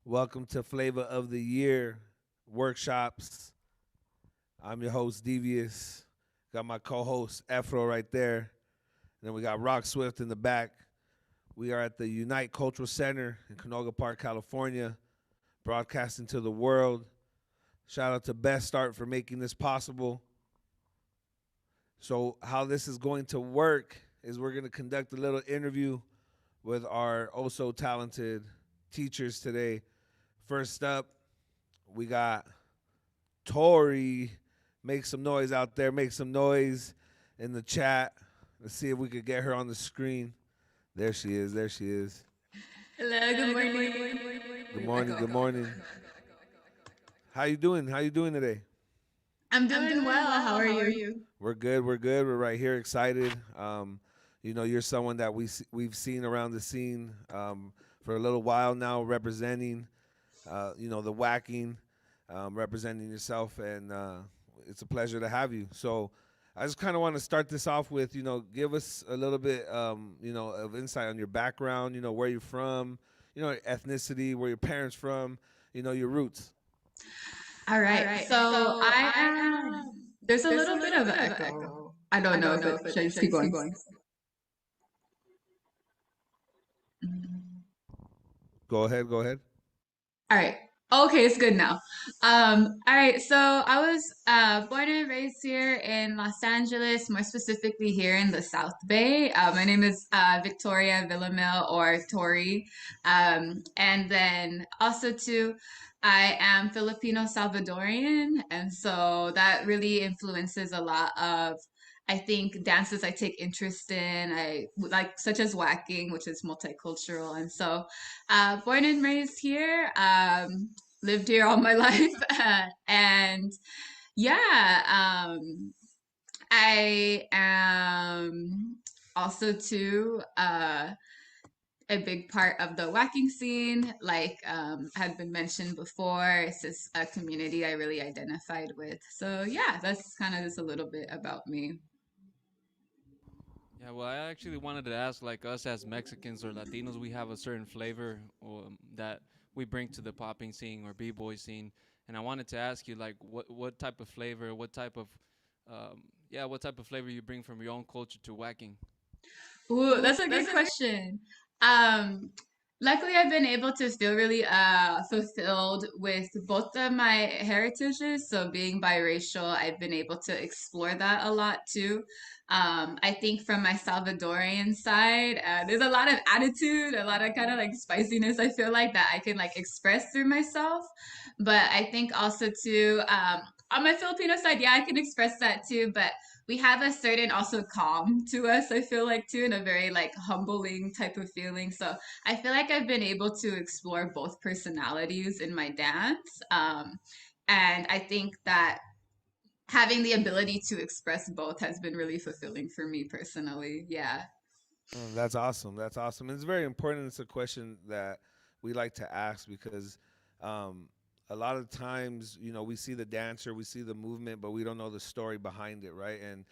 Welcome to Flavor of the Year workshops. I'm your host, Devious. Got my co host, Afro, right there. And then we got Rock Swift in the back. We are at the Unite Cultural Center in Canoga Park, California, broadcasting to the world. Shout out to Best Start for making this possible. So, how this is going to work is we're going to conduct a little interview with our oh so talented teachers today. First up, we got Tori. Make some noise out there. Make some noise in the chat. Let's see if we could get her on the screen. There she is. There she is. Hello, good morning. Good Echo, morning. Good echo. morning. How you doing? How you doing today? I'm doing well. How are you? We're good. We're good. We're right here, excited. You're someone that we've seen around the scene for a little while now, representing, the whacking, representing yourself, and it's a pleasure to have you. So, I just kind of want to start this off with, give us a little bit, of insight on your background. Where you're from, ethnicity, where your parents from, your roots. All right. So I am. There's a little bit of echo. I don't know if it should I just keep going. Go ahead. Go ahead. All right. Okay, it's good now. All right. So I was born and raised here in Los Angeles, more specifically here in the South Bay. My name is Victoria Villamil or Tori. And then also too, I am Filipino Salvadorian, and so that really influences a lot of I think dances I take interest in, I like such as whacking, which is multicultural. And so born and raised here, lived here all my life. And yeah, I am also too a big part of the whacking scene, like had been mentioned before. It's just a community I really identified with. So yeah, that's kind of just a little bit about me. Yeah, well, I actually wanted to ask, like us as Mexicans or Latinos, we have a certain flavor that we bring to the popping scene or b-boy scene, and I wanted to ask you, like, what type of flavor, what type of flavor you bring from your own culture to whacking? Ooh, that's a good question. Um, Luckily, I've been able to feel really fulfilled with both of my heritages. So, being biracial, I've been able to explore that a lot too. I think from my Salvadorian side, there's a lot of attitude, a lot of kind of like spiciness. I feel like that I can like express through myself. But I think also too, on my Filipino side, yeah, I can express that too. But we have a certain also calm to us, I feel like too, in a very like humbling type of feeling. So I feel like I've been able to explore both personalities in my dance. And I think that having the ability to express both has been really fulfilling for me personally. Yeah. Oh, that's awesome. That's awesome. It's very important. It's a question that we like to ask because um, a lot of times, we see the dancer, we see the movement, but we don't know the story behind it, right? And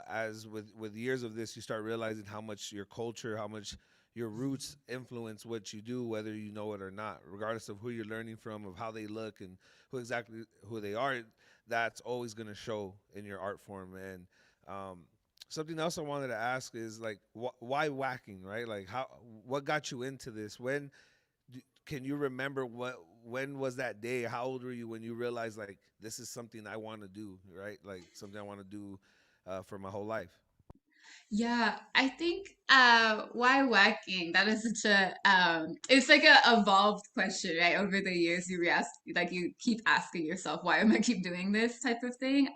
as with years of this, you start realizing how much your culture, how much your roots influence what you do, whether you know it or not, regardless of who you're learning from, of how they look, and who they are. That's always going to show in your art form. And um, something else I wanted to ask is like, why whacking, right? Like, what got you into this? Can you remember when was that day? How old were you when you realized like this is something I want to do, right? Like something I want to do for my whole life. Yeah, I think why whacking? That is such a it's like a evolved question, right? Over the years you re-ask like you keep asking yourself, why am I keep doing this type of thing?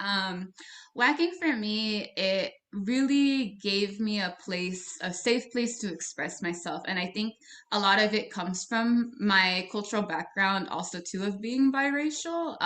Whacking for me, it really gave me a place, a safe place to express myself. And I think a lot of it comes from my cultural background also too of being biracial.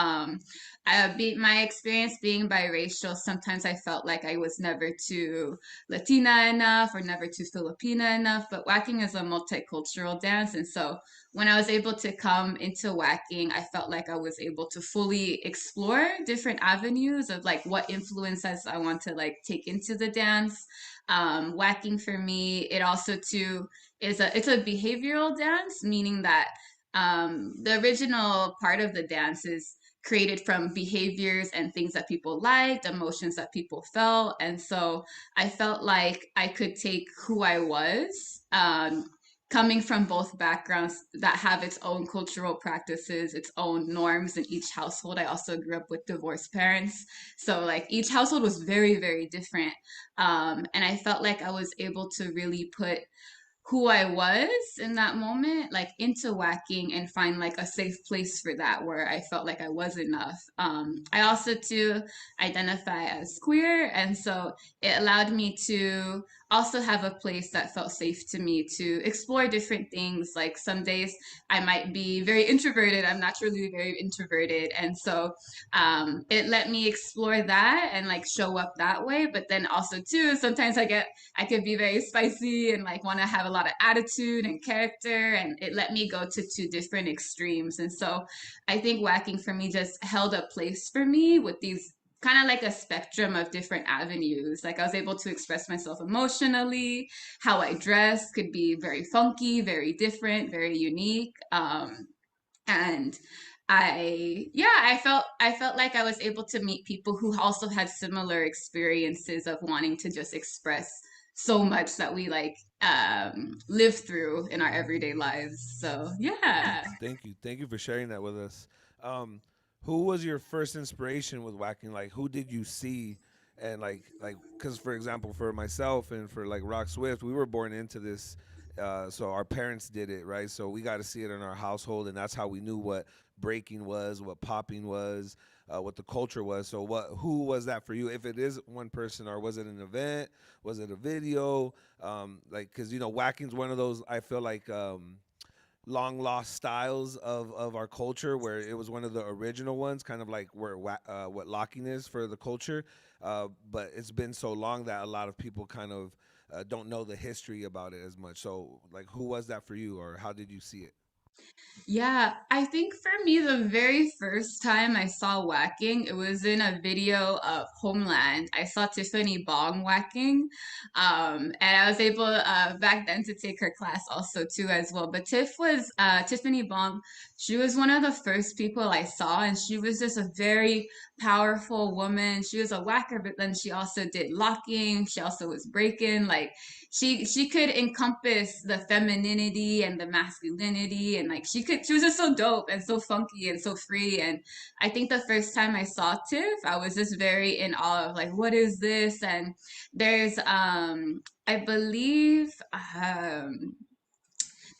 My experience being biracial, sometimes I felt like I was never too Latina enough or never too Filipina enough, but whacking is a multicultural dance. And so when I was able to come into whacking, I felt like I was able to fully explore different avenues of like what influences I want to like take into the dance. Whacking for me, it also too it's a behavioral dance, meaning that The original part of the dance is created from behaviors and things that people liked, emotions that people felt. And so I felt like I could take who I was, coming from both backgrounds that have its own cultural practices, its own norms in each household. I also grew up with divorced parents. So, like, each household was very, very different. And I felt like I was able to really put who I was in that moment, like into whacking and find like a safe place for that where I felt like I was enough. I also too identify as queer, and so it allowed me to also have a place that felt safe to me to explore different things. Like some days I might be very introverted. I'm naturally very introverted, and so it let me explore that and like show up that way. But then also too, sometimes I could be very spicy and like want to have a lot of attitude and character, and it let me go to two different extremes. And so I think whacking for me just held a place for me with these kind of like a spectrum of different avenues. Like I was able to express myself emotionally, how I dress could be very funky, very different, very unique. And I felt like I was able to meet people who also had similar experiences of wanting to just express so much that we like live through in our everyday lives. So yeah. Thank you for sharing that with us. Um, who was your first inspiration with whacking? Like, who did you see? And because for example, for myself and for like Rock Swift, we were born into this. So our parents did it, right? So we got to see it in our household, and that's how we knew what breaking was, what popping was, what the culture was. So who was that for you? If it is one person, or was it an event? Was it a video? Because whacking's one of those. I feel like. Long lost styles of our culture, where it was one of the original ones, kind of like what locking is for the culture. But it's been so long that a lot of people kind of don't know the history about it as much. So, like, who was that for you, or how did you see it? Yeah, I think for me, the very first time I saw whacking, it was in a video of Homeland. I saw Tiffany Bong whacking, and I was able back then to take her class also too as well. But Tiffany Bong. She was one of the first people I saw, and she was just a very powerful woman. She was a whacker, but then she also did locking. She also was breaking. Like she could encompass the femininity and the masculinity, and like she was just so dope and so funky and so free. And I think the first time I saw Tiff, I was just very in awe of like, what is this? And there's I believe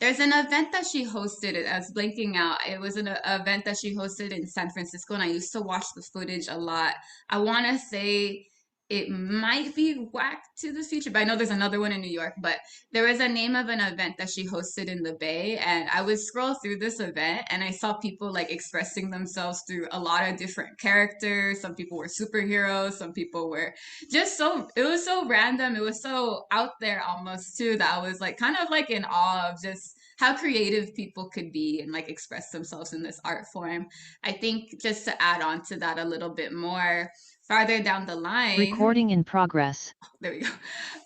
there's an event that she hosted. I was blanking out. It was an event that she hosted in San Francisco, and I used to watch the footage a lot. I want to say it might be Whack to the Future, but I know there's another one in New York. But there was a name of an event that she hosted in the Bay, and I would scroll through this event, and I saw people like expressing themselves through a lot of different characters. Some people were superheroes, some people were just so it was so random, it was so out there almost too, that I was like kind of like in awe of just how creative people could be and like express themselves in this art form. I think just to add on to that a little bit more, farther down the line, Recording in progress. there we go.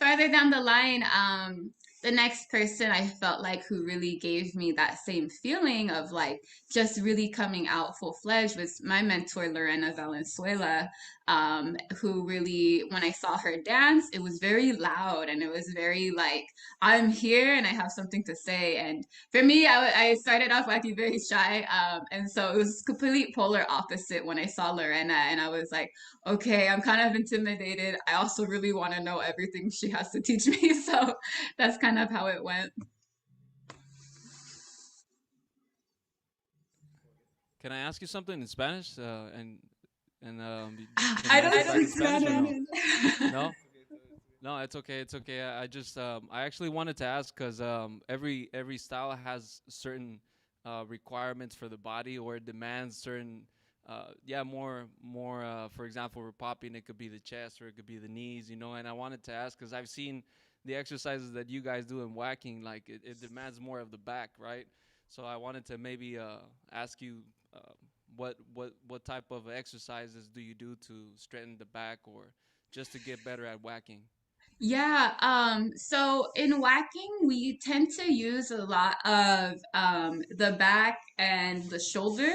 Farther down the line, the next person I felt like who really gave me that same feeling of like just really coming out full fledged was my mentor Lorena Valenzuela, who really, when I saw her dance, it was very loud and it was very like, I'm here and I have something to say. And for me, I started off acting very shy, and so it was complete polar opposite when I saw Lorena, and I was like, okay, I'm kind of intimidated. I also really want to know everything she has to teach me. So that's kind of how it went. Can I ask you something in Spanish? Can I you answer don't back speak in Spanish or no? Spanish. No. No, it's okay. It's okay. I just I actually wanted to ask because every style has certain requirements for the body, or it demands certain more for example, for popping it could be the chest or it could be the knees, and I wanted to ask because I've seen the exercises that you guys do in whacking, like it demands more of the back, right? So I wanted to maybe ask you what type of exercises do you do to straighten the back or just to get better at whacking? Yeah, so in whacking, we tend to use a lot of the back and the shoulder,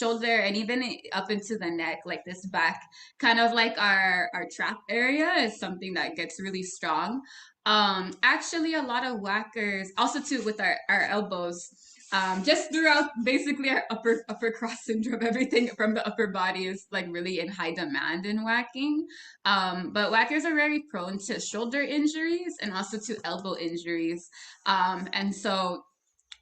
and even up into the neck, like this back, kind of like our trap area is something that gets really strong. Actually, a lot of whackers, also too with our elbows, just throughout basically our upper cross syndrome, everything from the upper body is like really in high demand in whacking. But whackers are very prone to shoulder injuries and also to elbow injuries. And so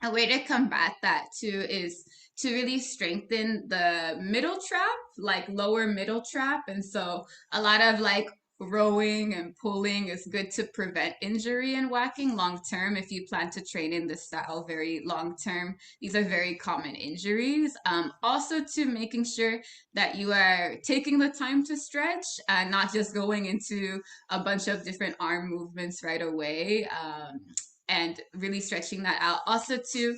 a way to combat that too is to really strengthen the middle trap, like lower middle trap. And so a lot of like rowing and pulling is good to prevent injury and whacking long term if you plan to train in this style very long term. These are very common injuries. Also to making sure that you are taking the time to stretch and not just going into a bunch of different arm movements right away. And really stretching that out. Also, too,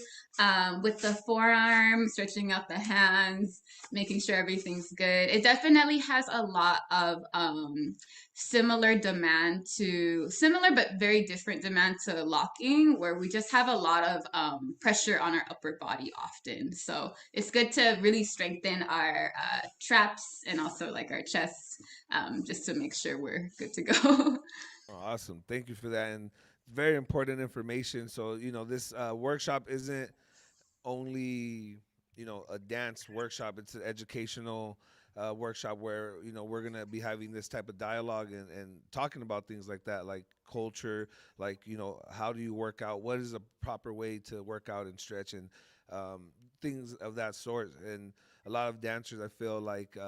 with the forearm, stretching out the hands, making sure everything's good. It definitely has a lot of similar but very different demand to locking, where we just have a lot of pressure on our upper body often. So it's good to really strengthen our traps and also like our chests, just to make sure we're good to go. Oh, awesome. Thank you for that. And very important information. So, this workshop isn't only, a dance workshop, it's an educational workshop where, we're going to be having this type of dialogue and talking about things like that, like culture, like, how do you work out? What is a proper way to work out and stretch and things of that sort. And a lot of dancers, I feel like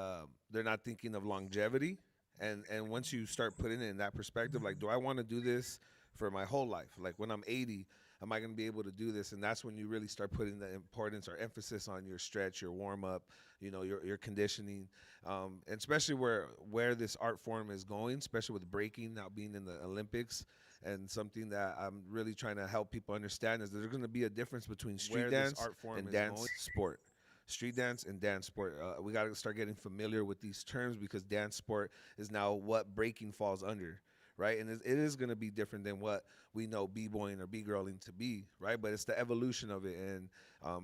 they're not thinking of longevity and once you start putting it in that perspective, like, do I want to do this for my whole life? Like when I'm 80, am I going to be able to do this? And that's when you really start putting the importance or emphasis on your stretch, your warm up, your conditioning, and especially where this art form is going, especially with breaking now being in the Olympics. And something that I'm really trying to help people understand is that there's going to be a difference between street dance and dance sport. Street dance and dance sport. We got to start getting familiar with these terms because dance sport is now what breaking falls under, right? And it is going to be different than what we know b-boying or b-girling to be, right? But it's the evolution of it, and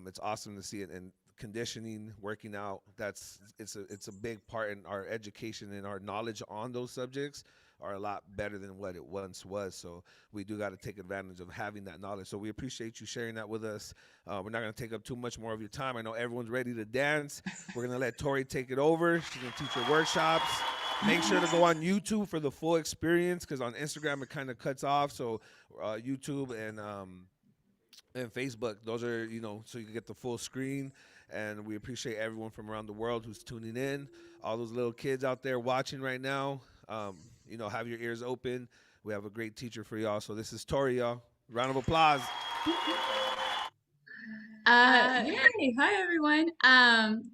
it's awesome to see it. And conditioning, working out, it's a big part in our education and our knowledge on those subjects are a lot better than what it once was. So we do got to take advantage of having that knowledge. So we appreciate you sharing that with us. We're not going to take up too much more of your time. I know everyone's ready to dance. We're going to let Tori take it over. She's going to teach your workshops. Make sure to go on YouTube for the full experience because on Instagram it kind of cuts off. So YouTube and Facebook, those are, so you can get the full screen. And we appreciate everyone from around the world who's tuning in. All those little kids out there watching right now, have your ears open. We have a great teacher for y'all. So this is Tori, y'all. Round of applause. Yay! Hi everyone.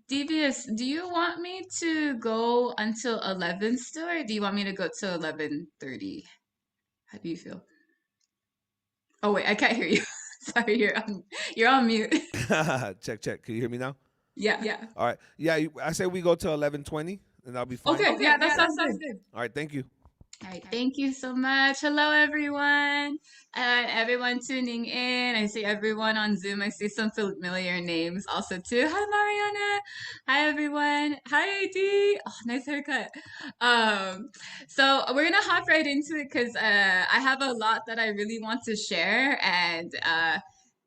Devious, do you want me to go until 11 still, or do you want me to go till 11:30? How do you feel? Oh wait, I can't hear you. Sorry, you're on mute. Check, check. Can you hear me now? Yeah. Yeah. All right. Yeah, I say we go to 11:20, and that'll be fine. Okay, yeah, that sounds good. All right. Thank you. All right, thank you so much. Hello, everyone, and everyone tuning in. I see everyone on Zoom. I see some familiar names also too. Hi, Mariana. Hi, everyone. Hi, AD. Oh, nice haircut. So we're gonna hop right into it because I have a lot that I really want to share, and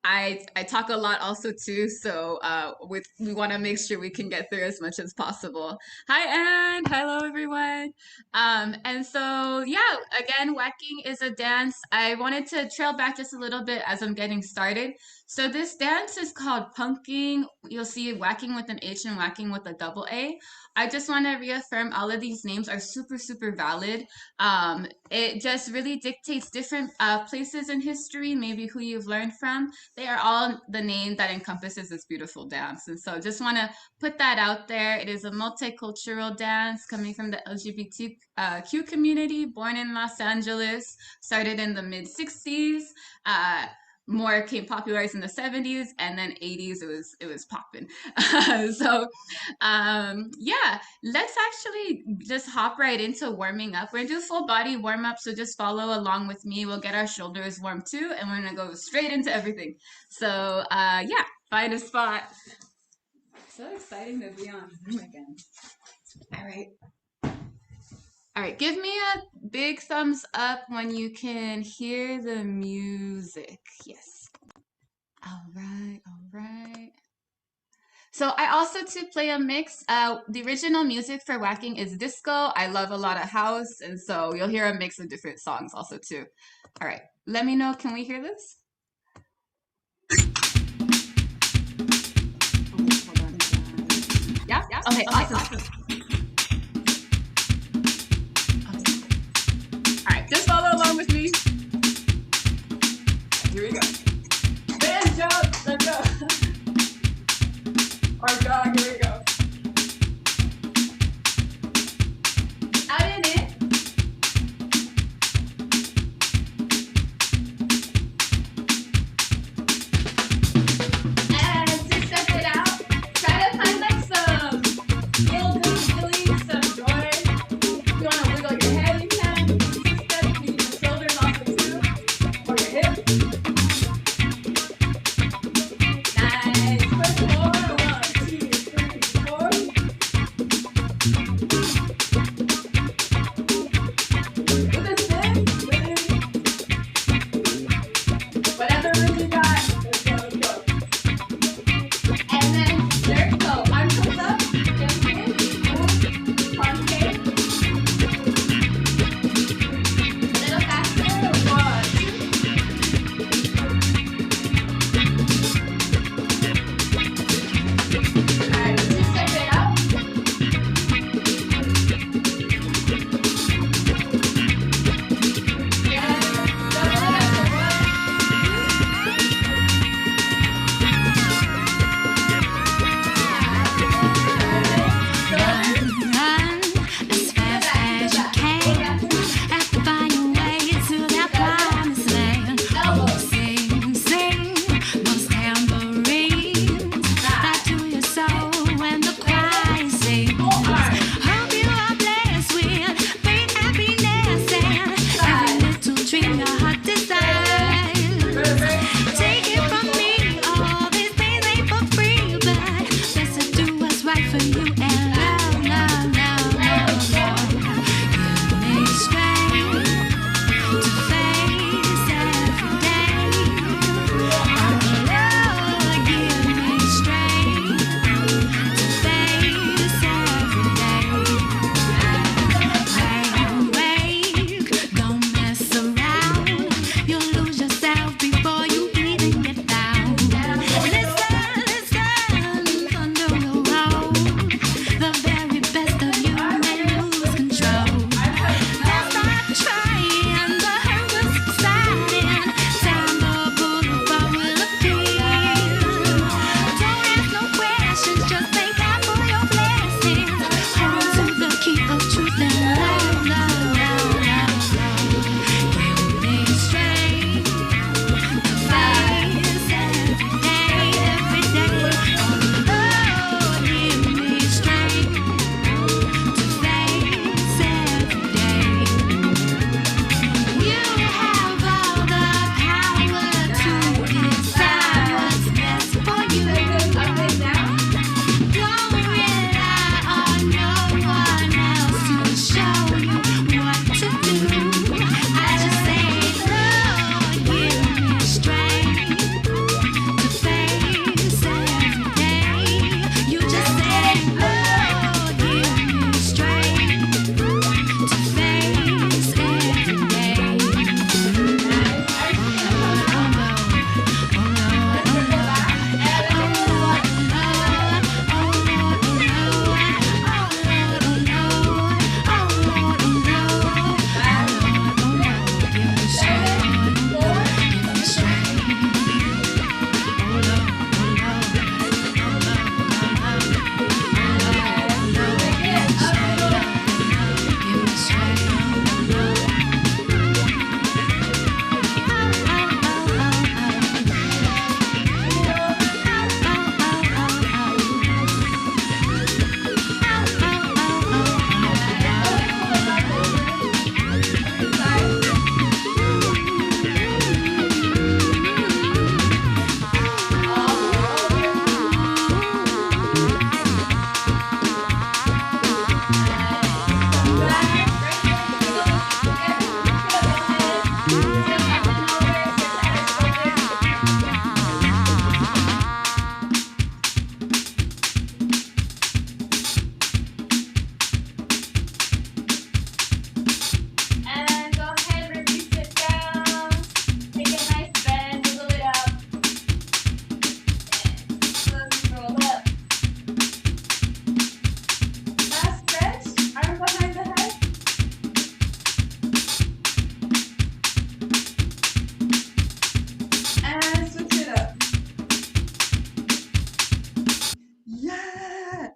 I talk a lot also too. So we want to make sure we can get through as much as possible. Hi, Anne. Hello, everyone. And so, yeah, again, whacking is a dance. I wanted to trail back just a little bit as I'm getting started. So, this dance is called punking. You'll see whacking with an H and whacking with a double A. I just want to reaffirm all of these names are super, super valid. It just really dictates different places in history, maybe who you've learned from. They are all the name that encompasses this beautiful dance. And so, just want to put that out there. It is a multicultural dance coming from the LGBTQ community, born in Los Angeles, started in the mid 60s. Uh, more came popularized in the 70s, and then 80s it was popping. So yeah, let's actually just hop right into warming up. We're gonna do a full body warm up, so just follow along with me. We'll get our shoulders warm too, and we're gonna go straight into everything. So yeah, find a spot. So exciting to be on Zoom again. All right. All right, give me a big thumbs up when you can hear the music. Yes. All right, all right. So I also to play a mix. The original music for whacking is disco. I love a lot of house, and so you'll hear a mix of different songs also too. All right, let me know. Can we hear this? Yeah. Okay. Awesome. All right, just follow along with me. Here we go. Banjo, let's go. Our dog, here we go. Out and in. And to step it out, try to find like some feeling, some joy. If you want to wiggle your head, you can. Two-step, you can use your shoulders also too, or your hips. Nice. Push forward. 1, 2, 3, 4. With a spin, whatever room you got. Let's go, let's go. And then there you go. Arm comes up, jump in, move, concave. A little faster. 1, 2. Alright, let's just step it out. Yeah, double it up. 1, 2.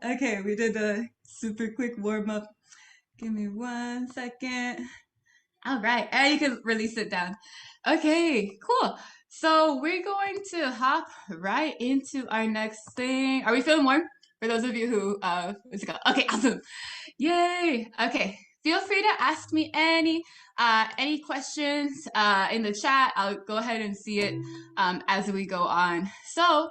Okay, we did a super quick warm up. Give me 1 second. All right, and you can release it down. Okay, cool. So we're going to hop right into our next thing. Are we feeling warm? For those of you who, what's it called? Okay, awesome. Yay. Okay. Feel free to ask me any questions in the chat. I'll go ahead and see it as we go on. So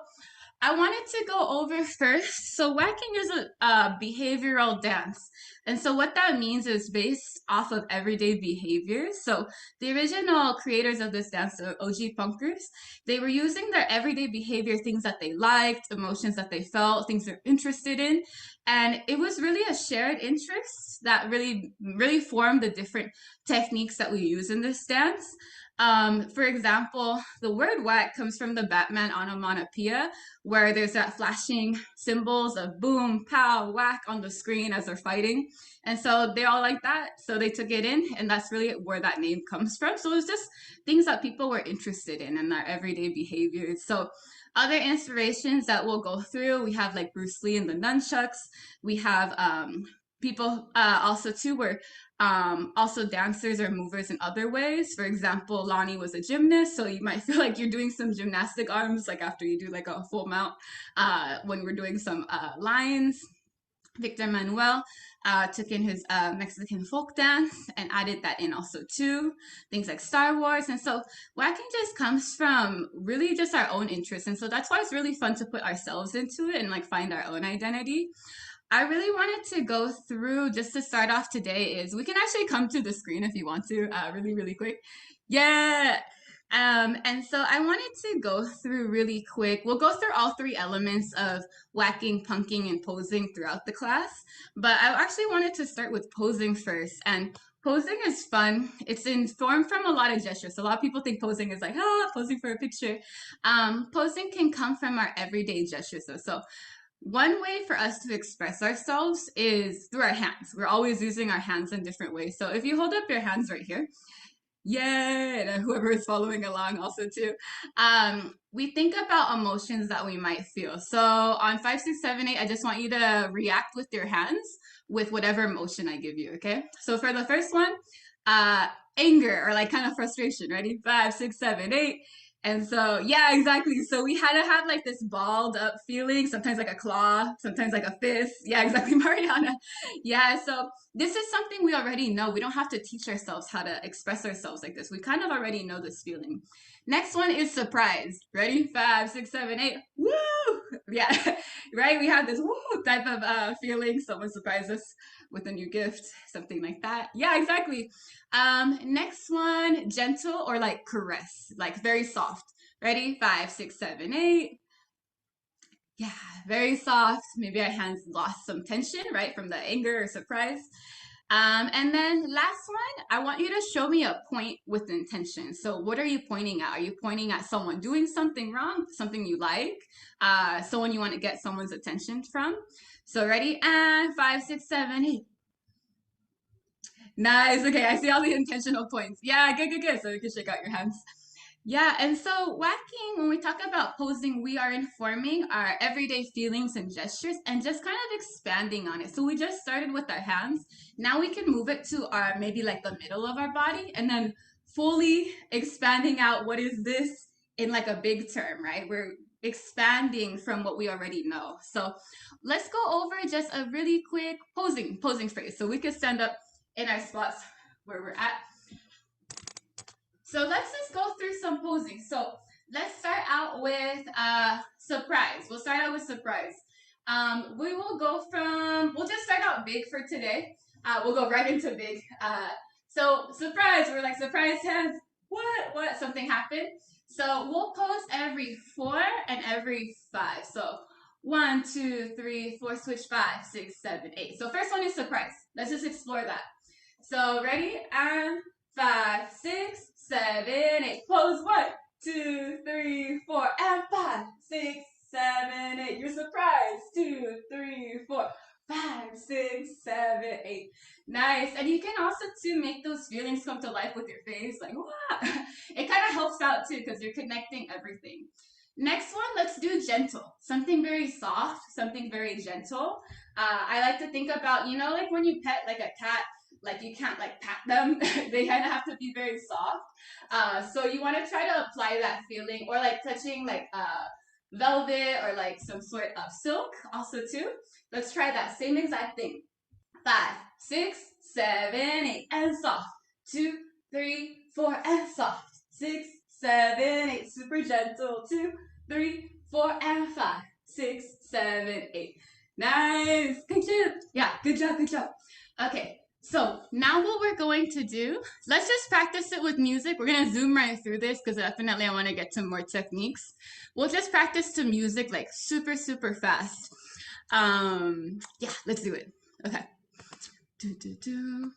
I wanted to go over first. So whacking is a behavioral dance. And so what that means is based off of everyday behaviors. So the original creators of this dance, the OG punkers, they were using their everyday behavior, things that they liked, emotions that they felt, things they're interested in. And it was really a shared interest that really formed the different techniques that we use in this dance. For example, the word whack comes from the Batman onomatopoeia, where there's that flashing symbols of boom, pow, whack on the screen as they're fighting. And so they all like that. So they took it in, and that's really where that name comes from. So it was just things that people were interested in our everyday behaviors. So other inspirations that we'll go through, we have like Bruce Lee and the nunchucks. We have people also too were also dancers or movers in other ways. For example, Lonnie was a gymnast, so you might feel like you're doing some gymnastic arms, like after you do like a full mount when we're doing some lines. Victor Manuel took in his Mexican folk dance and added that in also too. Things like Star Wars. And so whacking just comes from really just our own interests. And so that's why it's really fun to put ourselves into it and like find our own identity. I really wanted to go through just to start off today is we can actually come to the screen if you want to, really quick. Yeah. And so I wanted to go through really quick. We'll go through all three elements of whacking, punking, and posing throughout the class. But I actually wanted to start with posing first. And posing is fun. It's informed from a lot of gestures. So a lot of people think posing is like, posing for a picture. Posing can come from our everyday gestures. So one way for us to express ourselves is through our hands. We're always using our hands in different ways. So if you hold up your hands right here, yay, and whoever is following along also too. We think about emotions that we might feel. So on 5, 6, 7, 8, I just want you to react with your hands with whatever emotion I give you, okay? So for the first one, uh, anger or like kind of frustration. Ready? 5, 6, 7, 8. And so, yeah, exactly. So we had to have like this balled up feeling, sometimes like a claw, sometimes like a fist. Yeah, exactly, Mariana. Yeah, so this is something we already know. We don't have to teach ourselves how to express ourselves like this. We kind of already know this feeling. Next one is surprise. Ready? 5, 6, 7, 8. Woo! Yeah, right? We have this woo type of feeling. Someone surprised us with a new gift, something like that. Yeah, exactly. Next one, gentle or like caress, like very soft. Ready? 5, 6, 7, 8. Yeah, very soft. Maybe our hands lost some tension, right, from the anger or surprise. And then last one, I want you to show me a point with intention. So what are you pointing at? Are you pointing at someone doing something wrong, something you like, someone you want to get someone's attention from? So ready? And 5, 6, 7, 8. Nice. Okay, I see all the intentional points. Yeah, good, good, good. So you can shake out your hands. Yeah, and so whacking, when we talk about posing, we are informing our everyday feelings and gestures and just kind of expanding on it. So we just started with our hands. Now we can move it to our maybe like the middle of our body and then fully expanding out what is this in like a big term, right? We're expanding from what we already know. So let's go over just a really quick posing phrase. So we could stand up in our spots where we're at. So let's just go through some posing. So let's start out with surprise. We'll start out with surprise. We will go from, we'll just start out big for today. We'll go right into big. So surprise, we're like surprise hands. What? Something happened. So we'll pose every 4 and every 5. So 1, 2, 3, 4, switch 5, 6, 7, 8. So first one is surprise. Let's just explore that. So ready? And 5, 6, 7, 8. Pose 1, 2, 3, 4, and 5, 6, 7, 8. You're surprised. 2, 3, 4, 5, 6, 7, 8. Nice. And you can also too make those feelings come to life with your face, like wow. It kind of helps out too because you're connecting everything. Next one, let's do gentle. Something very soft, something very gentle. I like to think about, you know, like when you pet like a cat, like you can't like pat them. They kind of have to be very soft. So you want to try to apply that feeling, or like touching like velvet or like some sort of silk also too. Let's try that same exact thing. 5, 6, 7, 8, and soft. 2, 3, 4, and soft. 6, 7, 8, super gentle. 2, 3, 4, and 5, 6, 7, 8. Nice. Good job. Yeah, good job, good job. Okay, so now what we're going to do, let's just practice it with music. We're going to zoom right through this because definitely I want to get to more techniques. We'll just practice to music like super, super fast. Yeah, let's do it. Okay. Do, do, do.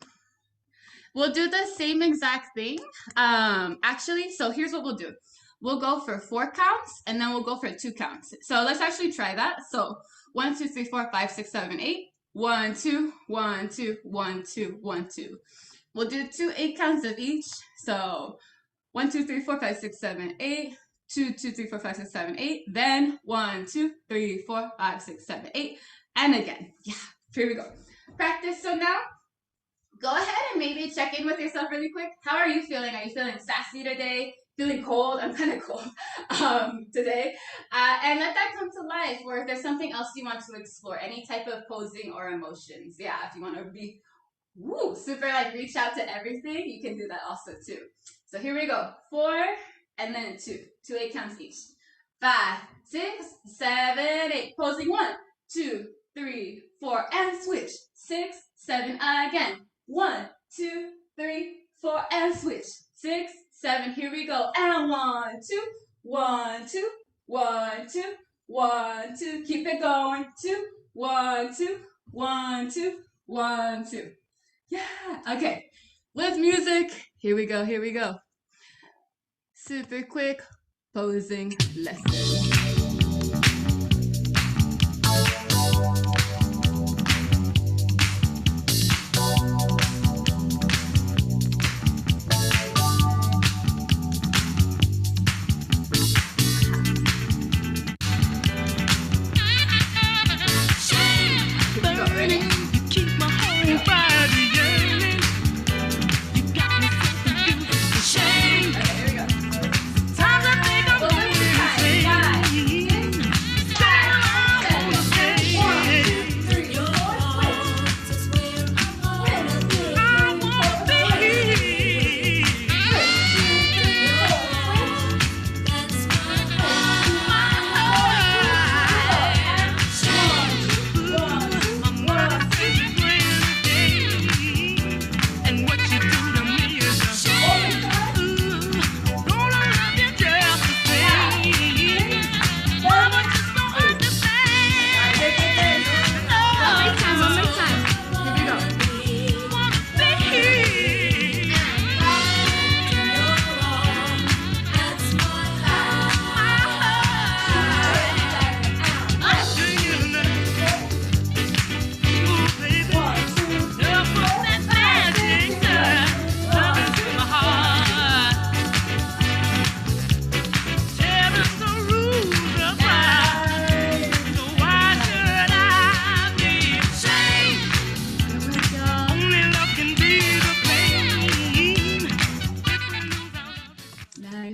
We'll do the same exact thing. Actually, so here's what we'll do. We'll go for 4 counts and then we'll go for 2 counts. So let's actually try that. So 1, 2, 3, 4, 5, 6, 7, 8. 1, 2, 1, 2, 1, 2, 1, 2. We'll do 2 8 counts of each. So 1, 2, 3, 4, 5, 6, 7, 8. 2, 2, 3, 4, 5, 6, 7, 8. Then 1, 2, 3, 4, 5, 6, 7, 8. And again. Yeah, here we go. Practice. So now go ahead and maybe check in with yourself really quick. How are you feeling? Are you feeling sassy today? Feeling cold? I'm kind of cold today. And let that come to life. Or if there's something else you want to explore, any type of posing or emotions. Yeah, if you want to be super like reach out to everything, you can do that also too. So here we go. 4 and then 2. 2 8 counts each. 5, 6, 7, 8. Posing 1, 2, 3, 4, and switch. 6, 7 again. 1, 2, 3, 4, and switch. 6, 7. Here we go. And 1, 2, 1, 2, 1, 2, 1, 2. Keep it going. 2, 1, 2, 1, 2, 1, 2. Yeah. Okay. With music. Here we go. Here we go. Super quick posing lesson.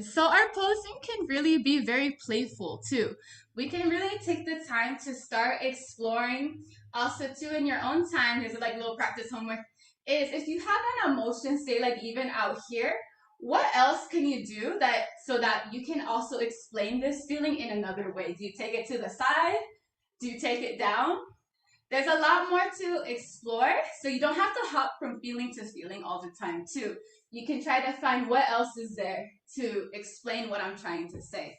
So our posing can really be very playful too. We can really take the time to start exploring. Also too, in your own time, there's like a little practice homework, is if you have an emotion, say like even out here, what else can you do that so that you can also explain this feeling in another way? Do you take it to the side? Do you take it down? There's a lot more to explore, so you don't have to hop from feeling to feeling all the time too. You can try to find what else is there to explain what I'm trying to say.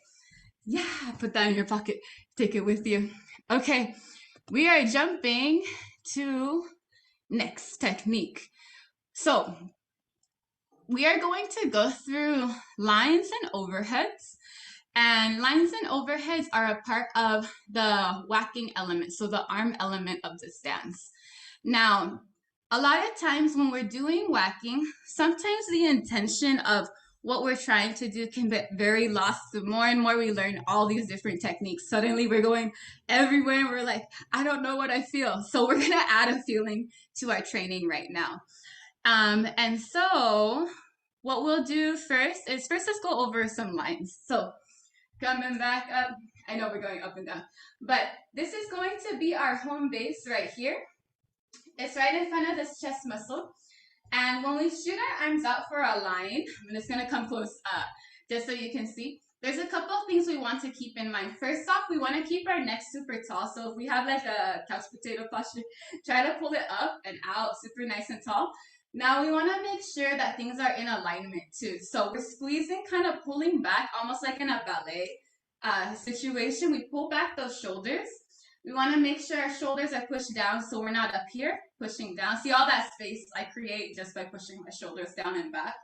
Yeah, put that in your pocket. Take it with you. Okay, we are jumping to next technique. So we are going to go through lines and overheads. And lines and overheads are a part of the whacking element, so the arm element of this dance. Now, a lot of times when we're doing whacking, sometimes the intention of what we're trying to do can get very lost. The more and more we learn all these different techniques, suddenly we're going everywhere and we're like, I don't know what I feel. So we're gonna add a feeling to our training right now. And so what we'll do first is let's go over some lines. So coming back up, I know we're going up and down, but this is going to be our home base right here. It's right in front of this chest muscle. And when we shoot our arms out for a line, I'm just gonna come close just so you can see. There's a couple of things we want to keep in mind. First off, we want to keep our neck super tall. So if we have like a couch potato posture, try to pull it up and out super nice and tall. Now we want to make sure that things are in alignment too. So we're squeezing, kind of pulling back, almost like in a ballet situation. We pull back those shoulders. We want to make sure our shoulders are pushed down so we're not up here, pushing down. See all that space I create just by pushing my shoulders down and back.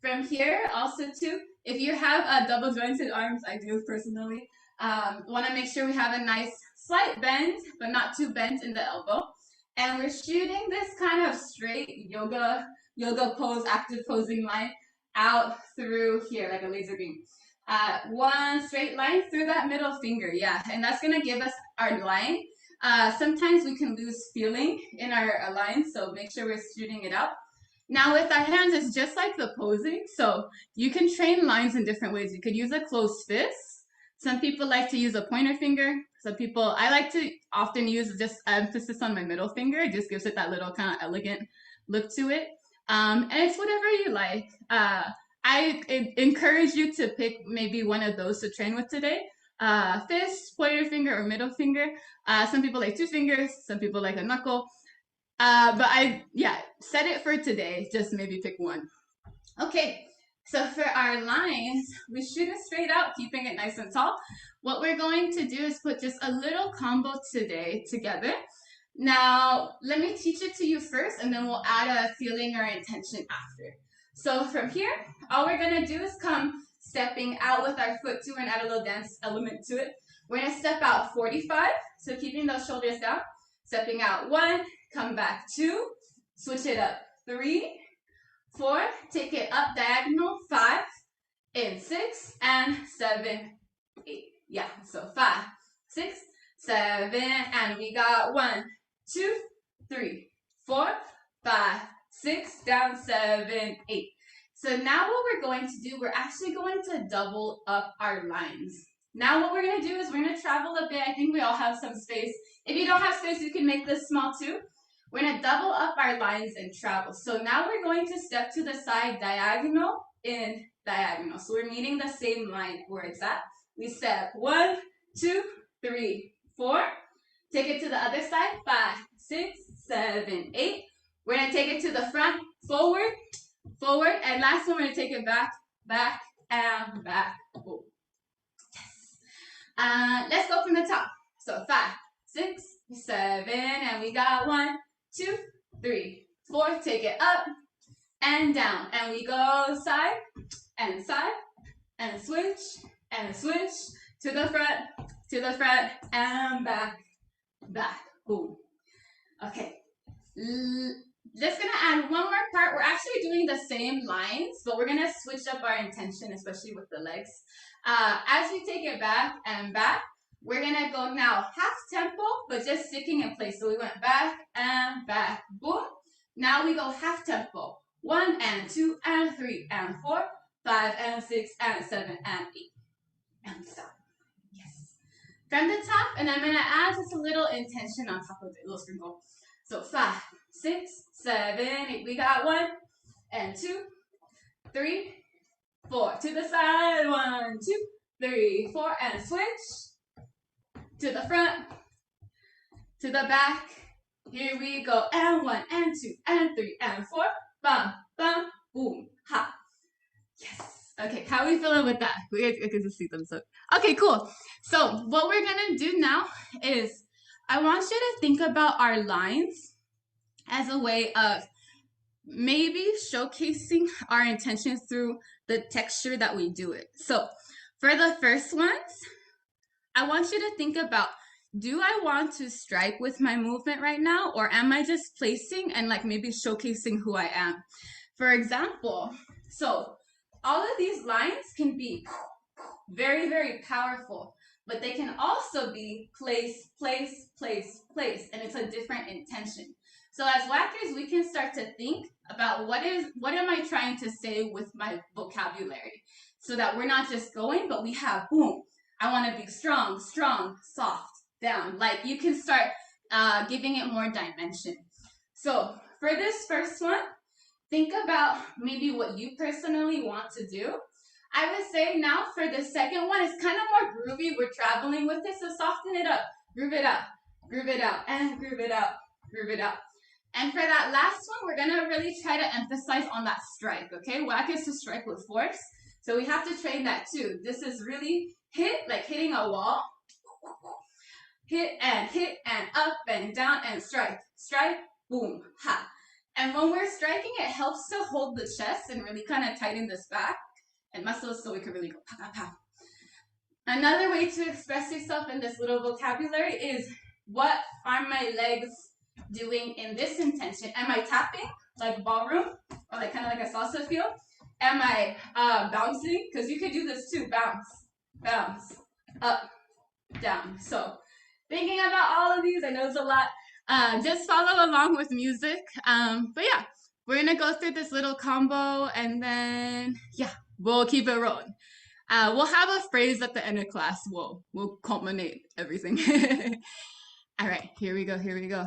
From here, also too, if you have double jointed arms, I do personally, want to make sure we have a nice slight bend, but not too bent in the elbow. And we're shooting this kind of straight yoga pose, active posing line out through here like a laser beam. One straight line through that middle finger, yeah, and that's gonna give us our line. Sometimes we can lose feeling in our line, so make sure we're shooting it out. Now with our hands, it's just like the posing, so you can train lines in different ways. You could use a closed fist. Some people like to use a pointer finger. Some people, I like to often use just emphasis on my middle finger. It just gives it that little kind of elegant look to it. And it's whatever you like. I encourage you to pick maybe one of those to train with today. Fist, pointer finger, or middle finger. Some people like 2 fingers, some people like a knuckle. But set it for today. Just maybe pick one. Okay, so for our lines, we shoot it straight out, keeping it nice and tall. What we're going to do is put just a little combo today together. Now, let me teach it to you first, and then we'll add a feeling or intention after. So from here, all we're gonna do is come stepping out with our foot too and add a little dance element to it. We're gonna step out 45, so keeping those shoulders down. Stepping out 1, come back 2, switch it up 3, 4, take it up diagonal 5, in 6, and 7, 8. Yeah, so 5, 6, 7, and we got 1, 2, 3, 4, 5, 6, down 7, 8. So now what we're going to do, we're actually going to double up our lines. Now what we're going to do is we're going to travel a bit. I think we all have some space. If you don't have space, you can make this small too. We're going to double up our lines and travel. So now we're going to step to the side diagonal in diagonal. So we're meeting the same line where it's at. We step 1, 2, 3, 4. Take it to the other side, 5, 6, 7, 8. We're going to take it to the front, forward, forward, and last one, we're going to take it back, back, and back. Oh. Yes. Let's go from the top. So 5, 6, 7, and we got 1, 2, 3, 4. Take it up and down, and we go side, and switch, to the front, and back, back. Boom. Okay. Just gonna add one more part. We're actually doing the same lines, but we're gonna switch up our intention, especially with the legs. As we take it back and back, we're gonna go now half tempo, but just sticking in place. So we went back and back, boom. Now we go half tempo. 1 and 2 and 3 and 4, 5 and 6 and 7 and 8. And stop. Yes. From the top, and I'm gonna add just a little intention on top of it, a little sprinkle. So 5, 6, 7, 8. We got 1 and 2, 3, 4. To the side, 1, 2, 3, 4, and switch. To the front, to the back. Here we go. And 1 and 2 and 3 and 4. Bum, bum, boom, ha. Yes. Okay, how are we feeling with that? I can just see them. So, okay, cool. So what we're gonna do now is I want you to think about our lines as a way of maybe showcasing our intentions through the texture that we do it. So for the first ones, I want you to think about, do I want to strike with my movement right now, or am I just placing and like maybe showcasing who I am? For example, so all of these lines can be very, very powerful, but they can also be place, place, place, place, and it's a different intention. So as whackers, we can start to think about what am I trying to say with my vocabulary, so that we're not just going, but we have boom. I want to be strong, strong, soft, down. Like you can start giving it more dimension. So for this first one, think about maybe what you personally want to do. I would say now for the second one, it's kind of more groovy. We're traveling with it, so soften it up, groove it up, groove it out, and groove it out, groove it out. And for that last one, we're gonna really try to emphasize on that strike, okay? Whack is to strike with force, so we have to train that too. This is really hit, like hitting a wall. Hit and up and down and strike, strike, boom, ha. And when we're striking, it helps to hold the chest and really kind of tighten this back and muscles so we can really go pow, pow, pow. Another way to express yourself in this little vocabulary is, what are my legs doing in this intention? Am I tapping like ballroom or like kind of like a salsa feel? Am I bouncing? Because you could do this too, bounce, bounce, up, down. So thinking about all of these, I know it's a lot. Just follow along with music. But yeah, we're gonna go through this little combo and then yeah, we'll keep it rolling. We'll have a phrase at the end of class. We'll culminate everything. All right, here we go. Here we go.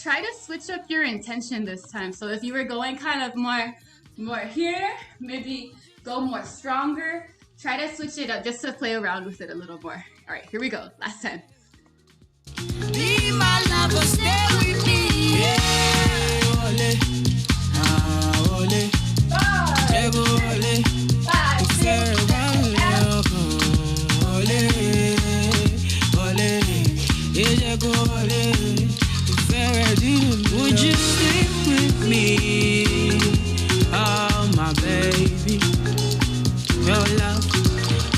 Try to switch up your intention this time. So if you were going kind of more here, maybe go more stronger. Try to switch it up just to play around with it a little more. All right, here we go. Last time. Be my lover, stay with me. Yeah, ole, ole, ole, five, six, would you stay with me? Oh, my baby, your love.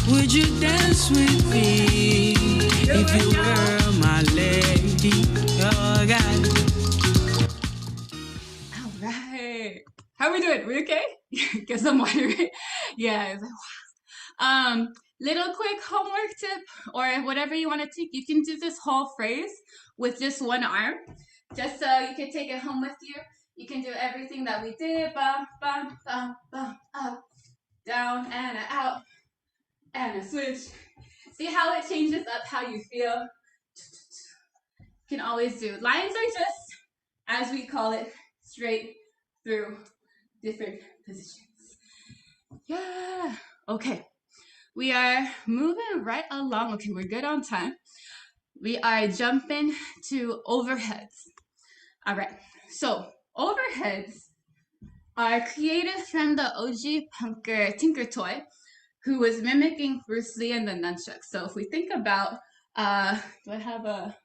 Would you dance with me if you were my lady? Oh, God. All right. How are we doing? We okay? Get some water. Yeah. It's like, wow. Little quick homework tip, or whatever you want to take. You can do this whole phrase with just one arm. Just so you can take it home with you. You can do everything that we did. Bum, bum, bum, bum, up, down, and out, and a switch. See how it changes up how you feel? You can always do. Lines are just, as we call it, straight through different positions. Yeah. Okay. We are moving right along. Okay, we're good on time. We are jumping to overheads. All right, so overheads are created from the OG punker Tinker Toy, who was mimicking Bruce Lee and the nunchucks. So if we think about, do I have a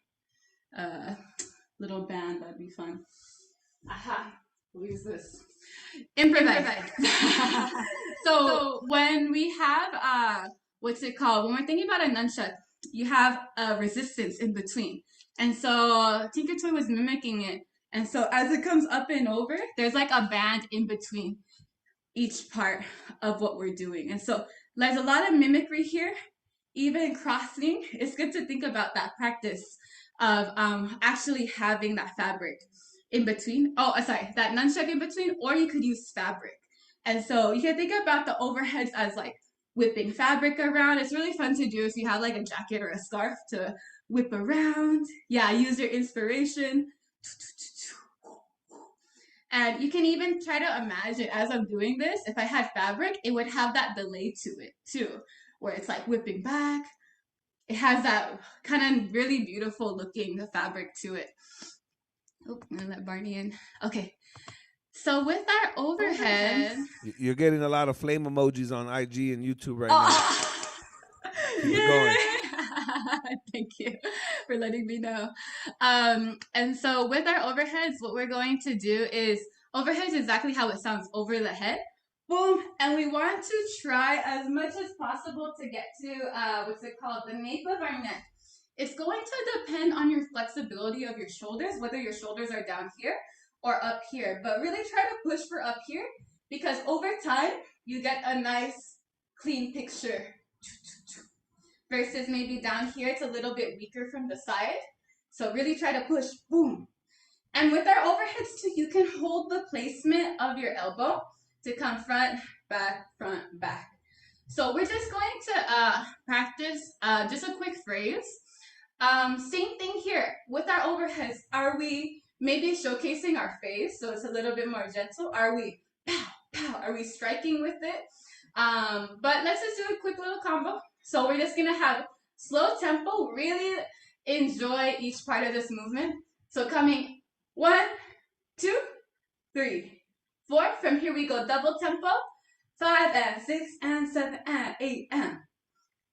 little band? That'd be fun. Aha, we'll use this. Improvise. So when we have, what's it called? When we're thinking about a nunchuck, you have a resistance in between. And so Tinker Toy was mimicking it. And so as it comes up and over, there's like a band in between each part of what we're doing. And so there's a lot of mimicry here. even crossing, it's good to think about that practice of actually having that fabric in between. Oh, sorry, that nunchuck in between, or you could use fabric. And so you can think about the overheads as like whipping fabric around. It's really fun to do if you have like a jacket or a scarf to whip around. Yeah, use your inspiration. And you can even try to imagine as I'm doing this, if I had fabric, it would have that delay to it too, where it's like whipping back. It has that kind of really beautiful looking fabric to it. Oh, I'm gonna let Barney in. Okay. So with our overhead, You're getting a lot of flame emojis on IG and YouTube right oh, now. Keep it going. Thank you for letting me know. And so with our overheads, what we're going to do is overheads exactly how it sounds, over the head. Boom. And we want to try as much as possible to get to what's it called? The nape of our neck. It's going to depend on your flexibility of your shoulders, whether your shoulders are down here or up here. But really try to push for up here because over time you get a nice clean picture. Versus maybe down here, it's a little bit weaker from the side. So really try to push, boom. And with our overheads too, you can hold the placement of your elbow to come front, back, front, back. So we're just going to practice just a quick phrase. Same thing here. With our overheads, are we maybe showcasing our face so it's a little bit more gentle? Are we pow, pow? Are we striking with it? But let's just do a quick little combo. So we're just gonna have slow tempo, really enjoy each part of this movement. So coming 1, 2, 3, 4. From here we go double tempo. 5 and 6 and 7 and 8 and.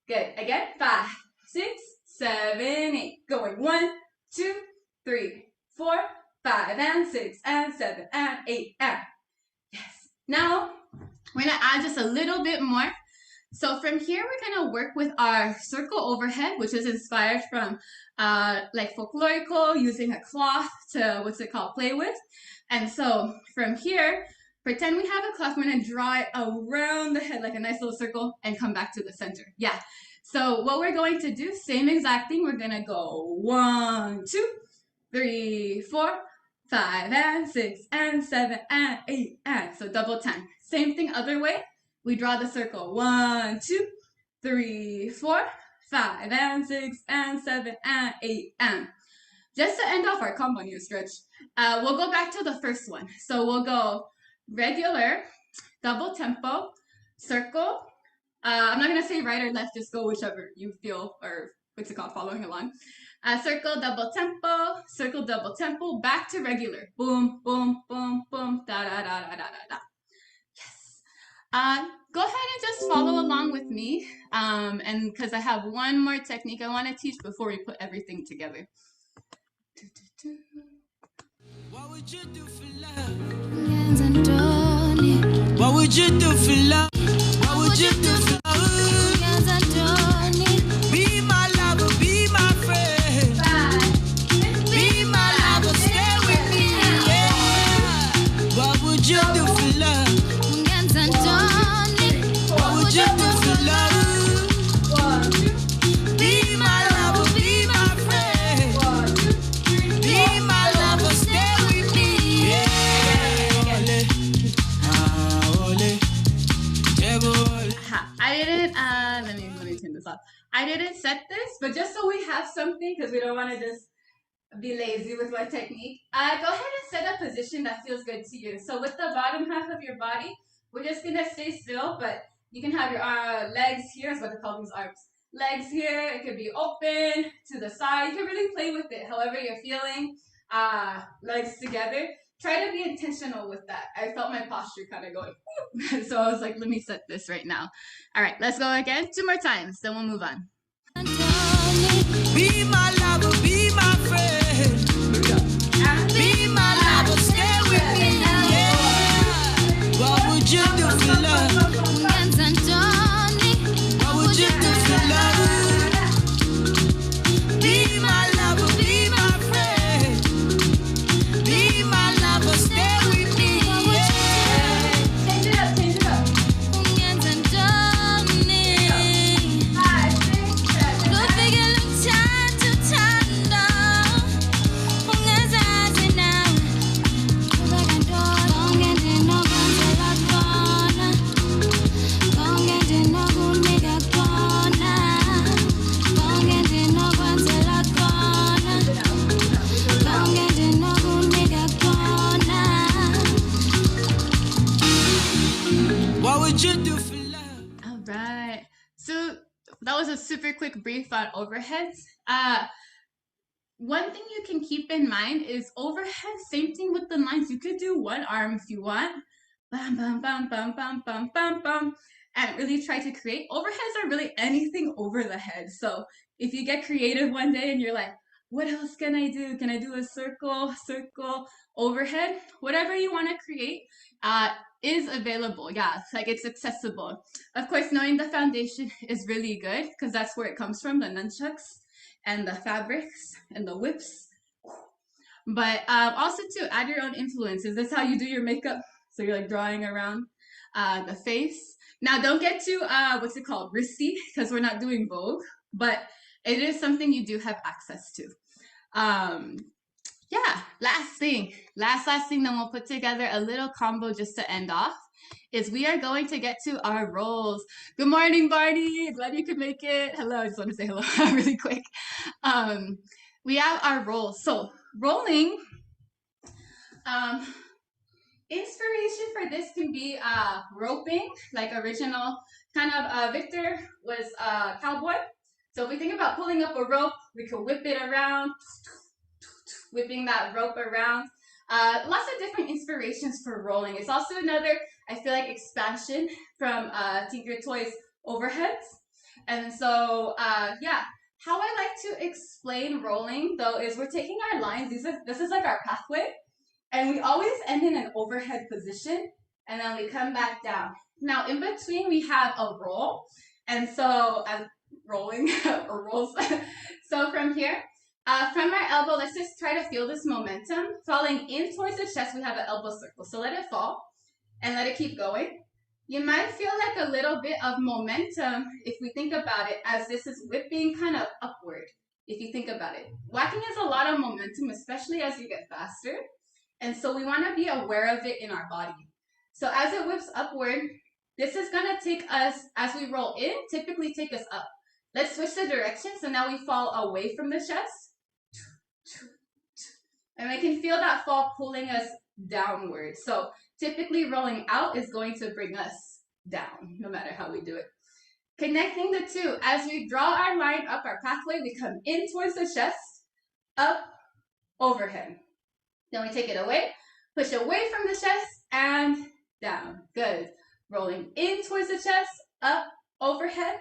Good. Again. 5, 6, 7, 8. Going 1, 2, 3, 4, 5 and 6 and 7 and 8 and. Yes. Now we're gonna add just a little bit more. So from here, we're gonna work with our circle overhead, which is inspired from like folklorical, using a cloth to, what's it called, play with. And so from here, pretend we have a cloth. We're gonna draw it around the head like a nice little circle and come back to the center. Yeah. So what we're going to do, same exact thing. We're gonna go 1, 2, 3, 4, 5 and 6 and 7 and 8 and. So double time. Same thing other way. We draw the circle. 1, 2, 3, 4, 5 and 6 and 7 and 8 and. Just to end off our combo new stretch, we'll go back to the first one. So we'll go regular, double tempo, circle. I'm not gonna say right or left, just go whichever you feel, or what's it called, following along. Circle, double tempo, back to regular. Boom, boom, boom, boom, da da da da da da. Yes. Go ahead and just follow along with me, and because I have one more technique I want to teach before we put everything together. What would you do for love? What would you do for love? What would you do for love? Be my lover, be my friend. Be my lover, stay with me. Yeah. What would you do for love? What would you do for love? Be my lover, be my friend. Be my lover, stay with me. Yeah. I didn't. Let me turn this off. I didn't set this, but just so we have something, because we don't want to just be lazy with my technique. Go ahead and set a position that feels good to you. So with the bottom half of your body, we're just gonna stay still, but you can have your legs here. Is what they call these arms. Legs here. It could be open to the side. You can really play with it, however you're feeling. Legs together. Try to be intentional with that. I felt my posture kind of going, so I was like, let me set this right now. All right, let's go again. 2 more times, then we'll move on. Be my lover, be my friend. Be my lover, stay with me. Yeah. What would you do for love? What would you do for love? Be my lover, be my friend. Be my lover, stay with me. Yeah. Change it up, change it up. 5, 6, would you do for love? All right. So that was a super quick brief on overheads. One thing you can keep in mind is overhead, same thing with the lines. You could do one arm if you want. Bam, bam, bam, bam, bam, bam, bam, bam. And really try to create. Overheads are really anything over the head. So if you get creative one day and you're like, what else can I do? Can I do a circle, overhead? Whatever you want to create is available. Yeah, like it's accessible. Of course, knowing the foundation is really good because that's where it comes from, the nunchucks and the fabrics and the whips. But also to add your own influences. That's how you do your makeup. So you're like drawing around the face. Now don't get too what's it called, risky, because we're not doing Vogue, but it is something you do have access to. Yeah, last thing, then we'll put together a little combo just to end off is we are going to get to our rolls. Good morning, Barney. Glad you could make it. Hello, I just want to say hello really quick. We have our rolls. So rolling, inspiration for this can be roping, like original kind of Victor was cowboy. So if we think about pulling up a rope, we could whip it around, whipping that rope around. Lots of different inspirations for rolling. It's also another, I feel like, expansion from Tinker Toys overheads. And so, yeah, how I like to explain rolling, though, is we're taking our lines. This is like our pathway. And we always end in an overhead position. And then we come back down. Now, in between, we have a roll. And so, rolling or rolls. So from here, from our elbow, let's just try to feel this momentum. Falling in towards the chest, we have an elbow circle. So let it fall and let it keep going. You might feel like a little bit of momentum if we think about it, as this is whipping kind of upward. If you think about it, whacking is a lot of momentum, especially as you get faster. And so we want to be aware of it in our body. So as it whips upward, this is going to take us, as we roll in, typically take us up. Let's switch the direction. So now we fall away from the chest. And we can feel that fall pulling us downward. So typically rolling out is going to bring us down, no matter how we do it. Connecting the two, as we draw our line up our pathway, we come in towards the chest, up, overhead. Then we take it away, push away from the chest, and down. Good. Rolling in towards the chest, up, overhead,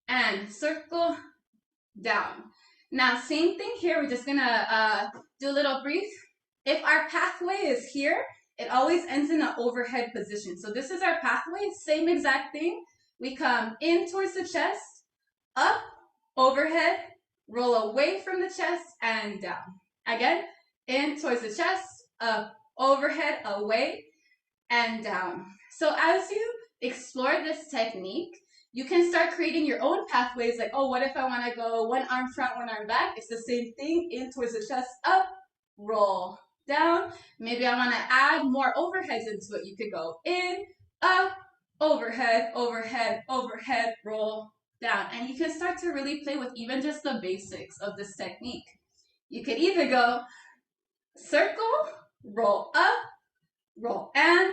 and circle, down. Now, same thing here. We're just going to do a little brief. If our pathway is here, it always ends in an overhead position. So this is our pathway, same exact thing. We come in towards the chest, up, overhead, roll away from the chest, and down. Again, in towards the chest, up, overhead, away, and down. So as you explore this technique, you can start creating your own pathways, like, oh, what if I want to go one arm front, one arm back? It's the same thing, in towards the chest, up, roll, down. Maybe I want to add more overheads into it. You could go in, up, overhead, overhead, overhead, roll, down. And you can start to really play with even just the basics of this technique. You could either go circle, roll up, roll and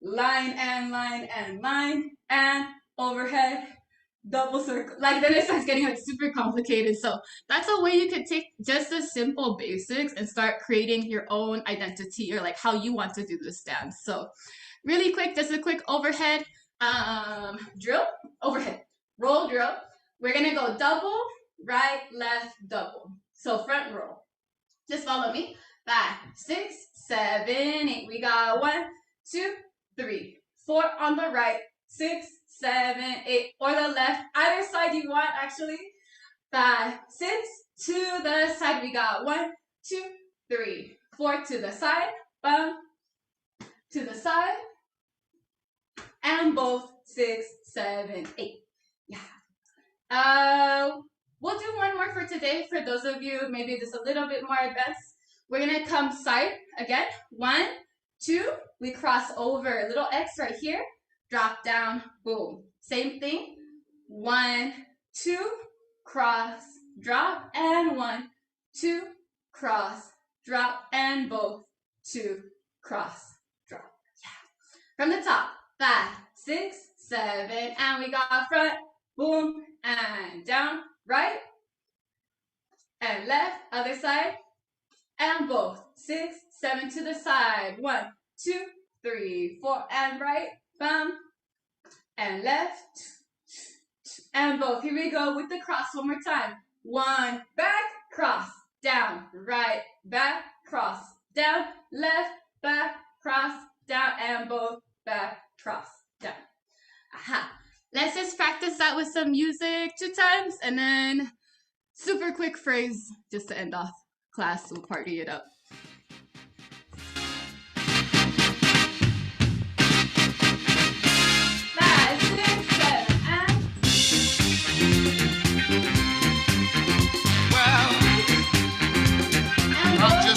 line and line and line and overhead, double circle. Like then it starts getting like super complicated. So that's a way you could take just the simple basics and start creating your own identity, or like how you want to do this dance. So really quick, just a quick overhead drill, overhead, roll drill. We're gonna go double, right, left, double. So front roll. Just follow me. 5, 6, 7, 8. We got 1, 2, 3, 4 on the right, 6, 7, 8, or the left, either side you want actually. 5, 6, to the side. We got 1, 2, 3, 4 to the side, bum, to the side, and both 6, 7, 8. Yeah. We'll do one more for today. For those of you maybe just a little bit more advanced, we're gonna come side again. 1, 2. We cross over. A little X right here. Drop down. Boom. Same thing. 1, 2. Cross. Drop. And 1, 2. Cross. Drop. And both 2. Cross. Drop. Yeah. From the top. 5, 6, 7, and we got front, boom, and down, right, and left, other side, and both. 6, 7 to the side. 1, 2, 3, 4, and right, bam, and left, and both. Here we go with the cross one more time. 1, back, cross, down, right, back, cross, down, left, back, cross, down, and both, back, cross, down. Aha. Let's just practice that with some music 2 times, and then super quick phrase just to end off class. We'll party it up.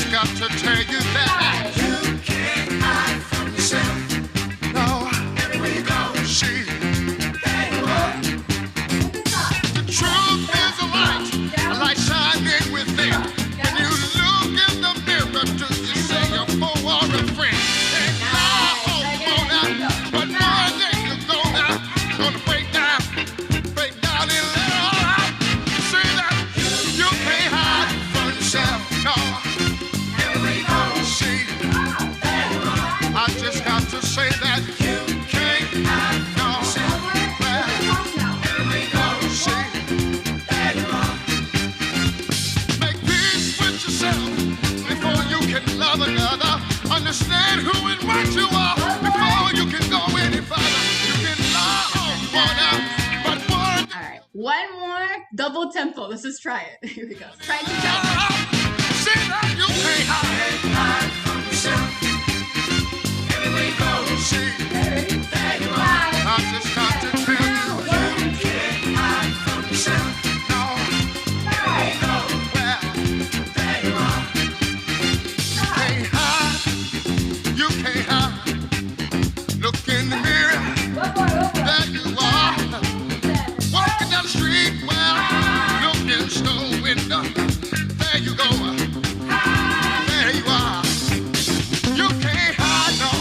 Got to tell you that you can't hide from yourself. No, everywhere you go, see, there you are. The truth is a light shining within. When you look in the mirror, do you see a foe or a friend? And now, hold on out, but one day you're gonna break down and let it all out. See that you can't hide from yourself. No. I just got to say that you can't hide no. Make peace with yourself before you can love another. Understand who and what you are before you can go any further. You can love one out, but one. All right, one more double tempo. Let's just try it. Here we go. Try it together. Say that you can't hide from yourself. I just got to tell you, you can't hide from yourself. No, there you go. Well, there you are. You can't hide. Look in the mirror. There you are. Walking down the street. Well, look in the store window. There you go. There you are. You can't hide, no.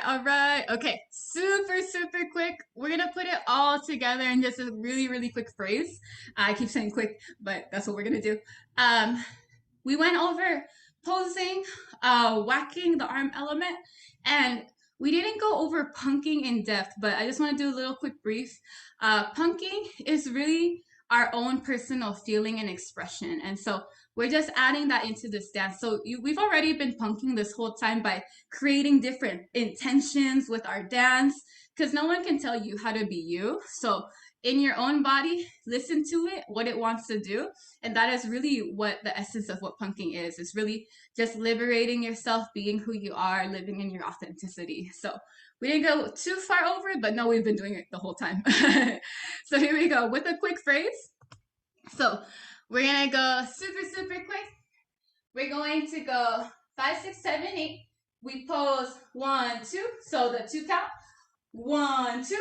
All right. Okay, super quick. We're gonna put it all together in just a really quick phrase. I keep saying quick, but that's what we're gonna do. We went over posing, whacking the arm element, and we didn't go over punking in depth, but I just want to do a little quick brief. Punking is really our own personal feeling and expression, and so we're just adding that into this dance. So we've already been punking this whole time by creating different intentions with our dance, because no one can tell you how to be you. So in your own body, listen to it, what it wants to do. And that is really what the essence of what punking is. It's really just liberating yourself, being who you are, living in your authenticity. So we didn't go too far over it, but no, we've been doing it the whole time. So here we go with a quick phrase. So we're gonna go super quick. We're going to go 5, 6, 7, 8. We pose 1, 2. So the 2 count. 1, 2,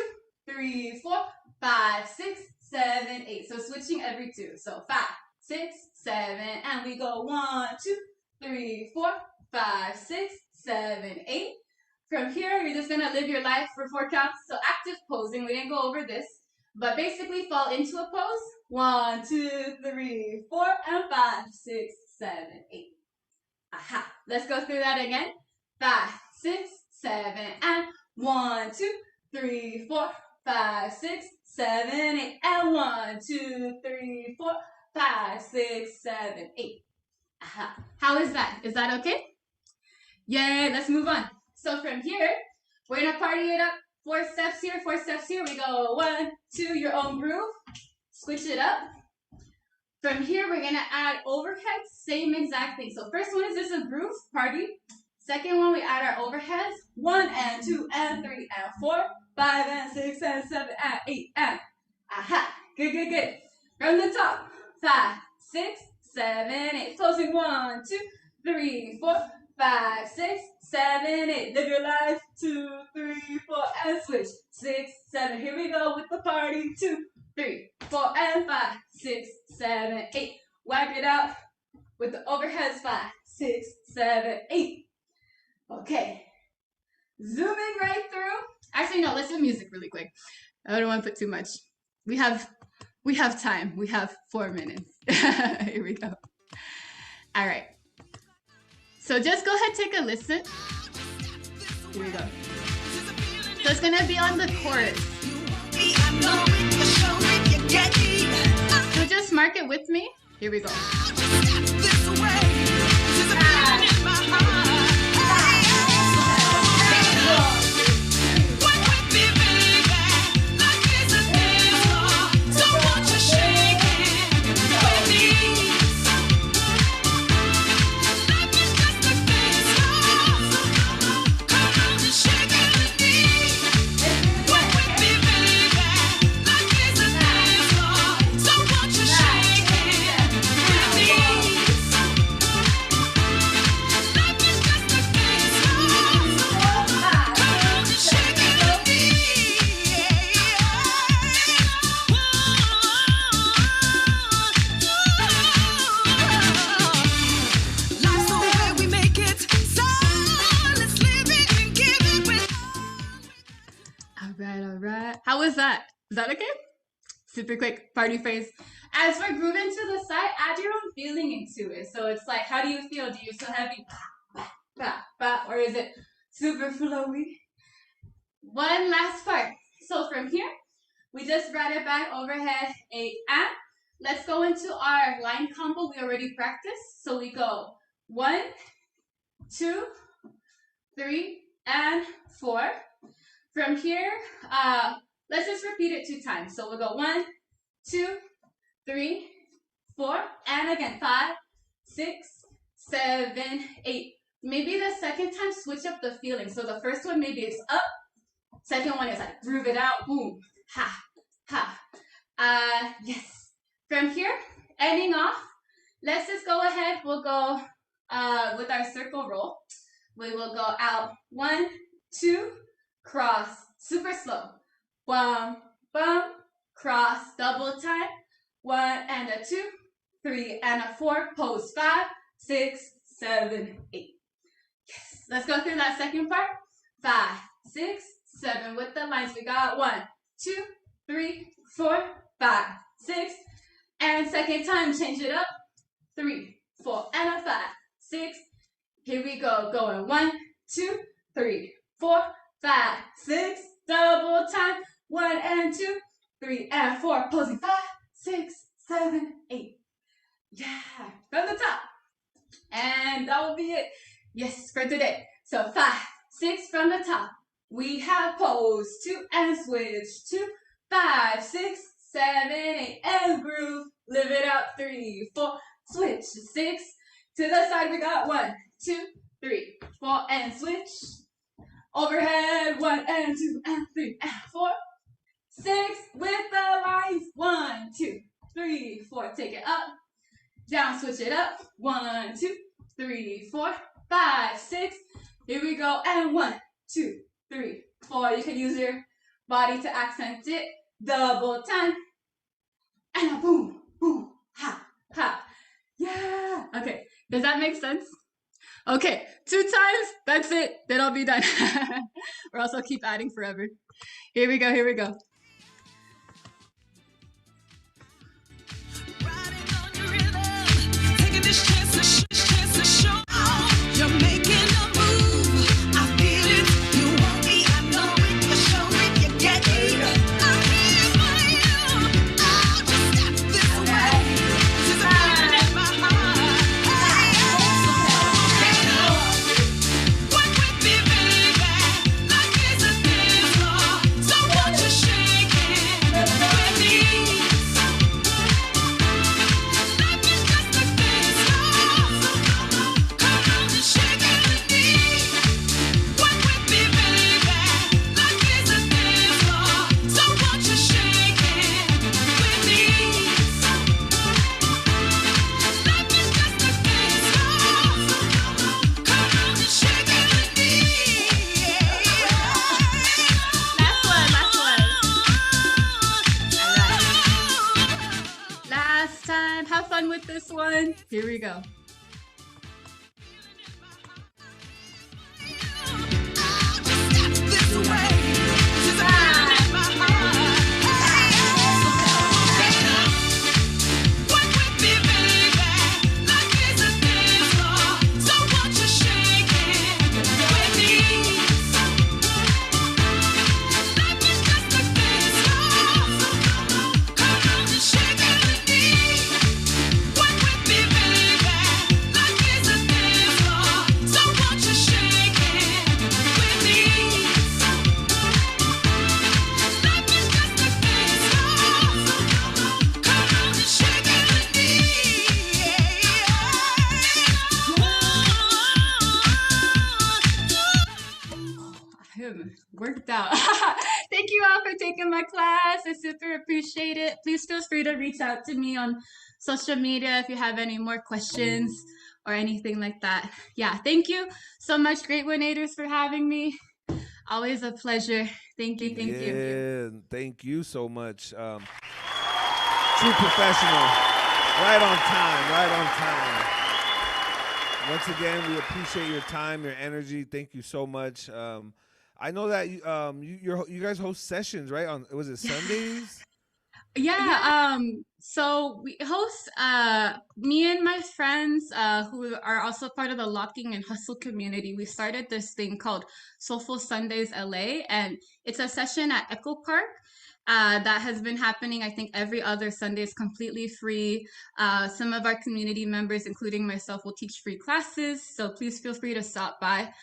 3, 4, 5, 6, 7, 8. So switching every 2. So 5, 6, 7, and we go 1, 2, 3, 4, 5, 6, 7, 8. From here, you're just gonna live your life for 4 counts. So active posing. We didn't go over this, but basically fall into a pose. 1, 2, 3, 4, and 5, 6, 7, 8. Aha. Let's go through that again. 5, 6, 7, and 1, 2, 3, 4, 5, 6, 7, 8, and 1, 2, 3, 4, 5, 6, 7, 8. Aha. How is that? Is that okay? Yay, let's move on. So from here, we're gonna party it up. 4 steps here, 4 steps here. We go 1, 2, your own groove. Switch it up. From here, we're gonna add overheads, same exact thing. So first one is just a groove, party. Second one, we add our overheads. 1 and 2 and 3 and 4, 5 and 6 and 7 and 8 and aha. Good. From the top. 5, 6, 7, 8. Closing 1, 2, 3, 4, 5, 6, 7, 8. Live your life. 2, 3, 4, and switch. 6, 7. Here we go with the party. 2, 3, 4, and 5, 6, 7, 8. Wipe it out with the overheads. 5, 6, 7, 8. Okay. Zooming right through. Actually, no, let's do music really quick. I don't want to put too much. We have time. We have 4 minutes. Here we go. All right. So just go ahead, take a listen. Here we go. So it's gonna be on the chorus. So just mark it with me. Here we go. All right. How was that? Is that okay? Super quick party phrase. As we're grooving to the side, add your own feeling into it. So it's like, how do you feel? Do you feel heavy? Or is it super flowy? One last part. So from here, we just brought it back overhead, 8 and. Let's go into our line combo we already practiced. So we go 1, 2, 3, and 4. From here, let's just repeat it 2 times. So we'll go 1, 2, 3, 4, and again 5, 6, 7, 8. Maybe the second time switch up the feeling. So the first one maybe it's up. Second one is like groove it out, boom, ha, ha. Yes. From here, ending off. Let's just go ahead. We'll go with our circle roll. We will go out 1, 2. Cross, super slow. 1, bum, cross, double time. 1 and a 2, 3 and a 4. Pose 5, 6, 7, 8. Yes. Let's go through that second part. 5, 6, 7 with the lines. We got 1, 2, 3, 4, 5, 6. And second time, change it up. 3, 4 and a 5, 6. Here we go. Going 1, 2, 3, 4, 5, 6, double time. 1 and 2, 3 and 4. Posing 5, 6, 7, 8. Yeah, from the top. And that will be it. Yes, for today. So 5, 6 from the top. We have pose 2 and switch 2, 5, 6, 7, 8 and groove. Live it up 3, 4. Switch 6 to the side. We got 1, 2, 3, 4 and switch. Overhead, 1 and 2 and 3 and 4. 6 with the lines. 1, 2, 3, 4. Take it up. Down, switch it up. 1, 2, 3, 4, 5, 6. Here we go. And 1, 2, 3, 4. You can use your body to accent it. Double time. And a boom, boom, ha, ha. Yeah. Okay. Does that make sense? Okay, 2 times, that's it. Then I'll be done. Or else I'll keep adding forever. Here we go, here we go. Shake fun with this one. Here we go. Worked out. Thank you all for taking my class. I super appreciate it. Please feel free to reach out to me on social media if you have any more questions or anything like that. Yeah, thank you so much, Great Winators, for having me. Always a pleasure. Thank you. Yeah, thank you so much. True professional. Right on time. Once again, we appreciate your time, your energy. Thank you so much. I know that you guys host sessions, right? Was it Sundays? Yeah, so we host me and my friends who are also part of the Locking and Hustle community. We started this thing called Soulful Sundays LA, and it's a session at Echo Park. That has been happening, I think, every other Sunday. Is completely free. Some of our community members, including myself, will teach free classes, so please feel free to stop by.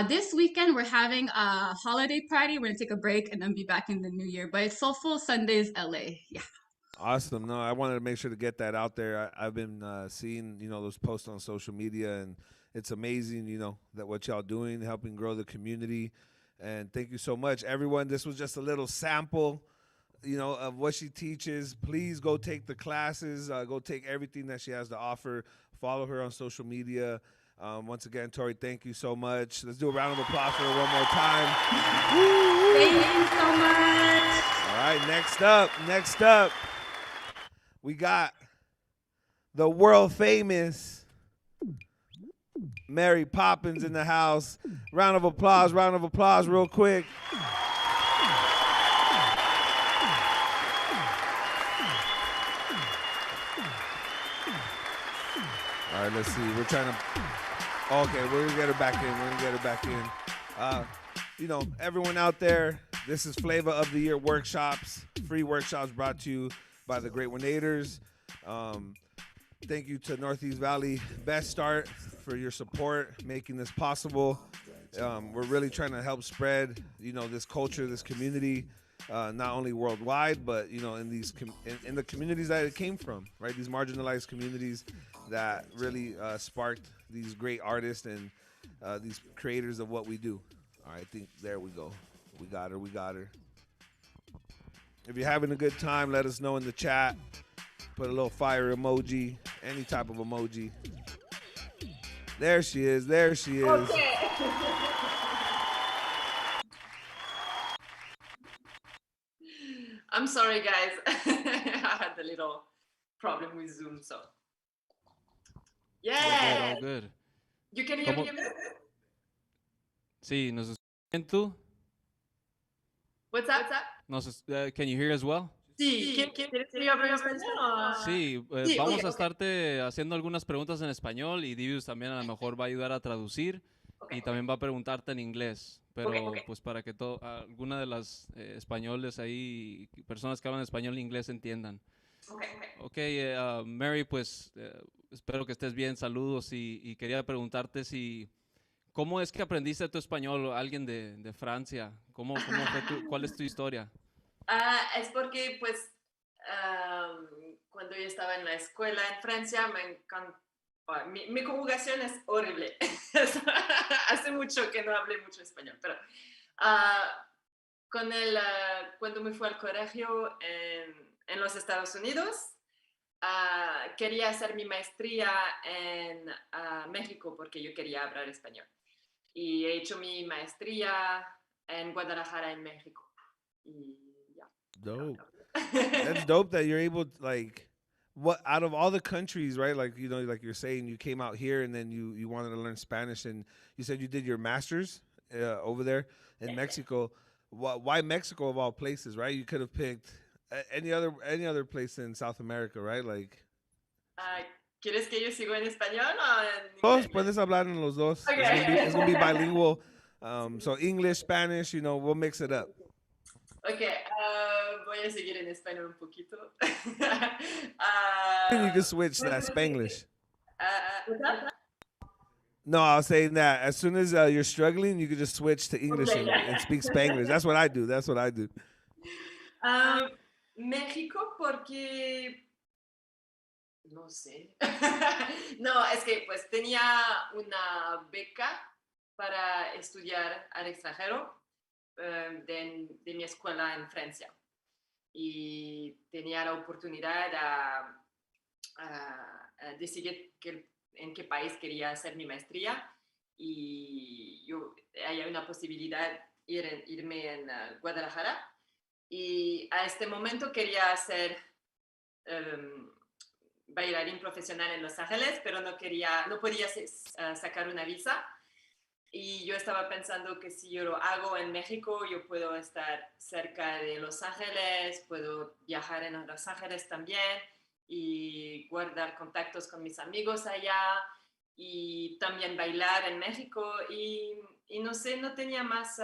This weekend, we're having a holiday party. We're going to take a break and then be back in the new year, but it's Soulful Sundays LA. Yeah. Awesome. No, I wanted to make sure to get that out there. I've been seeing, those posts on social media, and it's amazing, that what y'all doing, helping grow the community. And thank you so much, everyone. This was just a little sample, of what she teaches. Please go take the classes. Go take everything that she has to offer. Follow her on social media. Once again, Tori, thank you so much. Let's do a round of applause for her one more time. Thank you so much. All right, next up, we got the world famous Mary Poppins in the house. Round of applause real quick. All right, let's see. We're trying to... Okay, we're going to get her back in. Everyone out there, this is Flava of the Year workshops. Free workshops brought to you by the Great Winators. Thank you to Northeast Valley Best Start for your support, making this possible. We're really trying to help spread, this culture, this community, not only worldwide, but in these in the communities that it came from, right? These marginalized communities that really sparked these great artists and these creators of what we do. All right, I think there we go. We got her. If you're having a good time, let us know in the chat. Put a little fire emoji, any type of emoji. There she is. Okay. I'm sorry, guys. I had a little problem with Zoom, so. Yeah. All good. You can hear me? Sí, ¿nos escuchan tú? What's up? Can you hear as well? Sí. ¿Quieres que yo hable en español? Sí, Sí, vamos okay, a estarte haciendo algunas preguntas en español y Divius también a lo mejor va a ayudar a traducir y también va a preguntarte en inglés, pero pues para que alguna de las españoles ahí, personas que hablan español e inglés entiendan. Okay, Mary, pues espero que estés bien, saludos y quería preguntarte ¿cómo es que aprendiste tu español? Alguien de Francia, ¿cómo fue ¿cuál es tu historia? Es porque, pues, cuando yo estaba en la escuela en Francia, me encantó. Mi conjugación es horrible. Hace mucho que no hablé mucho español, pero cuando me fui al colegio en los Estados Unidos, quería hacer mi maestría en México porque yo quería hablar español. Y he hecho mi maestría en Guadalajara, en México. Y Dope. That's dope that you're able to, what out of all the countries, right? Like like you're saying, you came out here and then you wanted to learn Spanish, and you said you did your masters over there in Mexico. Why Mexico of all places, right? You could have picked any other place in South America, right? Like, Ah, ¿quieres que yo sigo en español o en dos inglés? puedes hablar en los dos. It's gonna be Okay. bilingual. So English, Spanish, we'll mix it up. Okay, voy a seguir en español un poquito. And you can Ah, switch that Spanglish. what's that? No, I was saying that as soon as you're struggling, you could just switch to English Okay, and speak yeah. Spanglish. That's what I do. That's what I do. México porque no sé. No, es que pues tenía una beca para estudiar al extranjero de mi escuela en Francia y tenía la oportunidad a decidir en qué país quería hacer mi maestría y hay una posibilidad irme en Guadalajara y a este momento quería hacer bailarín profesional en Los Ángeles, pero no podía sacar una visa. Y yo estaba pensando que si yo lo hago en México, yo puedo estar cerca de Los Ángeles, puedo viajar en Los Ángeles también y guardar contactos con mis amigos allá y también bailar en México. Y no sé, no tenía más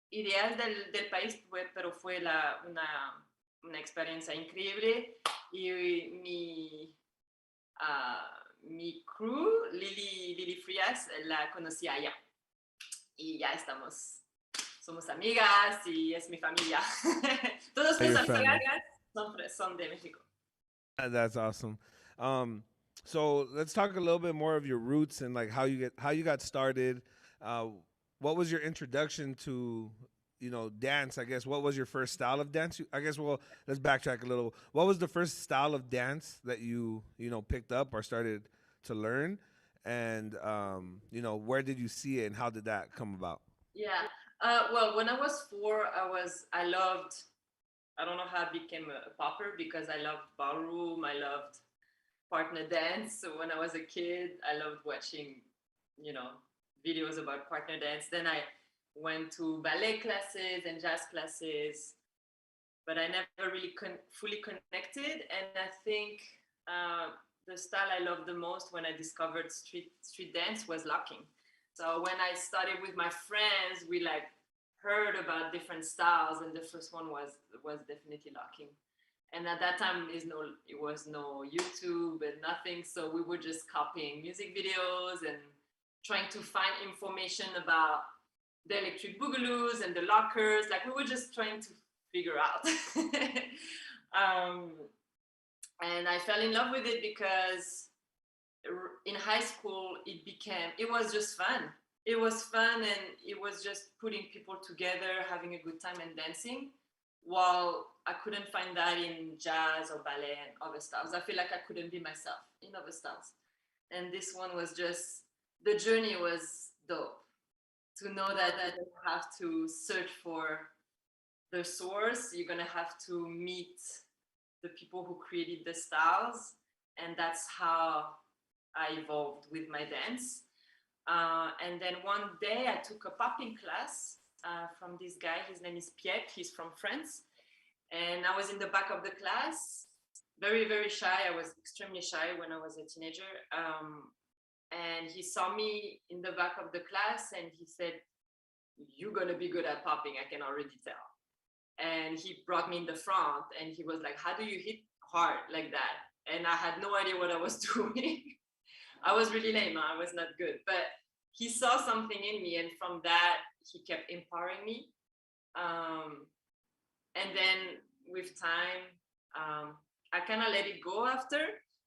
ideas del país, pero fue una experiencia increíble. Y mi crew, Lili Frías, la conocí allá. Y ya somos amigas y es mi familia. Todos mis Your amigas family. son de México. That's awesome. So let's talk a little bit more of your roots and like how you got started. Uh, what was your introduction to dance? I guess what was your first style of dance? I guess let's backtrack a little. What was the first style of dance that you picked up or started to learn? And where did you see it and how did that come about? Yeah. Well, when I was 4, I loved. I don't know how I became a popper because I loved ballroom. I loved partner dance. So when I was a kid, I loved watching, you know, videos about partner dance. Then I went to ballet classes and jazz classes, but I never really fully connected. And I think the style I loved the most when I discovered street dance was locking. So when I started with my friends, we heard about different styles, and the first one was definitely locking. And at that time, it was no YouTube and nothing, so we were just copying music videos and trying to find information about the electric boogaloos and the lockers. Like we were just trying to figure out. um, and I fell in love with it because in high school it was just fun. It was fun, and it was just putting people together, having a good time and dancing. While I couldn't find that in jazz or ballet and other styles, I feel like I couldn't be myself in other styles. And this one was just, the journey was dope. To know that you have to search for the source, you're gonna have to meet the people who created the styles, and that's how I evolved with my dance. And then one day I took a popping class from this guy. His name is Pierre. He's from France. And I was in the back of the class, very, very shy. I was extremely shy when I was a teenager. And he saw me in the back of the class and he said, "You're going to be good at popping, I can already tell." And he brought me in the front and he was like, "How do you hit hard like that?" And I had no idea what I was doing. I was really lame. I was not good. But he saw something in me, and from that, he kept empowering me. And then with time, I kind of let it go after.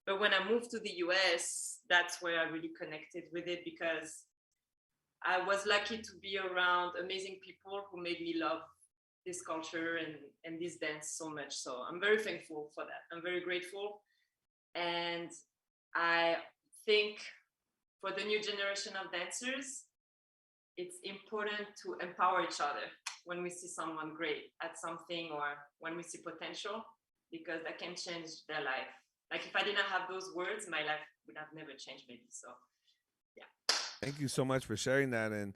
But when I moved to the US, that's where I really connected with it, because I was lucky to be around amazing people who made me love this culture and this dance so much. So I'm very thankful for that. I'm very grateful. And I think for the new generation of dancers, it's important to empower each other when we see someone great at something or when we see potential. because that can change their life. Like if I didn't have those words, my life would have never changed maybe. So yeah. Thank you so much for sharing that. And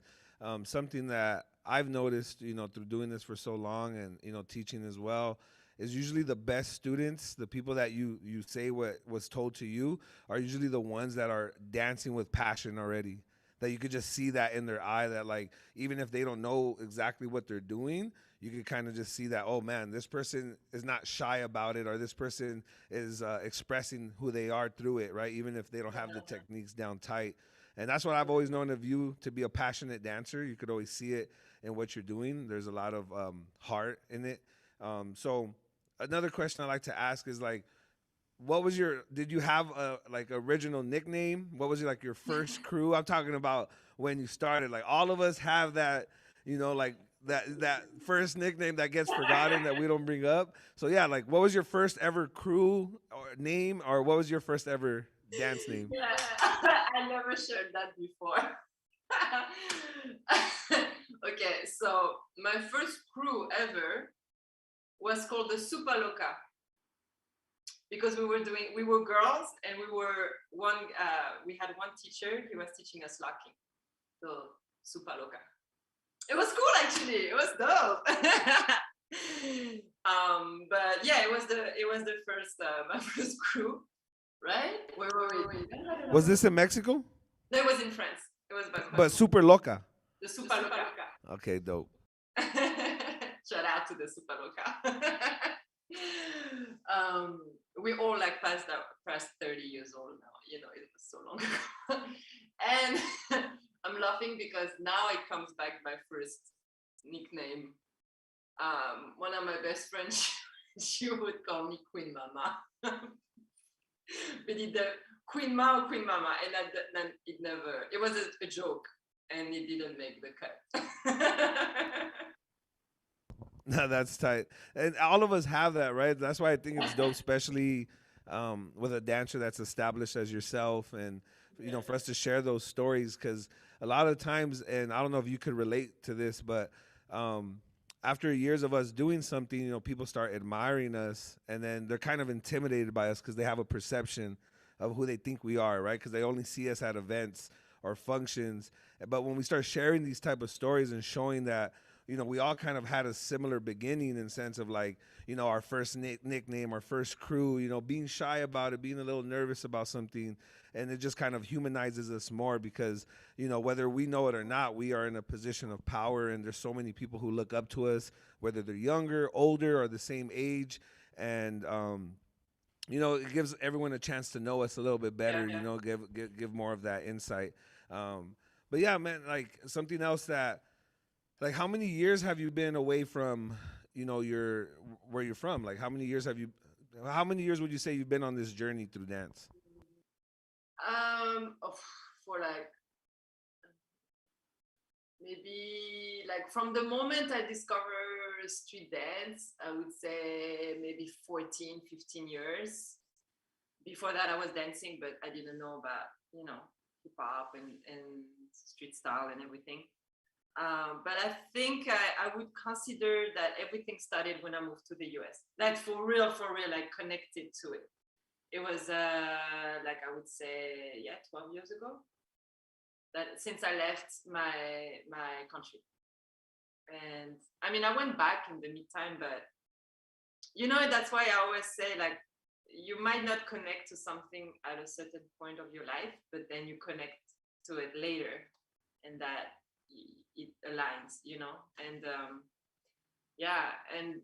something that I've noticed, through doing this for so long and teaching as well, is usually the best students, the people that you say what was told to you, are usually the ones that are dancing with passion already. That you could just see that in their eye. That like even if they don't know exactly what they're doing, you could kind of just see that. Oh man, this person is not shy about it, or this person is expressing who they are through it, right? Even if they don't have the techniques down tight. And that's what I've always known of you, to be a passionate dancer. You could always see it in what you're doing. There's a lot of heart in it. So another question I like to ask is like, did you have a like original nickname? What was like your first crew? I'm talking about when you started. Like all of us have that, like that first nickname that gets forgotten that we don't bring up. So yeah, like what was your first ever crew or name, or what was your first ever dance name? Yeah, I never shared that before. Okay, so my first crew ever was called the Super Loca because we were girls and we had one teacher. He was teaching us locking, so Super Loca. It was cool actually. It was dope. But yeah, it was the first my first crew, right? Where were we? Was this in Mexico? No, it was in France. It was But Super Loca. the Super Loca. Okay, dope. Shout out to the Super Loca. We all like past 30 years old now. It was so long ago. And I'm laughing because now it comes back my first nickname. One of my best friends, she would call me Queen Mama. But the Queen Ma or Queen Mama, and then it was a joke, and it didn't make the cut. No, that's tight. And all of us have that, right? That's why I think it's dope, especially with a dancer that's established as yourself, and for us to share those stories, because a lot of times, and I don't know if you could relate to this, but after years of us doing something, people start admiring us, and then they're kind of intimidated by us because they have a perception of who they think we are, right? Because they only see us at events or functions. But when we start sharing these type of stories and showing that, we all kind of had a similar beginning in sense of like, our first nickname, our first crew, being shy about it, being a little nervous about something. And it just kind of humanizes us more because, whether we know it or not, we are in a position of power, and there's so many people who look up to us, whether they're younger, older, or the same age. And, it gives everyone a chance to know us a little bit better, give more of that insight. But yeah, man, like something else that, like, how many years have you been away from, where you're from? Like, how many years would you say you've been on this journey through dance? For like maybe like from the moment I discovered street dance, I would say maybe 14, 15 years. Before that, I was dancing, but I didn't know about, hip hop and street style and everything. But I think I would consider that everything started when I moved to the US. Like for real, like connected to it. It was like I would say, 12 years ago. That since I left my country. And I mean, I went back in the meantime, but that's why I always say, like, you might not connect to something at a certain point of your life, but then you connect to it later, and that it aligns, and and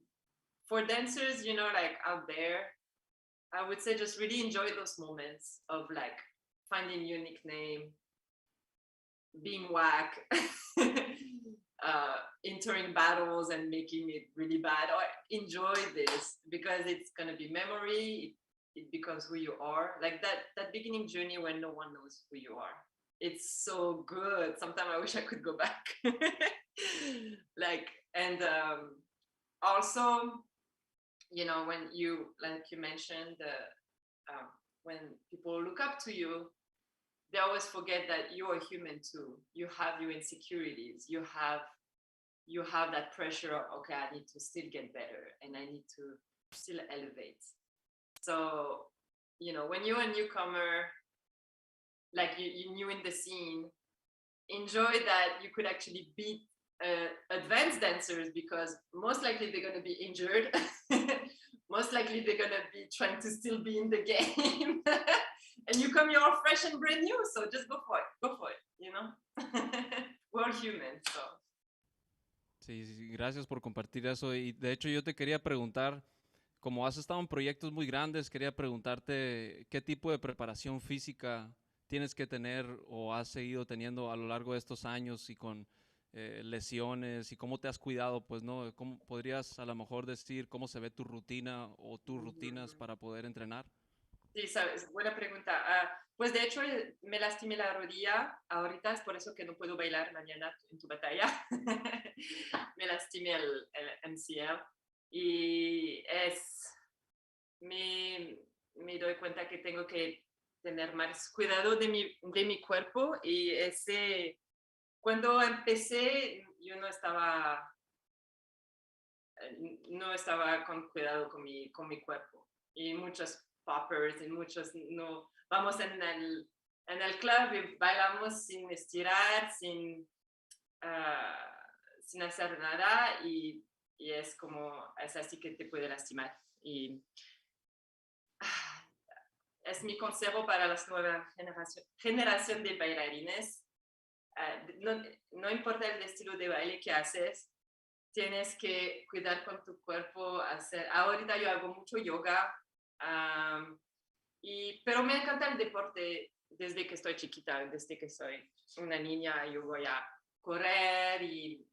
for dancers, like out there, I would say just really enjoy those moments of like finding your nickname, being whack, entering battles and making it really bad, or enjoy this because it's gonna be memory. It becomes who you are, like that beginning journey when no one knows who you are. It's so good. Sometimes I wish I could go back. Like, and also, when you, like you mentioned, when people look up to you, they always forget that you are human too. You have your insecurities. You have that pressure of, okay, I need to still get better, and I need to still elevate. So, when you're a newcomer, like you're new in the scene, enjoy that you could actually beat advanced dancers, because most likely they're going to be injured. Most likely they're going to be trying to still be in the game. And you're all fresh and brand new, so just go for it. We're all human, so. Sí, sí, gracias por compartir eso. Y de hecho yo te quería preguntar, como has estado en proyectos muy grandes, quería preguntarte qué tipo de preparación física tienes que tener o has seguido teniendo a lo largo de estos años y con lesiones y cómo te has cuidado, pues, ¿no? ¿Cómo podrías a lo mejor decir cómo se ve tu rutina o tus rutinas para poder entrenar? Sí, sabes, buena pregunta. Pues de hecho me lastimé la rodilla, ahorita es por eso que no puedo bailar mañana en tu batalla. Me lastimé el MCL y me doy cuenta que tengo que tener más cuidado de mi cuerpo, y cuando empecé yo no estaba con cuidado con mi cuerpo, y muchos poppers y muchos no vamos en el club y bailamos sin estirar, sin hacer nada, y es así que te puede lastimar. Y es mi consejo para las nuevas generación de bailarines. No importa el estilo de baile que haces, tienes que cuidar con tu cuerpo. Ahorita yo hago mucho yoga, pero me encanta el deporte desde que estoy chiquita, desde que soy una niña. Yo voy a correr y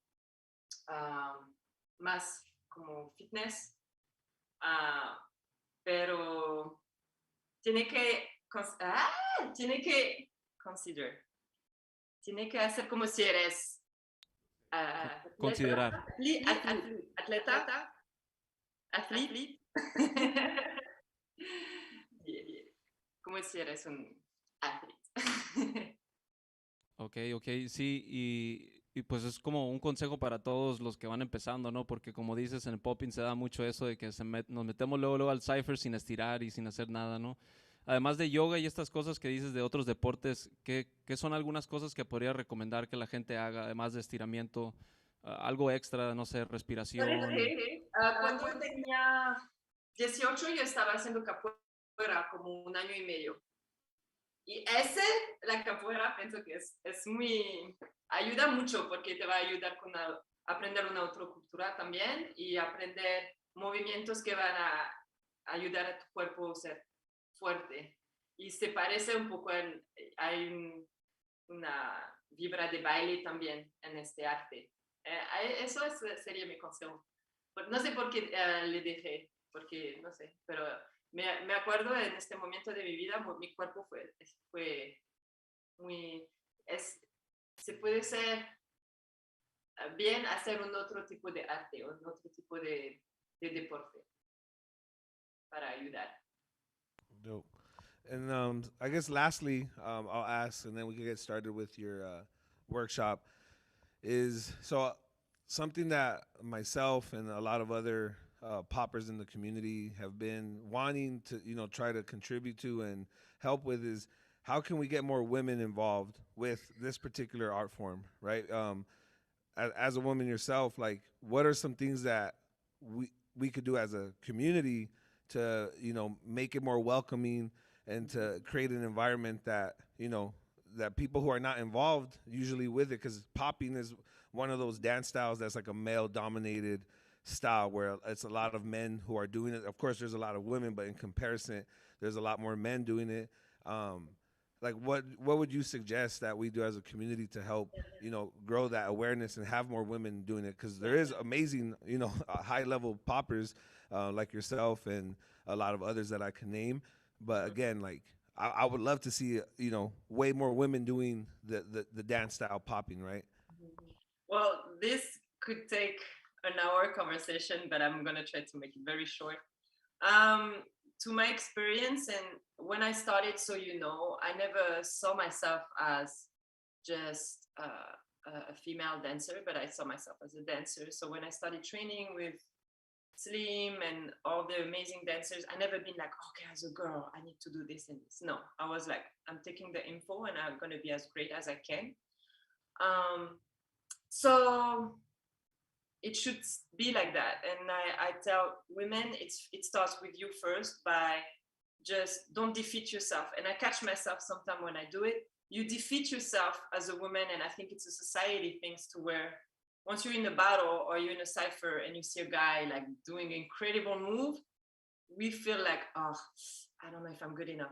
más como fitness, pero tiene que consider, tiene que hacer como si eres Considerar. atleta. Athlete. Bien. Como si eres un athlete. Ok, sí, y pues es como un consejo para todos los que van empezando, ¿no? Porque como dices, en el popping se da mucho eso de que nos metemos luego al cypher sin estirar y sin hacer nada, ¿no? Además de yoga y estas cosas que dices de otros deportes, ¿qué son algunas cosas que podría recomendar que la gente haga, además de estiramiento, algo extra, no sé, respiración? Cuando tenía 18 yo estaba haciendo capoeira como un año y medio. Y la capoeira, pienso que es muy, ayuda mucho, porque te va a ayudar a aprender una otra cultura también, y aprender movimientos que van a ayudar a tu cuerpo a ser fuerte. Y se parece un poco, hay una vibra de baile también en este arte. Eso sería mi consejo. No sé por qué le dejé, porque no sé, pero me acuerdo en este momento de mi vida, mi cuerpo fue muy... se puede ser bien hacer un otro tipo de arte o un otro tipo de deporte para ayudar. Dope. And I guess lastly, I'll ask, and then we can get started with your workshop. Is so something that myself and a lot of other poppers in the community have been wanting to, try to contribute to and help with is how can we get more women involved with this particular art form, right? As a woman yourself, like what are some things that we could do as a community to make it more welcoming and to create an environment that that people who are not involved usually with it, because popping is one of those dance styles that's like a male dominated style where it's a lot of men who are doing it. Of course there's a lot of women, but in comparison there's a lot more men doing it. Like what would you suggest that we do as a community to help grow that awareness and have more women doing it? Because there is amazing high level poppers like yourself and a lot of others that I can name, but again, like I would love to see way more women doing the dance style popping, right? Well, this could take an hour conversation, but I'm gonna try to make it very short. To my experience, and when I started, so I never saw myself as just a female dancer, but I saw myself as a dancer. So when I started training with Slim and all the amazing dancers. I never been like, okay, as a girl, I need to do this and this. No, I was like, I'm taking the info and I'm gonna be as great as I can. So it should be like that. And I tell women, it starts with you first by just don't defeat yourself. And I catch myself sometimes when I do it. You defeat yourself as a woman, and I think it's a society thing to where once you're in a battle or you're in a cipher and you see a guy like doing an incredible move, we feel like, oh, I don't know if I'm good enough.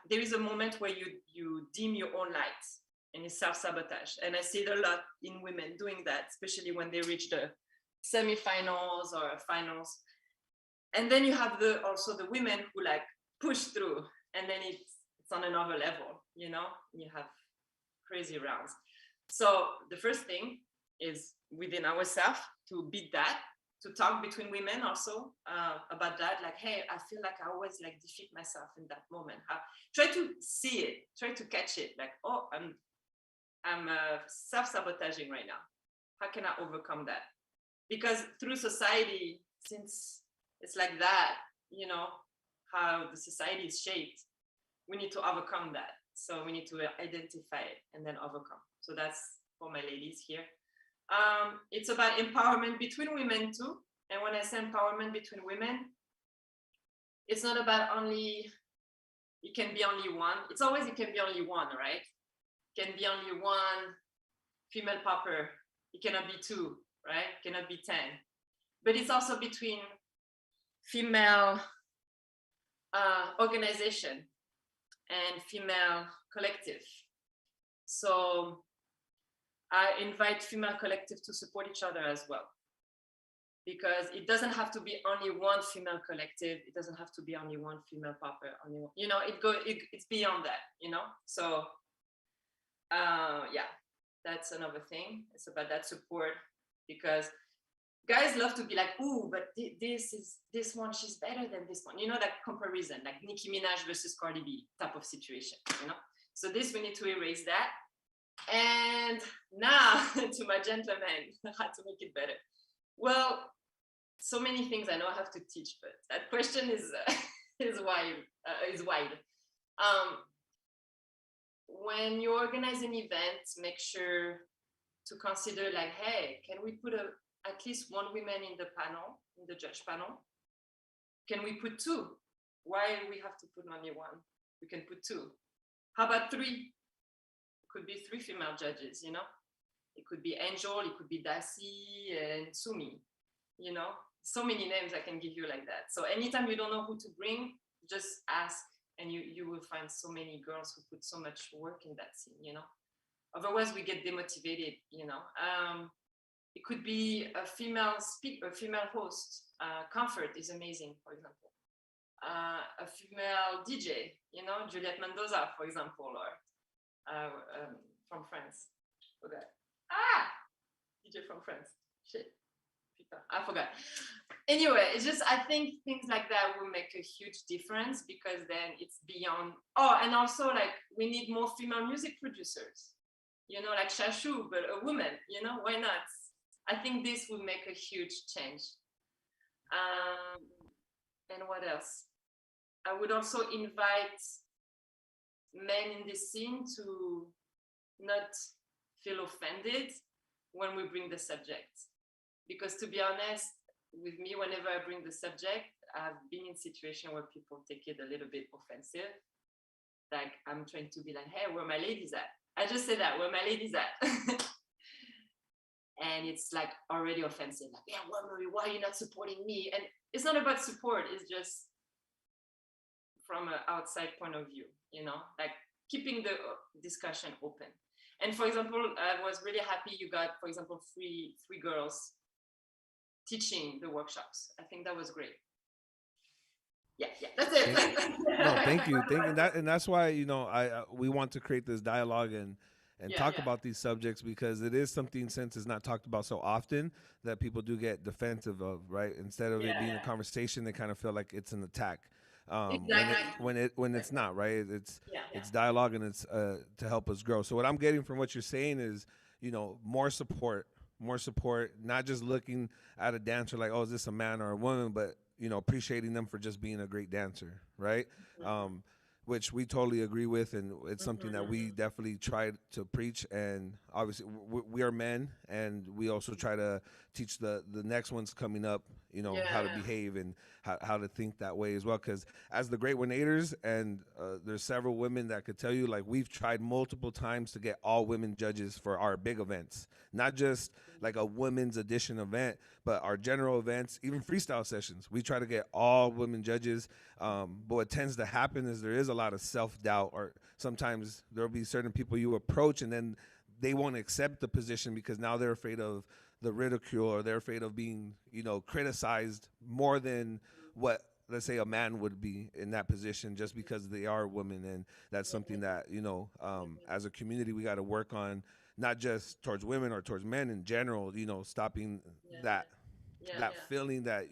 There is a moment where you dim your own lights and you self-sabotage. And I see it a lot in women doing that, especially when they reach the semifinals or finals. And then you have also the women who like push through, and then it's on another level, you know, you have crazy rounds. So the first thing is within ourselves to beat that, to talk between women also about that, like, hey, I feel like I always like defeat myself in that moment. Try to see it, try to catch it, like, oh, I'm self-sabotaging right now. How can I overcome that? Because through society, since it's like that, you know, how the society is shaped, we need to overcome that. So we need to identify it and then overcome. So that's for my ladies here. It's about empowerment between women too. And when I say empowerment between women, it's not about only, it can be only one. It can be only one, right? It can be only one female popper. It cannot be two, right? It cannot be 10. But it's also between female organization and female collective. So I invite female collective to support each other as well, because it doesn't have to be only one female collective. It doesn't have to be only one female popper. Only one, you know, it's beyond that, you know. So yeah, that's another thing. It's about that support, because guys love to be like, ooh, but this one, she's better than this one. You know, that comparison, like Nicki Minaj versus Cardi B type of situation, you know? So this, we need to erase that. And now to my gentlemen, how to make it better. Well, so many things I know I have to teach, but that question is wide. When you organize an event, make sure to consider like, hey, can we put at least one woman in the panel, in the judge panel? Can we put two? Why we have to put only one? We can put two. How about three? It could be three female judges, you know? It could be Angel, it could be Dasi and Sumi, you know? So many names I can give you like that. So anytime you don't know who to bring, just ask, and you will find so many girls who put so much work in that scene, you know? Otherwise we get demotivated, you know? It could be a female speaker, a female host. Comfort is amazing, for example. A female DJ, you know, Juliette Mendoza, for example, or from France. Forgot. DJ from France. Shit. I forgot. Anyway, it's just, I think things like that will make a huge difference, because then it's beyond. Oh, and also like we need more female music producers, you know, like Shashu, but a woman, you know, why not? I think this will make a huge change. And what else? I would also invite men in this scene to not feel offended when we bring the subject. Because to be honest, with me, whenever I bring the subject, I've been in situations where people take it a little bit offensive. Like I'm trying to be like, hey, where my ladies at? I just say that, where my ladies at? And it's like already offensive. Like, yeah, well, Marie, why are you not supporting me? And it's not about support. It's just from an outside point of view, you know, like keeping the discussion open. And for example, I was really happy you got, for example, three girls teaching the workshops. I think that was great. Yeah, that's it. Thank you. And that's why, you know, we want to create this dialogue and talk about these subjects, because it is something, since it's not talked about so often, that people do get defensive of, right? Instead of it being a conversation, they kind of feel like it's an attack. Exactly. When it's not, right? It's dialogue, and it's to help us grow. So what I'm getting from what you're saying is, you know, more support, more support, not just looking at a dancer like, oh, is this a man or a woman, but appreciating them for just being a great dancer, right? Which we totally agree with, and it's something that we definitely try to preach. And obviously, we are men, and we also try to teach the next ones coming up, how to behave and how to think that way as well. Because as the great Winators, and there's several women that could tell you, like, we've tried multiple times to get all women judges for our big events, not just like a women's edition event, but our general events, even freestyle sessions. We try to get all women judges. But what tends to happen is there is a lot of self-doubt, or sometimes there'll be certain people you approach and then they won't accept the position because now they're afraid of the ridicule, or they're afraid of being, criticized more than what, let's say, a man would be in that position, just because they are women. And that's something that, as a community, we got to work on, not just towards women or towards men in general, stopping that feeling that,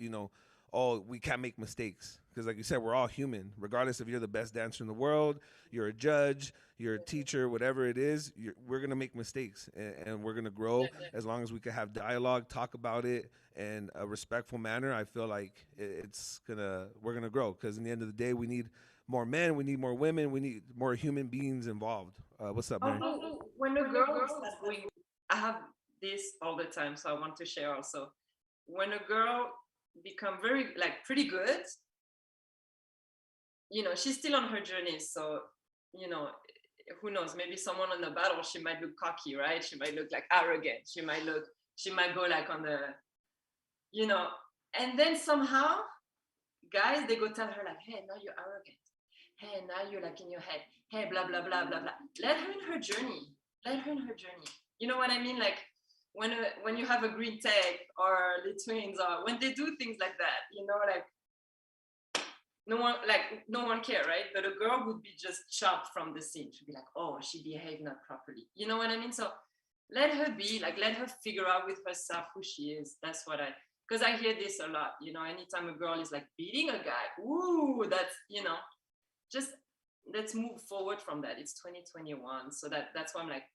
oh, we can't make mistakes. Because like you said, we're all human. Regardless if you're the best dancer in the world, you're a judge, you're a teacher, whatever it is, we're going to make mistakes, and we're going to grow. As long as we can have dialogue, talk about it in a respectful manner, I feel like we're going to grow. Because in the end of the day, we need more men, we need more women, we need more human beings involved. What's up, man? Also, when a girl starts going, I have this all the time, so I want to share also. When a girl become very, like, pretty good, she's still on her journey. So, who knows, maybe someone on the battle, she might look cocky, right? She might look like arrogant. She might go like on the, and then somehow guys, they go tell her like, hey, now you're arrogant. Hey, now you're like in your head. Hey, blah, blah, blah, blah, blah. Let her in her journey. Let her in her journey. You know what I mean? Like when you have a green tag or the twins, or when they do things like that, like no one care, right? But a girl would be just chopped from the scene. She'd be like, oh, she behaved not properly. You know what I mean? So let her be, like, let her figure out with herself who she is. That's what because I hear this a lot, anytime a girl is like beating a guy, ooh, that's, just let's move forward from that. It's 2021. So that's why I'm like,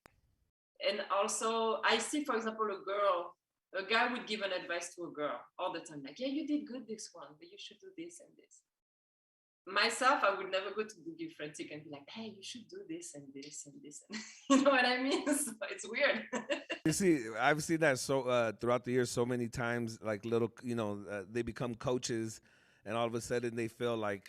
and also I see, for example, a guy would give an advice to a girl all the time, like, yeah, you did good this one, but you should do this and this. Myself, I would never go to Boogie Frantic and be like, hey, you should do this and this and this. And you know what I mean? So it's weird. You see, I've seen that throughout the years so many times, like little, they become coaches, and all of a sudden they feel like,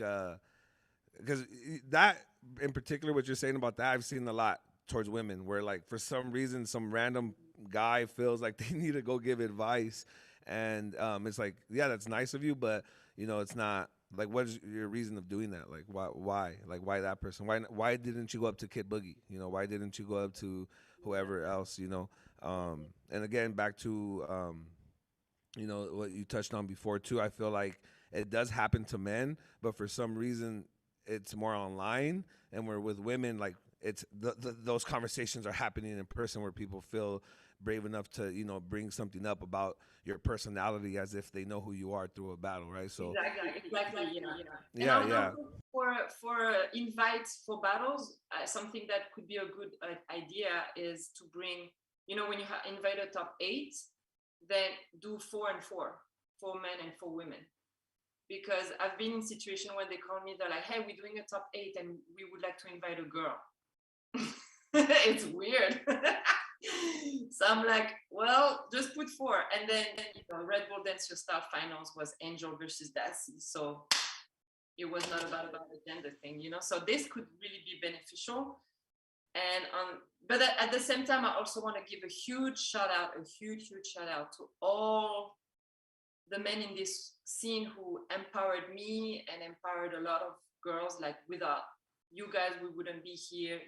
because that in particular, what you're saying about that, I've seen a lot towards women, where like for some reason, some random guy feels like they need to go give advice, and it's like, yeah, that's nice of you, but it's not. Like, what is your reason of doing that? Like, why? Like, why that person? Why didn't you go up to Kid Boogie? Why didn't you go up to whoever else? And again, back to what you touched on before too. I feel like it does happen to men, but for some reason, it's more online. And where with women, like it's those conversations are happening in person, where people feel brave enough to bring something up about your personality as if they know who you are through a battle, right? So exactly. Yeah. For invites for battles, something that could be a good idea is to bring, when you invite a top 8, then do 4 and 4 for men and for women. Because I've been in situations where they call me, they're like, hey, we're doing a top 8 and we would like to invite a girl. It's weird. So I'm like, well, just put 4. And then Red Bull Dance Your Style finals was Angel versus Dassy. So it was not about the gender thing, So this could really be beneficial. And but at the same time, I also want to give a huge shout out to all the men in this scene who empowered me and empowered a lot of girls. Like, without you guys, we wouldn't be here.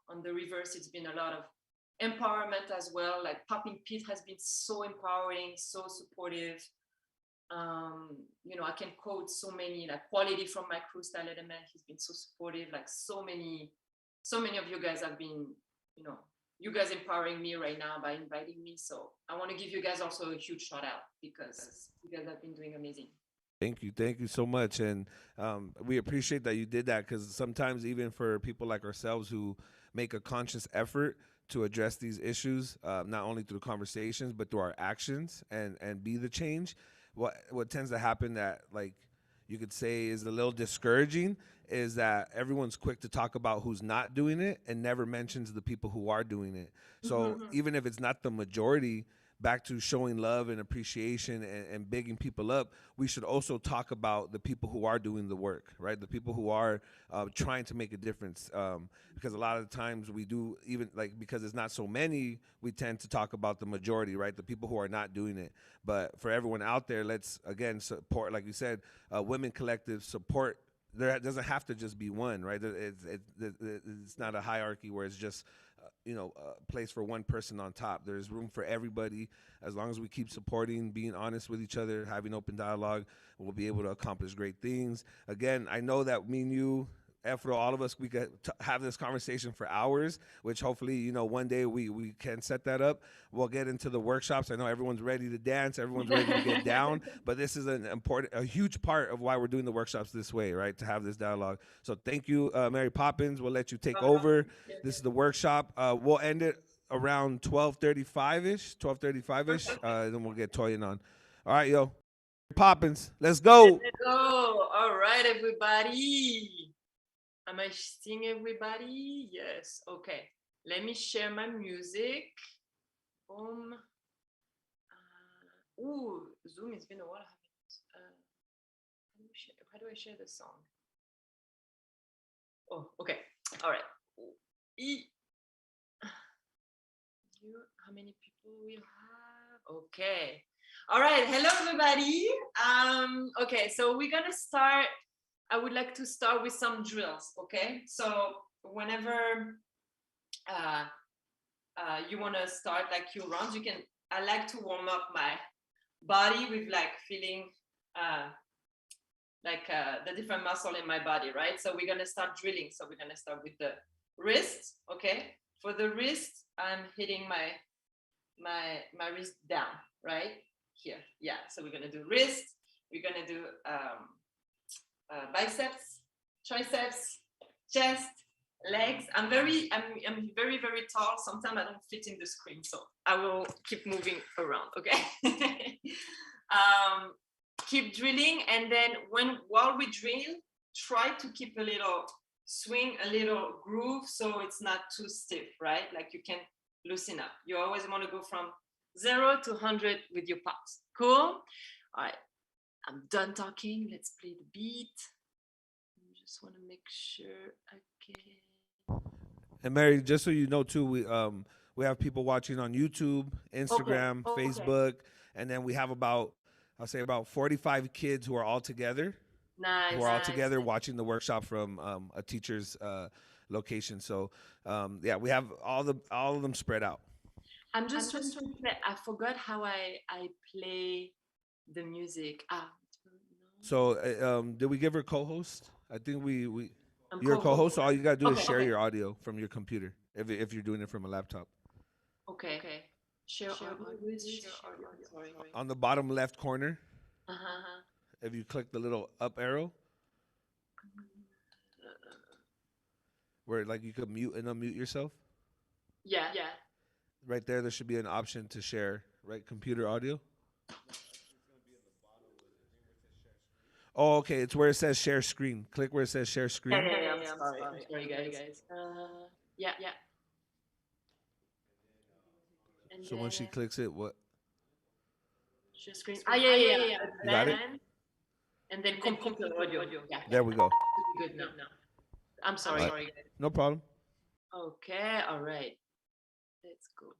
On the reverse, it's been a lot of empowerment as well. Like Popping Pete has been so empowering, so supportive. I can quote so many, like Quality from my crew, Style Element. He's been so supportive. Like so many of you guys have been, you guys empowering me right now by inviting me. So I want to give you guys also a huge shout out, because you guys have been doing amazing. Thank you so much, and we appreciate that you did that, because sometimes even for people like ourselves who make a conscious effort to address these issues, not only through conversations but through our actions and be the change. What tends to happen that, like, you could say is a little discouraging is that everyone's quick to talk about who's not doing it and never mentions the people who are doing it. So even if it's not the majority, back to showing love and appreciation and bigging people up, we should also talk about the people who are doing the work, right? The people who are trying to make a difference. Because a lot of the times we do, even like, because it's not so many, we tend to talk about the majority, right? The people who are not doing it. But for everyone out there, let's, again, support, like you said, women collective support. There doesn't have to just be one, right? It's not a hierarchy where it's just a place for one person on top. There's room for everybody. As long as we keep supporting, being honest with each other, having open dialogue, we'll be able to accomplish great things. Again, I know that me and you, after all of us, we could have this conversation for hours, which hopefully, one day we can set that up. We'll get into the workshops. I know everyone's ready to dance. Everyone's ready to get down. But this is a huge part of why we're doing the workshops this way, right, to have this dialogue. So thank you, Mary Poppins. We'll let you take over. This is the workshop. We'll end it around 12:35-ish, then we'll get Toyin on. All right, yo. Poppins, let's go. Let's go. All right, everybody. Am I seeing everybody? Yes. Okay. Let me share my music. Boom. Zoom, it's been a while. How do I share the song? Oh, okay. All right. How many people we have? Okay. All right. Hello, everybody. Okay, so we're gonna start. I would like to start with some drills. Okay, so whenever you want to start like your rounds, you can. I like to warm up my body with like feeling the different muscle in my body, right? So we're gonna start drilling. So we're gonna start with the wrist. Okay, for the wrist, I'm hitting my wrist down, right here. Yeah. So we're gonna do wrist. We're gonna do biceps, triceps, chest, legs. I'm very tall. Sometimes I don't fit in the screen, so I will keep moving around. Okay. Keep drilling, and then while we drill, try to keep a little swing, a little groove, so it's not too stiff, right? Like you can loosen up. You always want to go from 0 to 100 with your pops. Cool. All right. I'm done talking. Let's play the beat. I just want to make sure I can. And Mary, just so you know too, we have people watching on YouTube, Instagram, Okay. Facebook, and then we have about 45 kids who are all together. Nice. Who are all together watching the workshop from a teacher's location. So we have all of them spread out. I'm just trying to play. I forgot how I play the music. So did we give her co-host? I think we I'm you're a co-host. So all you gotta do is Okay, share okay. your audio from your computer if you're doing it from a laptop. Okay. Share audio. Sorry. On the bottom left corner, Uh-huh. if you click the little up arrow, where like you could mute and unmute yourself, Yeah. right there should be an option to share, right? Computer audio. Oh, okay. It's where it says share screen. Click where it says share screen. Yeah. I'm sorry, guys. Yeah. And So when she then clicks it, what? share screen. Yeah. You got it? And then computer audio. Yeah. There we go. Good now. I'm sorry. All right. No problem. Okay. All right. Let's go.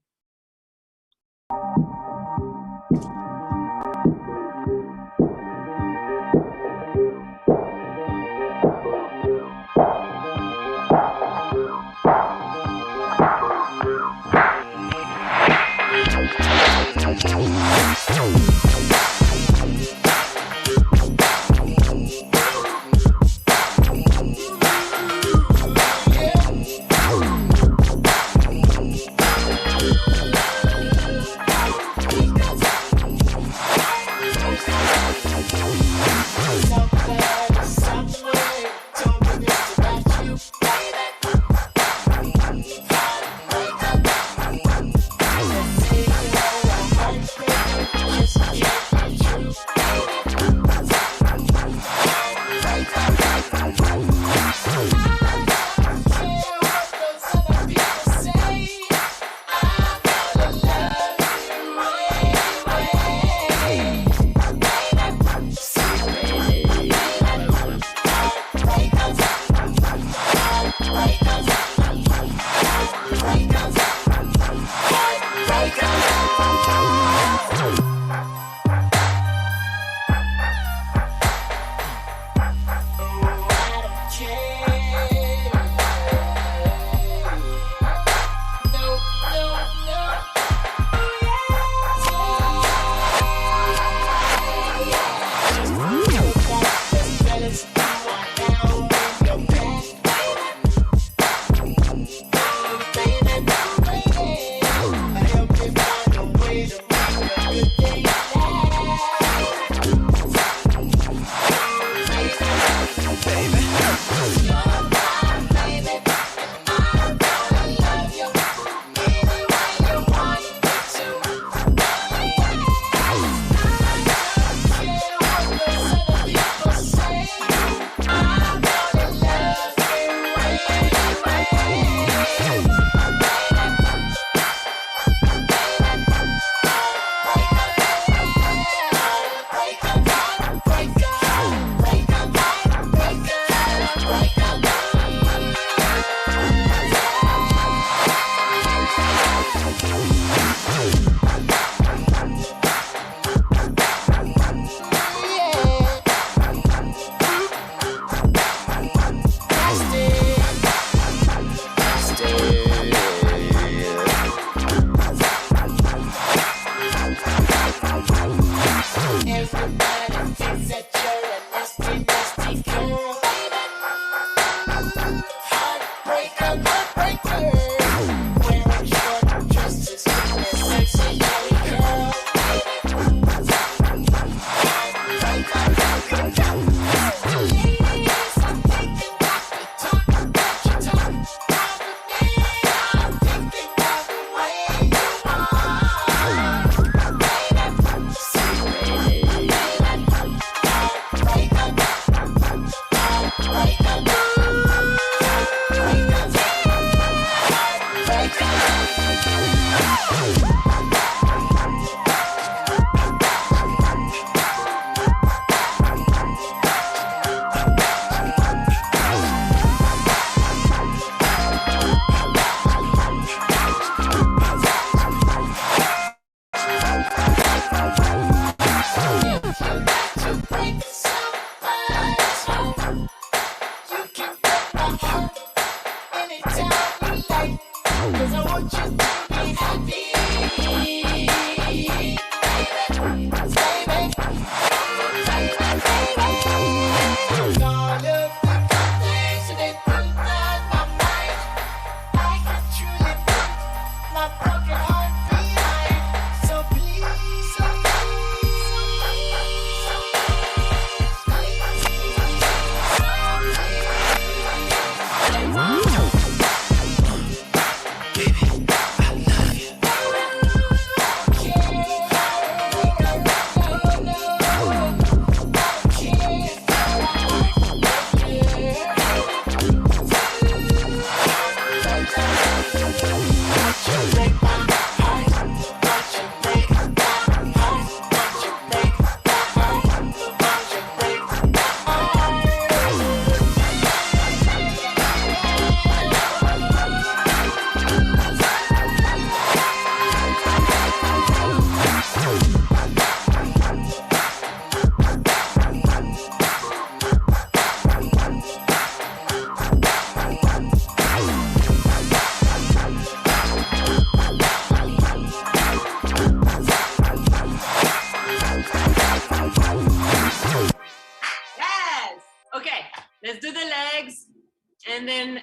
And then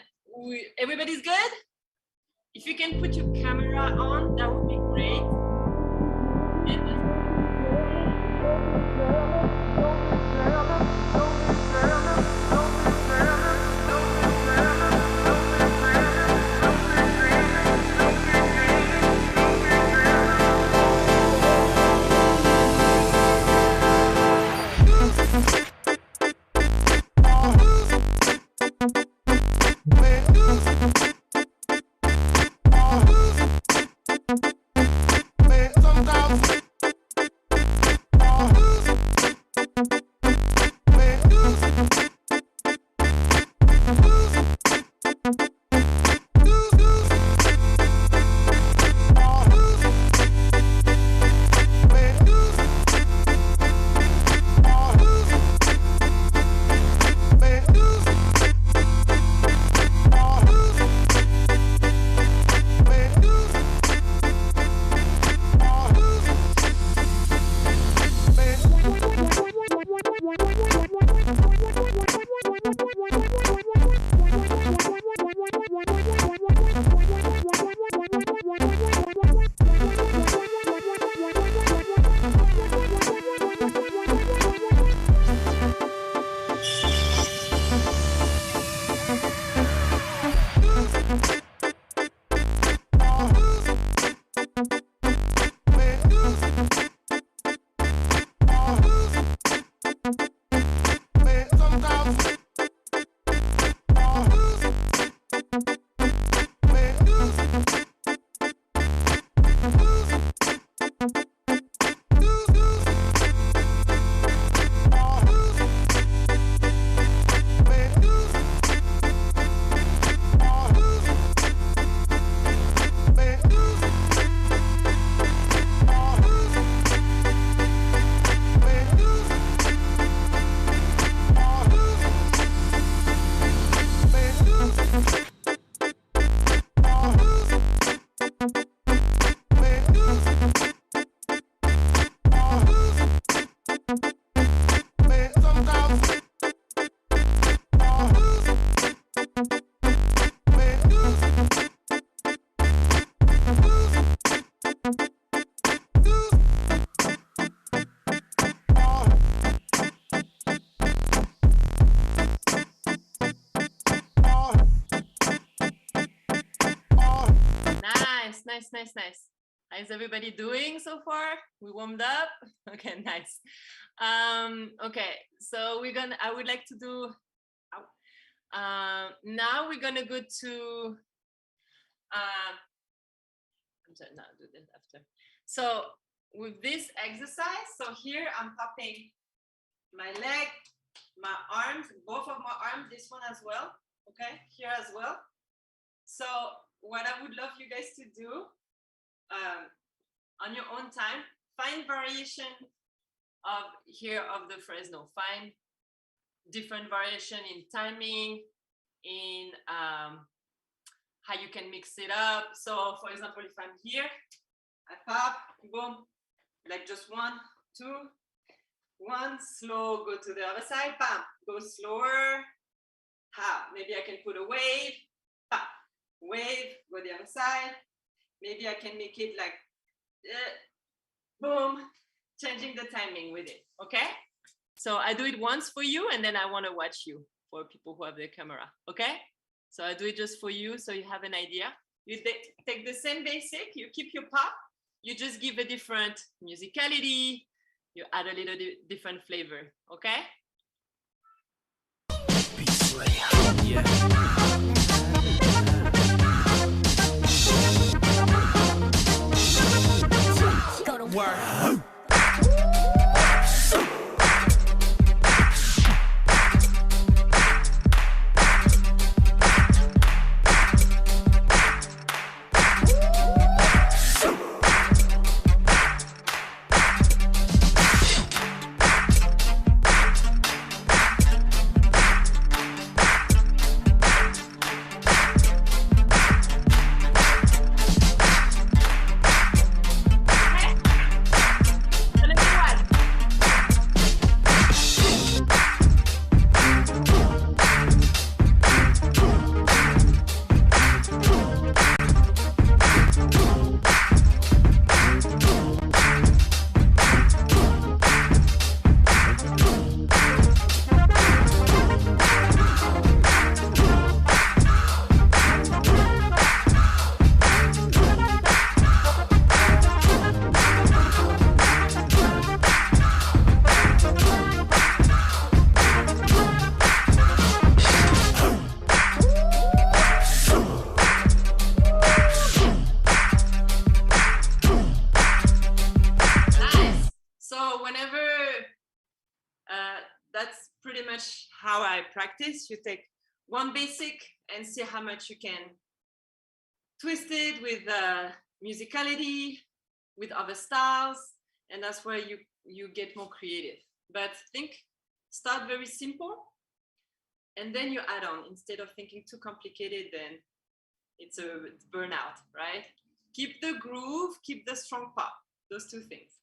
everybody's good? If you can put your camera on, that would be great. And nice, nice, nice. How is everybody doing so far? We warmed up? Okay, nice. Okay, so I would like to do, now we're gonna go to, I'm sorry, no, I'll do this after. So with this exercise, so here I'm popping my leg, my arms, both of my arms, this one as well, okay, here as well. So what I would love you guys to do, on your own time, find variation of here of the Fresno, find different variation in timing, in how you can mix it up. So for example, if I'm here, I pop, boom, like just 1, 2, 1, slow, go to the other side, bam, go slower, how, maybe I can put a wave, pop, wave, go the other side, maybe I can make it like, boom, changing the timing with it, okay? So I do it once for you, and then I wanna watch you for people who have their camera, okay? So I do it just for you, so you have an idea. You take the same basic, you keep your pop, you just give a different musicality, you add a little different flavor, okay? Go to work. That's pretty much how I practice. You take one basic and see how much you can twist it with musicality, with other styles, and that's where you get more creative. But start very simple, and then you add on. Instead of thinking too complicated, then it's burnout, right? Keep the groove, keep the strong pop, those two things.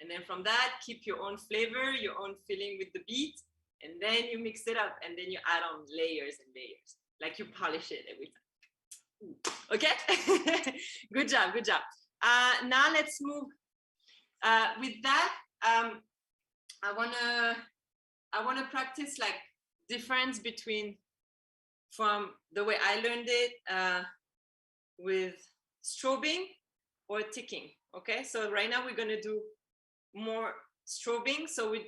And then from that, keep your own flavor, your own feeling with the beat, and then you mix it up, and then you add on layers and layers, like you polish it every time. Okay? Good job, good job. Now let's move. With that, I wanna practice like difference between from the way I learned it with strobing or ticking. Okay, so right now we're gonna do more strobing. So with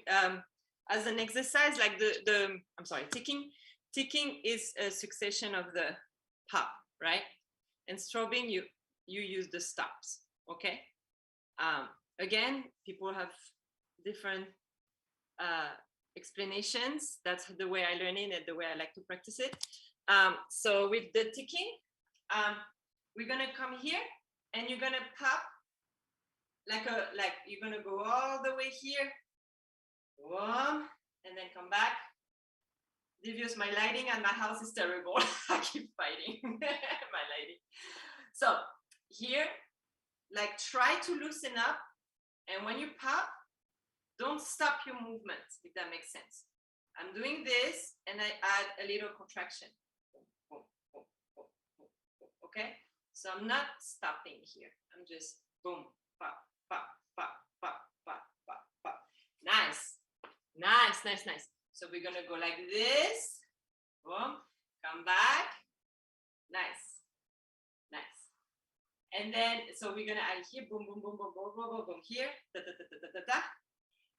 as an exercise, like I'm sorry, ticking is a succession of the pop, right? And strobing, you use the stops. Okay. Again, people have different explanations. That's the way I learn it and the way I like to practice it. So with the ticking, we're gonna come here and you're gonna pop like you're gonna go all the way here, and then come back. Devious, my lighting at my house is terrible. I keep fighting my lighting. So here, like try to loosen up, and when you pop, don't stop your movement, if that makes sense. I'm doing this, and I add a little contraction. Okay, so I'm not stopping here. I'm just boom, pop, pop, pop, pop, pop, pop, pop. Nice, nice, nice, nice. So we're gonna go like this. Boom, come back. Nice, nice. And then, so we're gonna add here, boom, boom, boom, boom, boom, boom, boom, boom, here, da, da, da, da, da, da, da.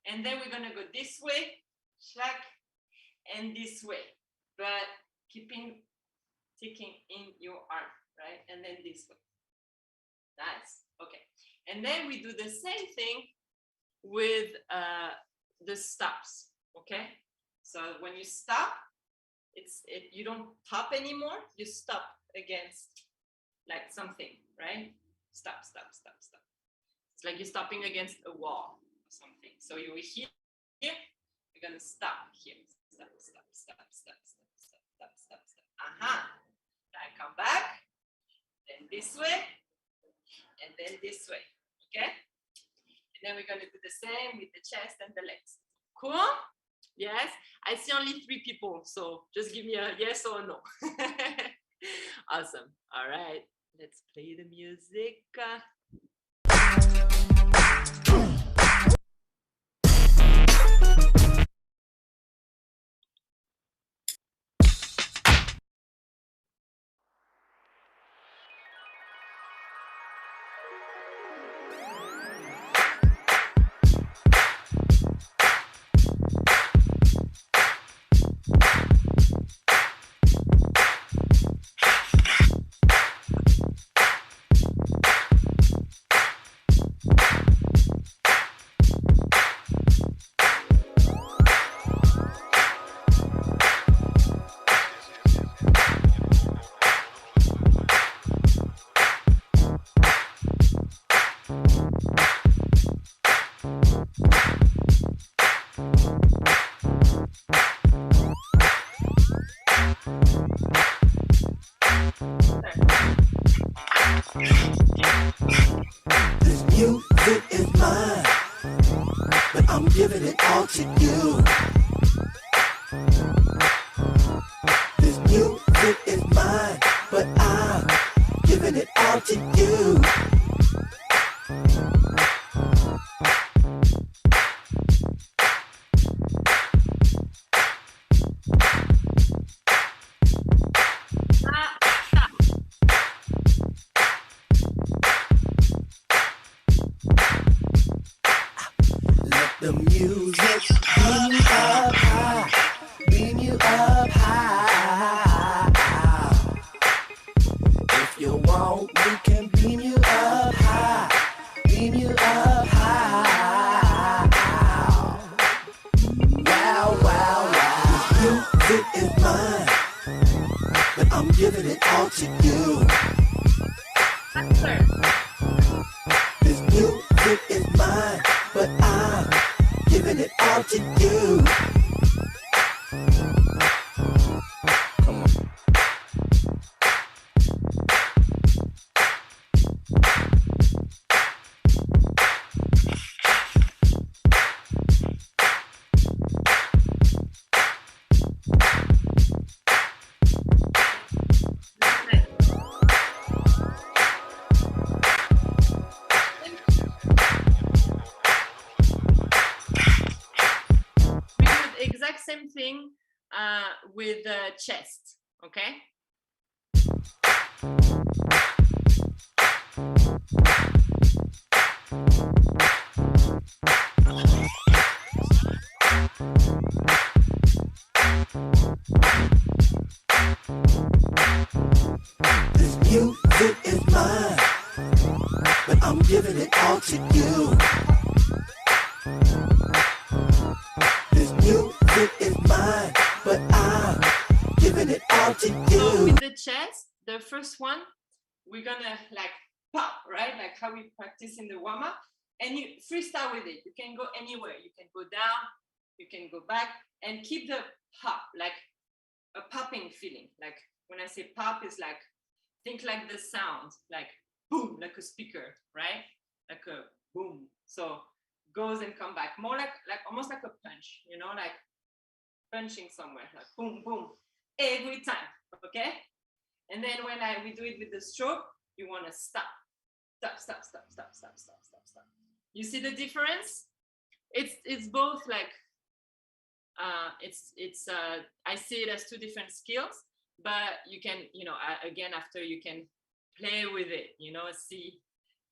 And then we're gonna go this way, schlack, and this way, but keeping ticking in your arm, right? And then this way. Nice, okay. And then we do the same thing with the stops, okay? So when you stop, you don't pop anymore, you stop against like something, right? Stop, stop, stop, stop. It's like you're stopping against a wall or something. So you're here, you're gonna stop here. Stop, stop, stop, stop, stop, stop, stop, stop, stop. Aha. Now come back, then this way, and then this way, okay? And then we're gonna do the same with the chest and the legs. Cool? Yes? I see only 3 people, so just give me a yes or a no. Awesome. All right, let's play the music. This music is mine, but I'm giving it all to you. This music is mine, but I'm giving it all to you. Let the music beam you up high, beam you up high. If you want, we can beam you up high, beam you up high. Wow, wow, wow. This music is mine, but I'm giving it all to you. This music is mine, but I'm giving it all to you. Come on. We do the exact same thing with the chest, okay? This music is mine, but I'm giving it all to you. This music is mine, but I'm giving it all to So you. with the chest, the first one, we're gonna like pop, right? Like how we practice in the warm-up. And you freestyle with it. You can go anywhere. You can go down, you can go back, and keep the pop, like a popping feeling. Like when I say pop, is like, think like the sound, like boom, like a speaker, right? Like a boom. So goes and come back, more like almost like a punch, you know, like punching somewhere, like boom, boom, every time, okay? And then when we do it with the stroke, you want to stop, stop, stop, stop, stop, stop, stop, stop, stop. You see the difference? It's both like I see it as 2 different skills, but you can, you know, again, after you can play with it, you know, see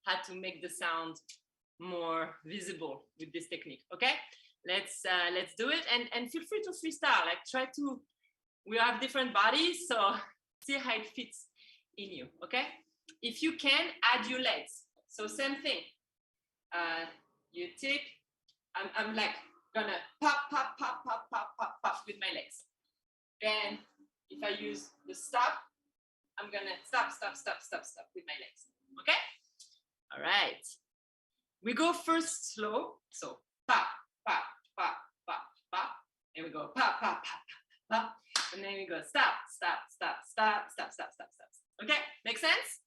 how to make the sound more visible with this technique. Okay, let's do it, and feel free to freestyle. Like, try to, we have different bodies, so see how it fits in you. Okay, if you can, add your legs. So same thing, you tick, I'm like gonna pop pop pop pop pop pop pop with my legs. Then if I use the stop, I'm gonna stop stop stop stop stop with my legs. Okay, all right, we go first slow, so pop pop pop pop pop, and we go pop pop pop pop pop, and then we go stop stop stop stop stop stop stop stop. Okay, make sense?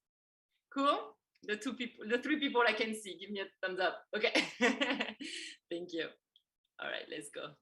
Cool. The three people I can see, give me a thumbs up. Okay. Thank you. All right, let's go.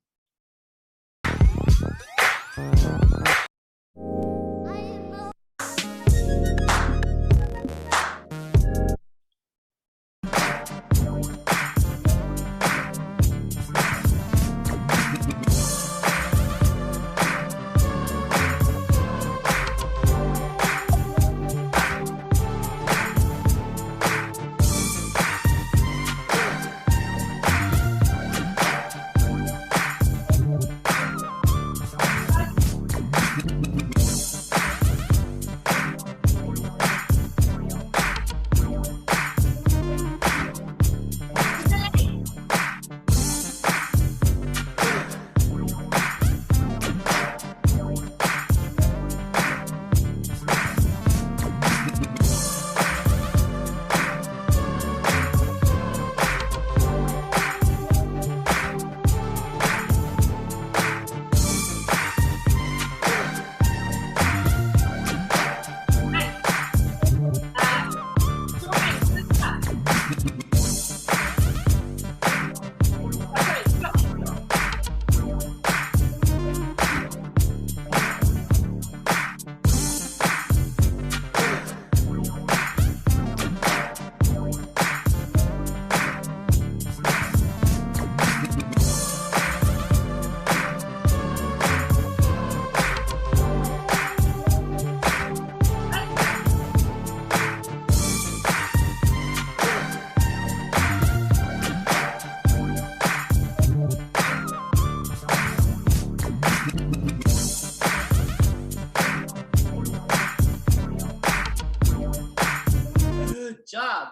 Job.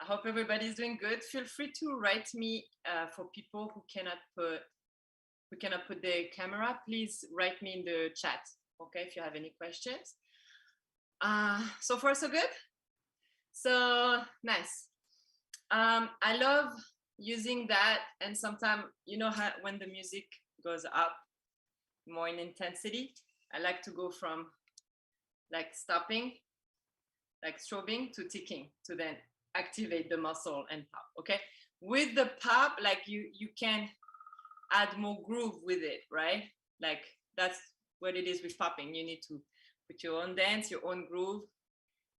I hope everybody's doing good. Feel free to write me for people who cannot put their camera. Please write me in the chat, okay, if you have any questions. So far so good. So nice. I love using that, and sometimes, you know, how when the music goes up more in intensity, I like to go from like stopping, like strobing, to ticking, to then activate the muscle and pop. Okay, with the pop, like you can add more groove with it, right? Like that's what it is with popping. You need to put your own dance, your own groove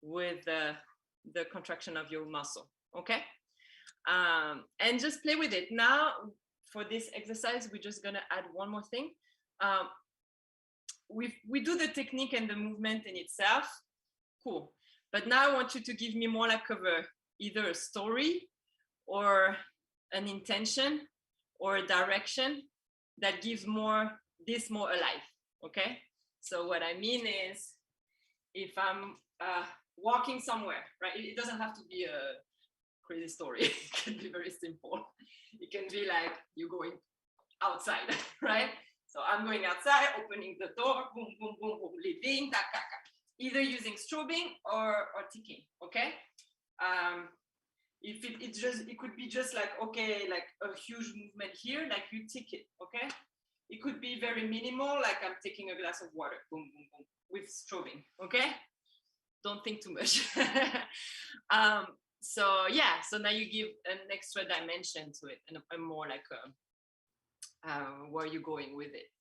with the contraction of your muscle. Okay, and just play with it. Now for this exercise, we're just gonna add one more thing. We do the technique and the movement in itself, cool. But now I want you to give me more like either a story or an intention or a direction that gives more alive, okay? So what I mean is, if I'm walking somewhere, right? It doesn't have to be a crazy story. It can be very simple. It can be like you're going outside, right? So I'm going outside, opening the door, boom, boom, boom, boom, leaving, ta, ta, ta. Either using strobing or ticking, okay? If it could be just like, okay, like a huge movement here, like you tick it, okay? It could be very minimal, like I'm taking a glass of water, boom, boom, boom, with strobing, okay? Don't think too much. So yeah, so now you give an extra dimension to it, and a more like where you're going with it,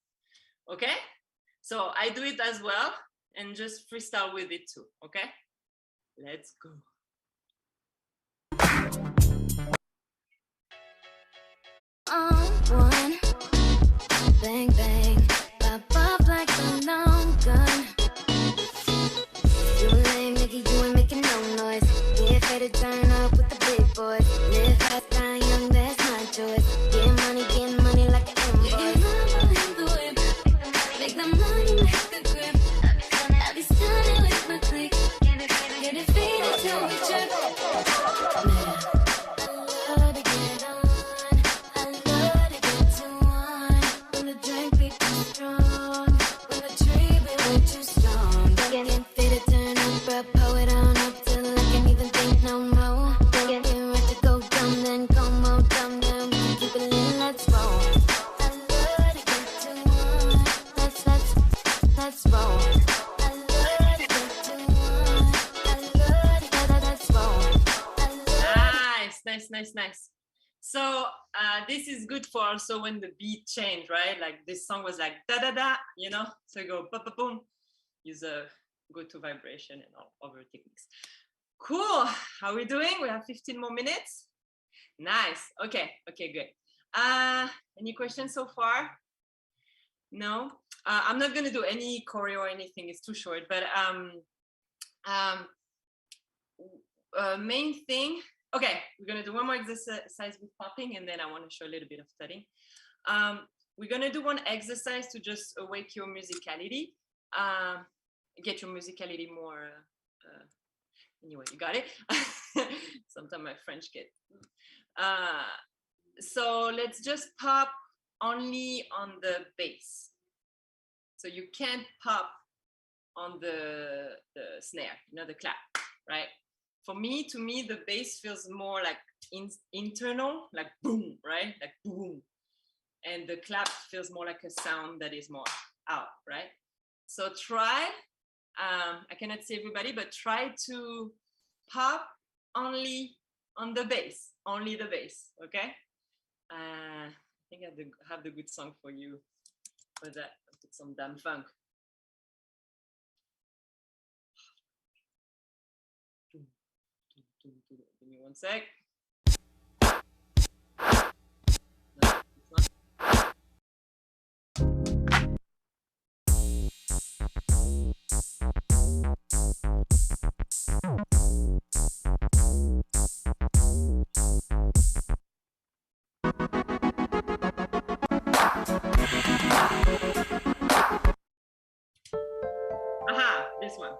okay? So I do it as well, and just freestyle with it too, okay? Let's go. One, bang, bang, pop up like a long gun. You a lame nigga, you that's wrong. I love it, that's wrong. Nice. So this is good for also when the beat change, right? Like this song was like da da da, you know. So you go ba ba boom. Use a go-to vibration and all other techniques. Cool. How are we doing? We have 15 more minutes. Nice. Okay, good. Any questions so far? No. I'm not gonna do any choreo or anything. It's too short. But main thing. Okay, we're gonna do one more exercise with popping, and then I want to show a little bit of studying. We're gonna do one exercise to just awake your musicality, get your musicality more. Anyway, you got it. Sometimes my French get. So let's just pop only on the bass. So you can't pop on the snare, you know, the clap, right? To me, the bass feels more like internal, like boom, right? Like boom. And the clap feels more like a sound that is more out, right? So try, I cannot see everybody, but try to pop only on the bass, only the bass, okay? I think I have the good song for you for that. I'll put some damn funk. Give me one sec. No, it's not. Aha, this one.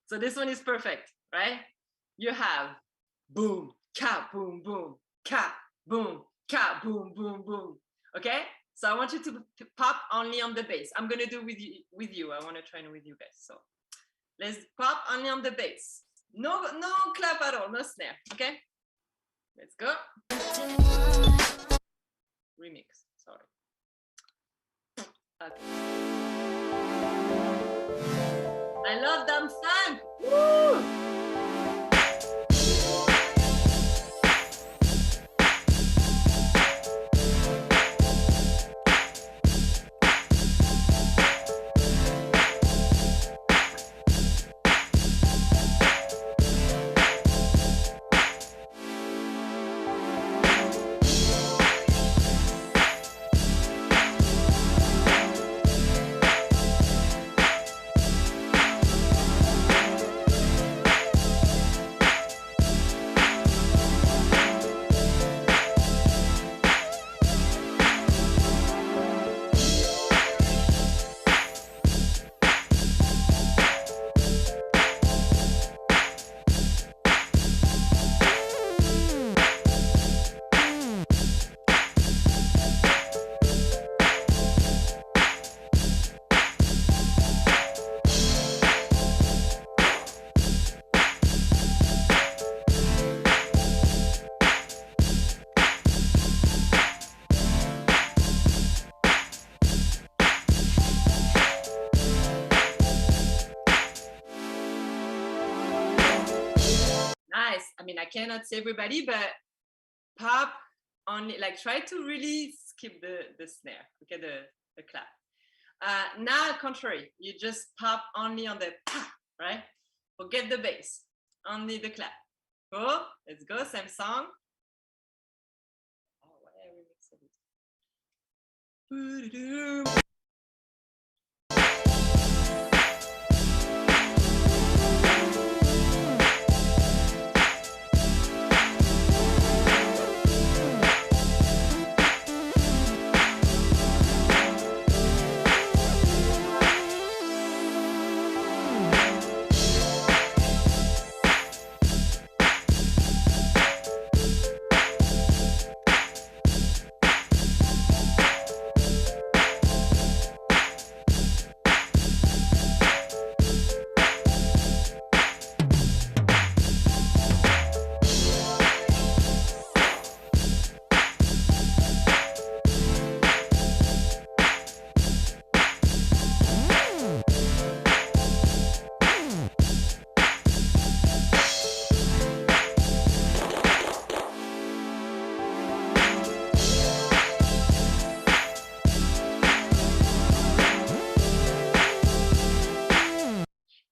So this one is perfect, right? You have boom, ka, boom, boom, ka, boom, boom, boom. Okay? So I want you to pop only on the bass. I'm gonna do with you. I want to train with you guys. So let's pop only on the bass. No clap at all, no snare. Okay? Let's go. Remix. Sorry. Okay. I love them funk. Woo! I mean, I cannot say everybody, but pop only, like try to really skip the snare, okay, the clap. Now, contrary, you just pop only on the pa, right? Forget the bass, only the clap. Cool, let's go, same song. Oh, why are we mixing it?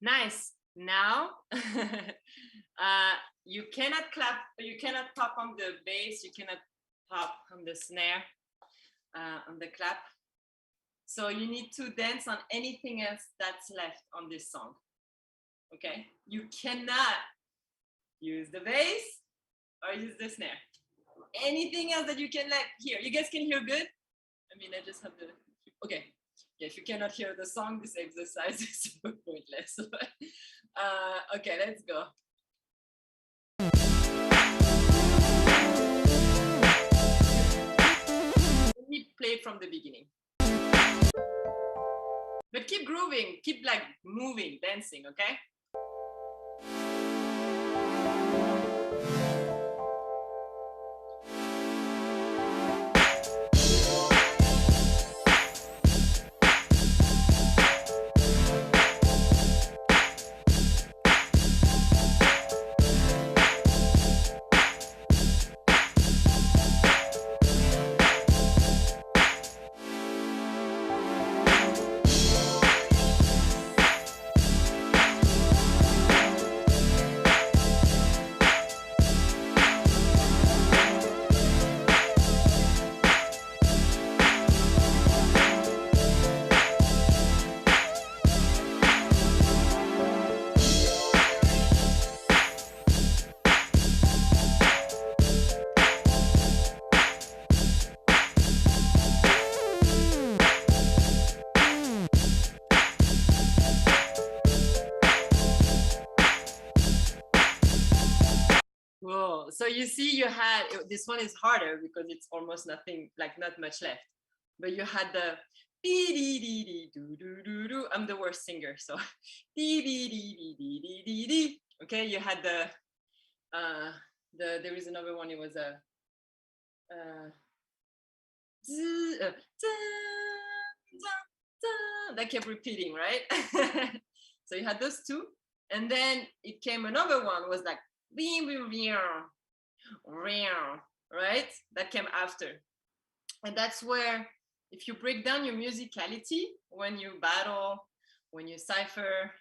Nice. Now, you cannot clap, you cannot pop on the bass, you cannot pop on the snare, on the clap. So you need to dance on anything else that's left on this song. Okay? You cannot use the bass or use the snare. Anything else that you can like hear. You guys can hear good? I mean, I just have the, okay. Yeah, if you cannot hear the song, this exercise is super pointless. Okay, let's go. Let me play from the beginning. But keep grooving, keep like moving, dancing, okay? Whoa. So you see, you had this one is harder because it's almost nothing, like not much left. But you had the dee dee dee dee doo doo doo doo. I'm the worst singer, so dee dee dee dee dee dee dee dee. Okay, you had the there is another one. It was a that kept repeating, right? So you had those two, and then it came another one was like right? That came after. And that's where, if you break down your musicality, when you battle, when you cipher,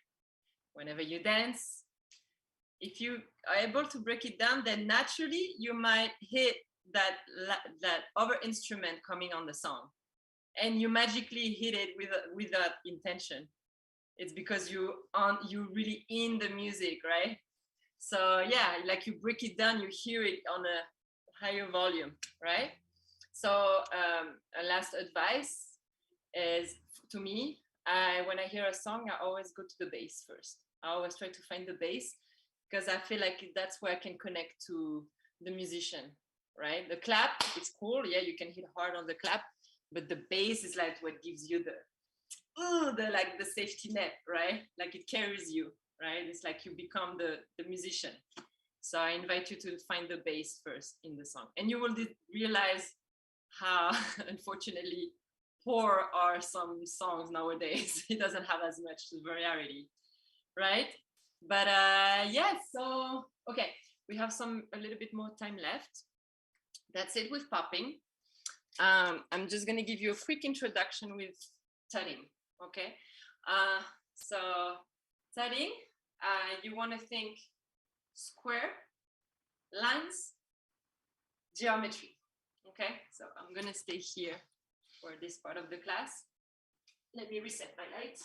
whenever you dance, if you are able to break it down, then naturally you might hit that other instrument coming on the song, and you magically hit it with that intention. It's because you really in the music, right? So yeah, like you break it down, you hear it on a higher volume, right? So a last advice is, to me, when I hear a song, I always go to the bass first. I always try to find the bass because I feel like that's where I can connect to the musician, right? The clap, it's cool. Yeah, you can hit hard on the clap, but the bass is like what gives you the like the safety net, right? Like it carries you, right? It's like you become the musician. So I invite you to find the bass first in the song, and you will realize how unfortunately poor are some songs nowadays. It doesn't have as much variety, right? But yeah, so okay, we have a little bit more time left. That's it with popping. I'm just gonna give you a quick introduction with tutting, okay? So tutting, you want to think square, lines, geometry, okay? So I'm gonna stay here for this part of the class. Let me reset my light.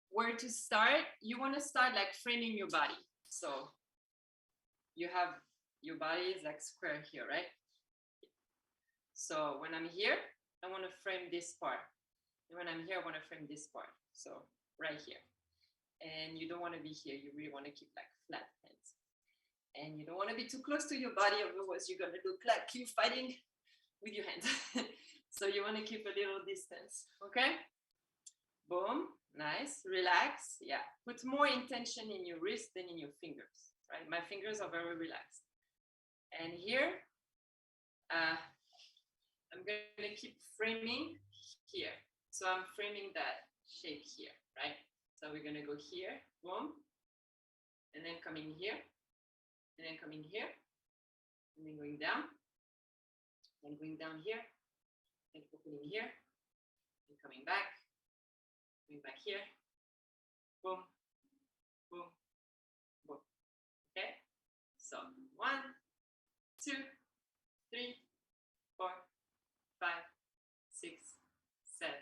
Where to start? You want to start like framing your body. So you have your body is like square here, right? So when I'm here, I want to frame this part. And when I'm here, I want to frame this part. So right here. And you don't want to be here. You really want to keep like flat hands. And you don't want to be too close to your body, otherwise you're going to look like you're fighting with your hands. So you want to keep a little distance, okay? Boom, nice, relax. Yeah, put more intention in your wrist than in your fingers, right? My fingers are very relaxed. And here, I'm going to keep framing here. So I'm framing that shape here, right? So we're going to go here, boom, and then coming here, and then coming here, and then going down, then going down here, and opening here, and coming back, going back here, boom, boom, boom. Okay? So 1, 2, 3, 4, 5, 6, 7,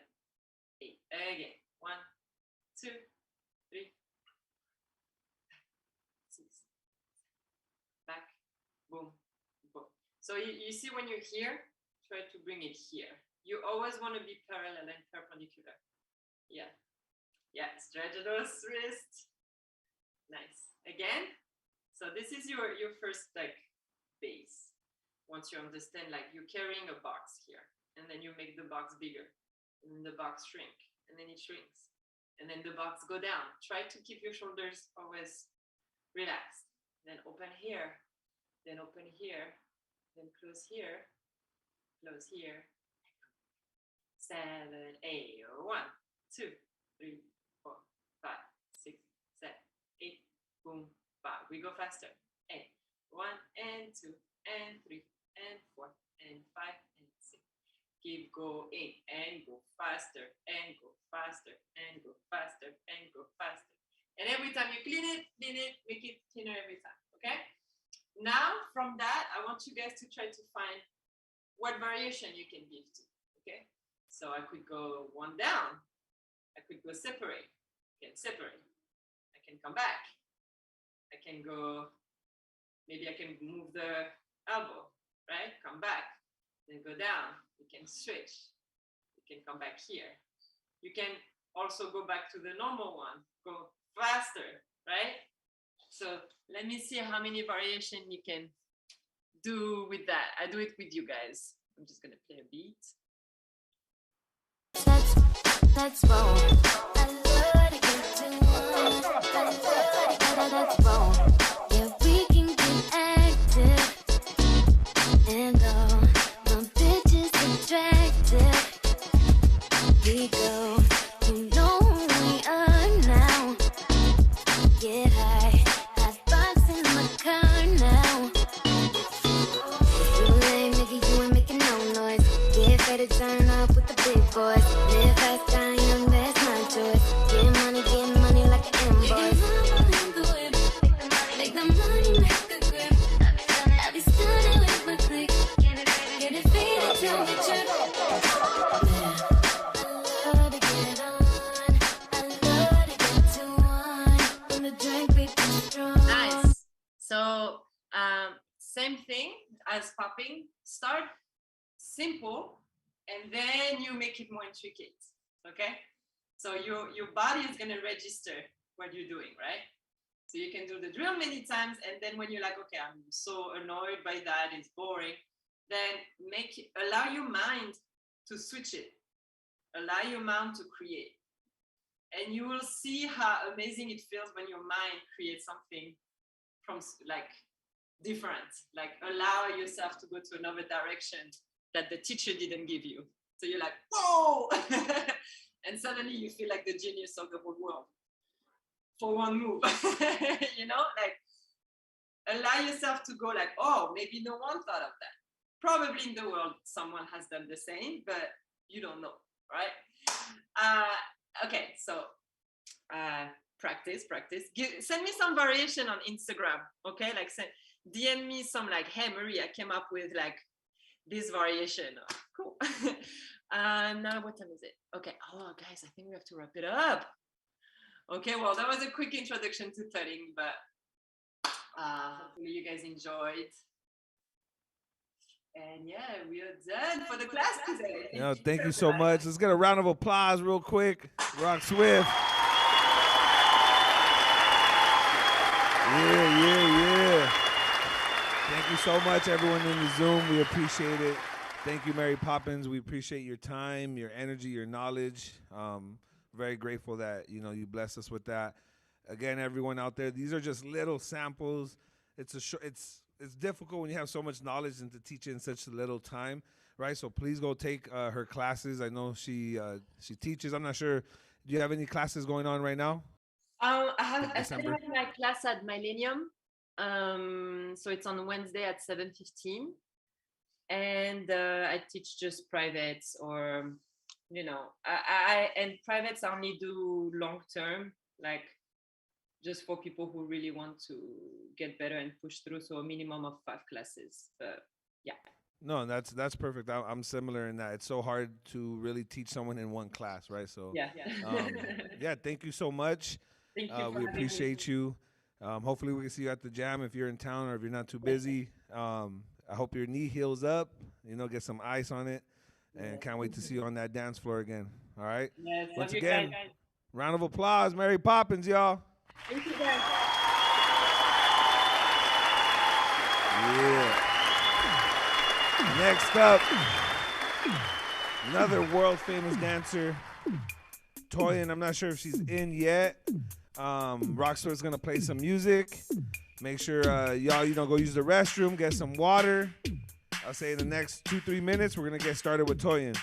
8. Again. 1, 2, 3, 6. Back. Boom. Boom. So you see when you're here, try to bring it here. You always want to be parallel and perpendicular. Yeah. Yeah. Stretch those wrists. Nice. Again. So this is your first like base. Once you understand, like you're carrying a box here, and then you make the box bigger, and then the box shrink, and then it shrinks, and then the box go down. Try to keep your shoulders always relaxed. Then open here, then open here, then close here, 7, 8, 1, 2, 3, 4, 5, 6, 7, 8. Boom, bam. We go faster. 8, 1 and 2 and 3 and 4 and 5 and 6. Keep going and go faster and go faster and go faster and go faster. And every time you clean it, make it thinner every time. Okay? Now, from that, I want you guys to try to find what variation you can give to. Okay? So I could go 1 down. I could go separate. I can separate. I can come back. I can go, maybe I can move the elbow, right? Come back, then go down. You can switch. You can come back here. You can also go back to the normal one, go faster, right? So let me see how many variation you can do with that. I do it with you guys. I'm just gonna play a beat. That's wrong. I love to get to one. That's wrong. Yeah, we can get active. And all my bitches attractive. We go, you know who we are now. Get high, hot box in my car now. If you lame, nigga, you ain't making no noise. Get ready to turn up with the big boys. Live fast, die young, that's my choice. Get money like an invoice. Make the money, make the grip. I be stunning with my click. Get it faded till the trip. Yeah. I love to get on. I love to get to one. When the drink be too strong. Nice. So same thing as popping. Start simple, and then you make it more intricate. Okay? So your body is gonna register what you're doing, right? So you can do the drill many times, and then when you're like, okay, I'm so annoyed by that, it's boring, then allow your mind to switch it. Allow your mind to create. And you will see how amazing it feels when your mind creates something from like different, like allow yourself to go to another direction that the teacher didn't give you. So you're like, whoa! And suddenly you feel like the genius of the whole world for one move. You know, like allow yourself to go like, oh, maybe no one thought of that. Probably in the world someone has done the same, but you don't know, right? Okay, so practice. Send me some variation on Instagram, okay? Like DM me some like, hey Marie, I came up with like this variation. Oh, cool. Now what time is it? Okay. Oh guys, I think we have to wrap it up. Okay, well that was a quick introduction to threading, but hopefully you guys enjoyed. And yeah, we are done for the class today. Thank you so much. Let's get a round of applause real quick. Rock Swift. Yeah. Thank you so much, everyone in the Zoom. We appreciate it. Thank you, Mary Poppins. We appreciate your time, your energy, your knowledge. Very grateful that you blessed us with that. Again, everyone out there, these are just little samples. It's difficult when you have so much knowledge and to teach it in such little time, right? So please go take her classes. I know she teaches. I'm not sure. Do you have any classes going on right now? I started my class at Millennium So it's on Wednesday at 7:15, and I teach just privates, or and privates I only do long term, like just for people who really want to get better and push through. So a minimum of 5 classes. But yeah. No, that's perfect. I'm similar in that it's so hard to really teach someone in one class, right? So, Yeah. yeah, thank you so much. Thank you. For We having me. appreciate you. Hopefully, we can see you at the jam if you're in town or if you're not too busy. I hope your knee heals up. Get some ice on it, and can't wait to see you on that dance floor again. All right. Yes, Once love you again, guys. round of applause, Mary Poppins, y'all. Thank you guys. Yeah. Next up, another world famous dancer, Toyin. I'm not sure if she's in yet. Rockstar's gonna play some music. Make sure y'all, go use the restroom, get some water. I'll say in the next 2-3 minutes, we're gonna get started with Toyin.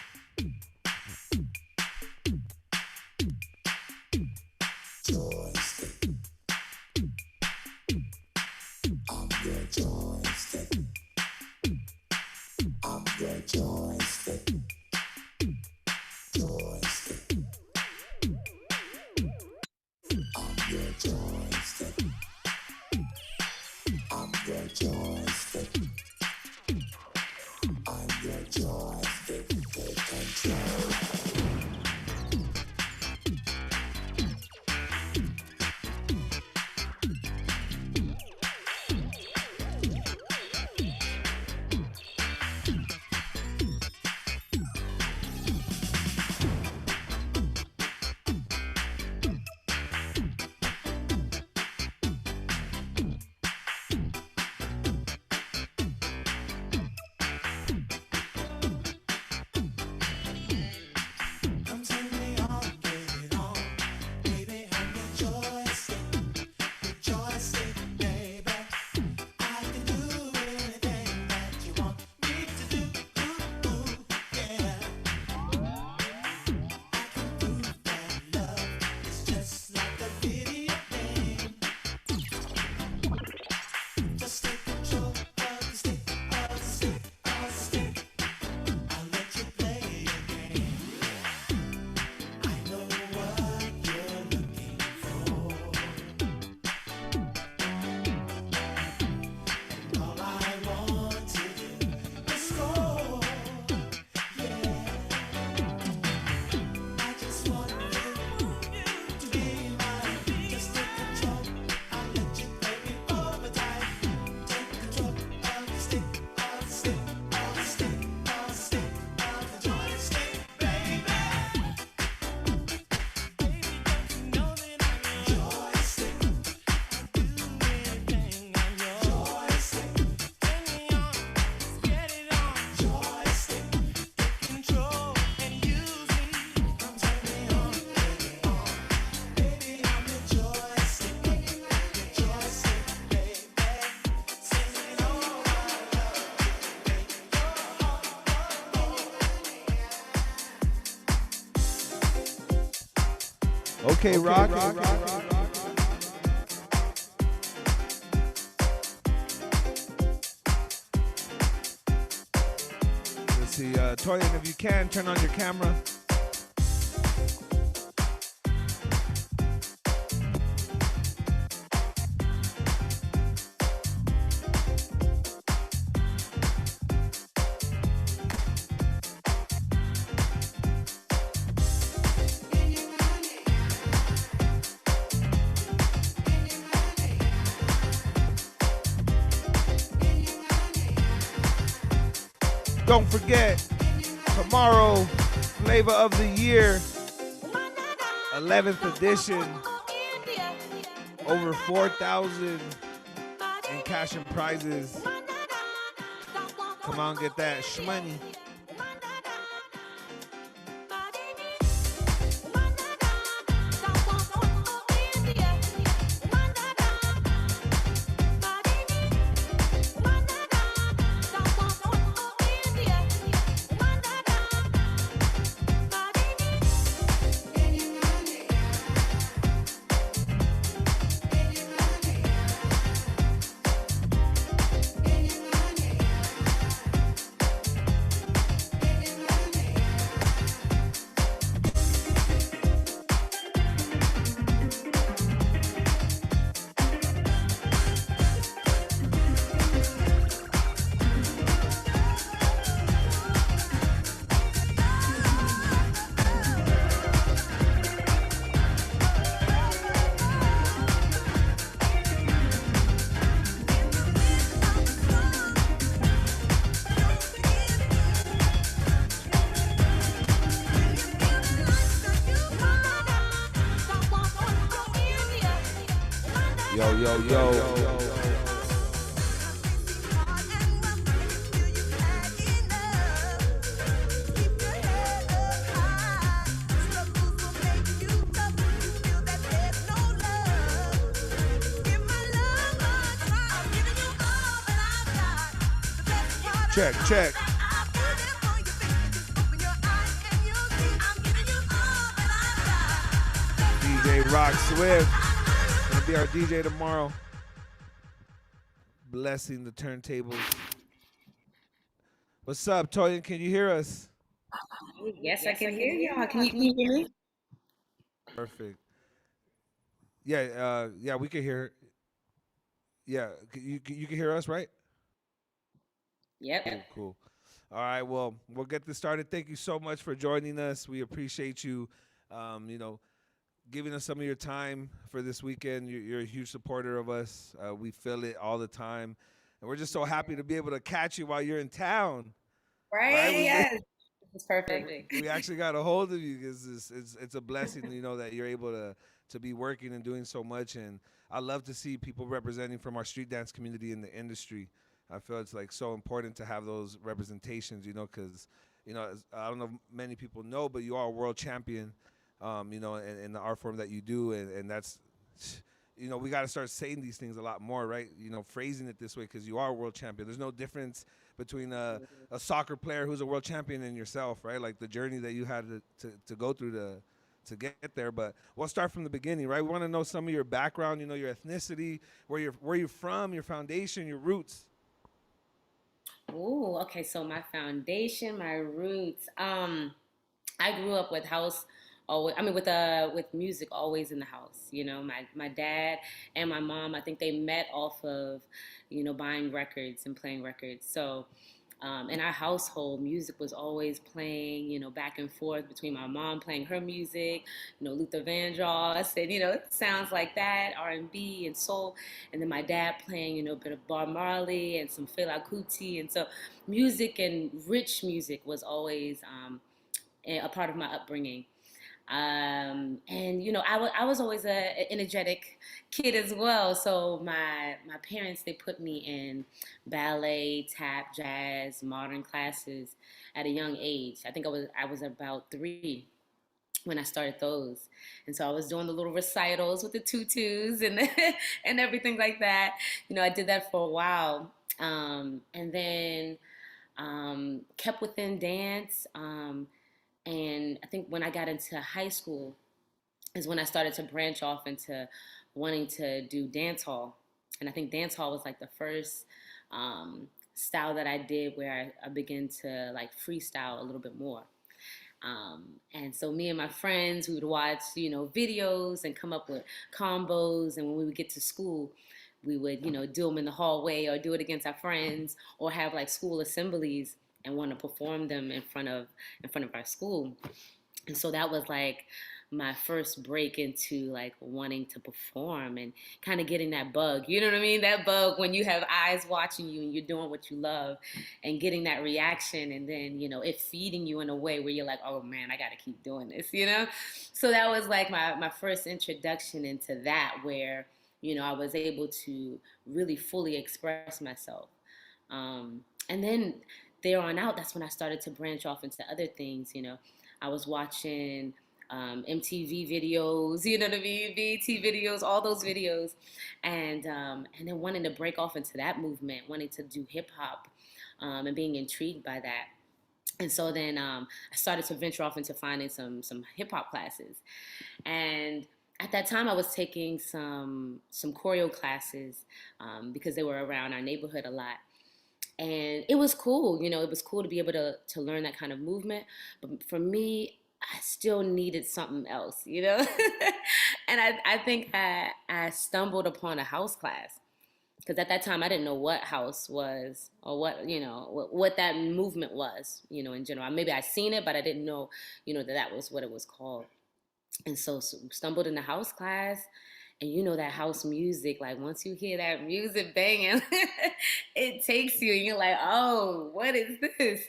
Okay, Rock. Let's see, Toyin, if you can, turn on your camera. Don't forget, tomorrow, Flava of the Year, 11th edition, over 4,000 in cash and prizes. Come on, get that shmoney. yo, yo. Check, check. DJ Rock Swift gonna be our DJ tomorrow. Blessing the turntables. What's up, Toyin? Can you hear us? Yes, I can hear y'all. Can you hear me? Perfect. Yeah, yeah, we can hear. Yeah, you can hear us, right? Yep. Cool, cool. All right, well, we'll get this started. Thank you so much for joining us. We appreciate you, you know, giving us some of your time for this weekend. You're a huge supporter of us. We feel it all the time, and we're just so happy to be able to catch you while you're in town. Right? Yes. It's perfect. We actually got a hold of you because it's a blessing, you know, that you're able to be working and doing so much. And I love to see people representing from our street dance community in the industry. I feel it's like so important to have those representations, you know, because, you know, I don't know if many people know, but you are a world champion, you know, in the art form that you do. And that's, you know, we got to start saying these things a lot more, right? You know, phrasing it this way because you are a world champion. There's no difference between a soccer player who's a world champion and yourself, right? Like the journey that you had to go through to get there. But we'll start from the beginning, right? We want to know some of your background, you know, your ethnicity, where you're from, your foundation, your roots. Ooh, okay. So my foundation, my roots. I grew up with house always. I mean, with music always in the house. You know, my dad and my mom. I think they met off of, you know, buying records and playing records. So. In our household, music was always playing, you know, back and forth between my mom playing her music, you know, Luther Vandross, and you know, it sounds like that, R&B and soul, and then my dad playing, you know, a bit of Bob Marley and some Fela Kuti, and so music and rich music was always a part of my upbringing. And you know, I was always an energetic kid as well. So my parents, they put me in ballet, tap, jazz, modern classes at a young age. I think I was about 3 when I started those, and so I was doing the little recitals with the tutus and and everything like that. You know, I did that for a while, and then kept within dance. And I think when I got into high school is when I started to branch off into wanting to do dance hall. And I think dance hall was like the first style that I did where I began to like freestyle a little bit more. And so me and my friends, we would watch, you know, videos and come up with combos. And when we would get to school, we would, you know, do them in the hallway or do it against our friends or have like school assemblies and want to perform them in front of our school. And so that was like my first break into like wanting to perform and kind of getting that bug. You know what I mean? That bug when you have eyes watching you and you're doing what you love and getting that reaction and then, you know, it feeding you in a way where you're like, oh man, I got to keep doing this, you know? So that was like my first introduction into that where, you know, I was able to really fully express myself. And then there on out, that's when I started to branch off into other things, you know. I was watching MTV videos, you know what I mean, BET videos, all those videos, and then wanting to break off into that movement, wanting to do hip hop, and being intrigued by that. And so then I started to venture off into finding some hip hop classes, and at that time I was taking some choreo classes because they were around our neighborhood a lot. And it was cool, you know, it was cool to be able to learn that kind of movement. But for me, I still needed something else, you know? And I think I stumbled upon a house class because at that time I didn't know what house was or what, you know, what that movement was, you know, in general. Maybe I seen it, but I didn't know, you know, that was what it was called. And so stumbled in the house class. And you know that house music, like once you hear that music banging, it takes you and you're like, oh, what is this?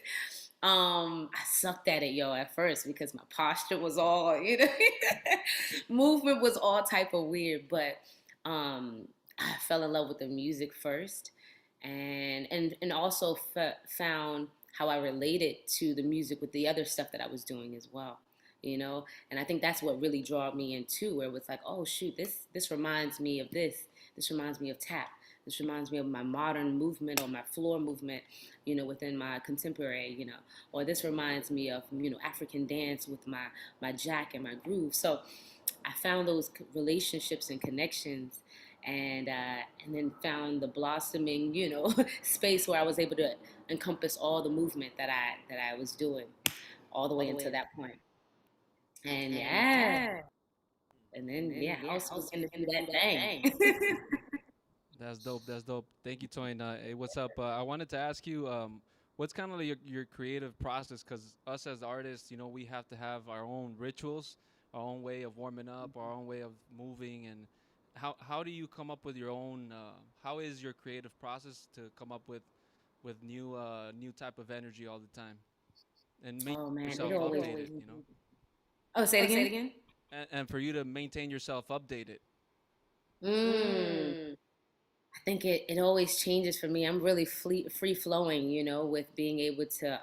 I sucked at it, yo, at first because my posture was all, you know, movement was all type of weird. But I fell in love with the music first, and also found how I related to the music with the other stuff that I was doing as well. You know, and I think that's what really drew me into where it was like, oh shoot, this reminds me of this. This reminds me of tap. This reminds me of my modern movement or my floor movement, you know, within my contemporary, you know, or this reminds me of, you know, African dance with my jack and my groove. So I found those relationships and connections, and then found the blossoming, you know, space where I was able to encompass all the movement that I was doing all the way into that point. And yeah, and then yeah, house began to do that thing. That's dope. That's dope. Thank you, Toyin. Hey, what's up? I wanted to ask you, what's kind of like your creative process? Because us as artists, you know, we have to have our own rituals, our own way of warming up, our own way of moving, and how do you come up with your own? How is your creative process to come up with new type of energy all the time and make Oh man, yourself it always. updated? You know, Oh, say it again. and for you to maintain yourself updated. Mm. I think it always changes for me. I'm really free flowing, you know, with being able to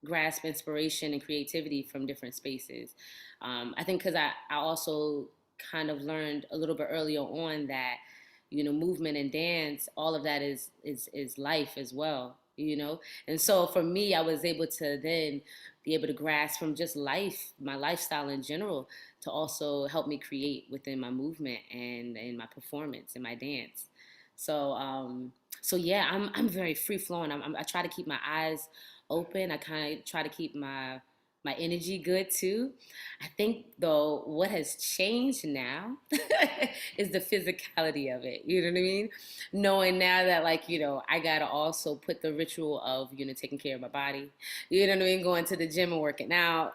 grasp inspiration and creativity from different spaces. I think because I also kind of learned a little bit earlier on that, you know, movement and dance, all of that is life as well, you know. And so for me, I was able to then be able to grasp from just life, my lifestyle in general, to also help me create within my movement and in my performance and my dance. So so yeah, I'm very free flowing. I try to keep my eyes open. I kind of try to keep my energy good too. I think though what has changed now is the physicality of it. You know what I mean? Knowing now that like, you know, I gotta also put the ritual of, you know, taking care of my body. You know what I mean? Going to the gym and working out.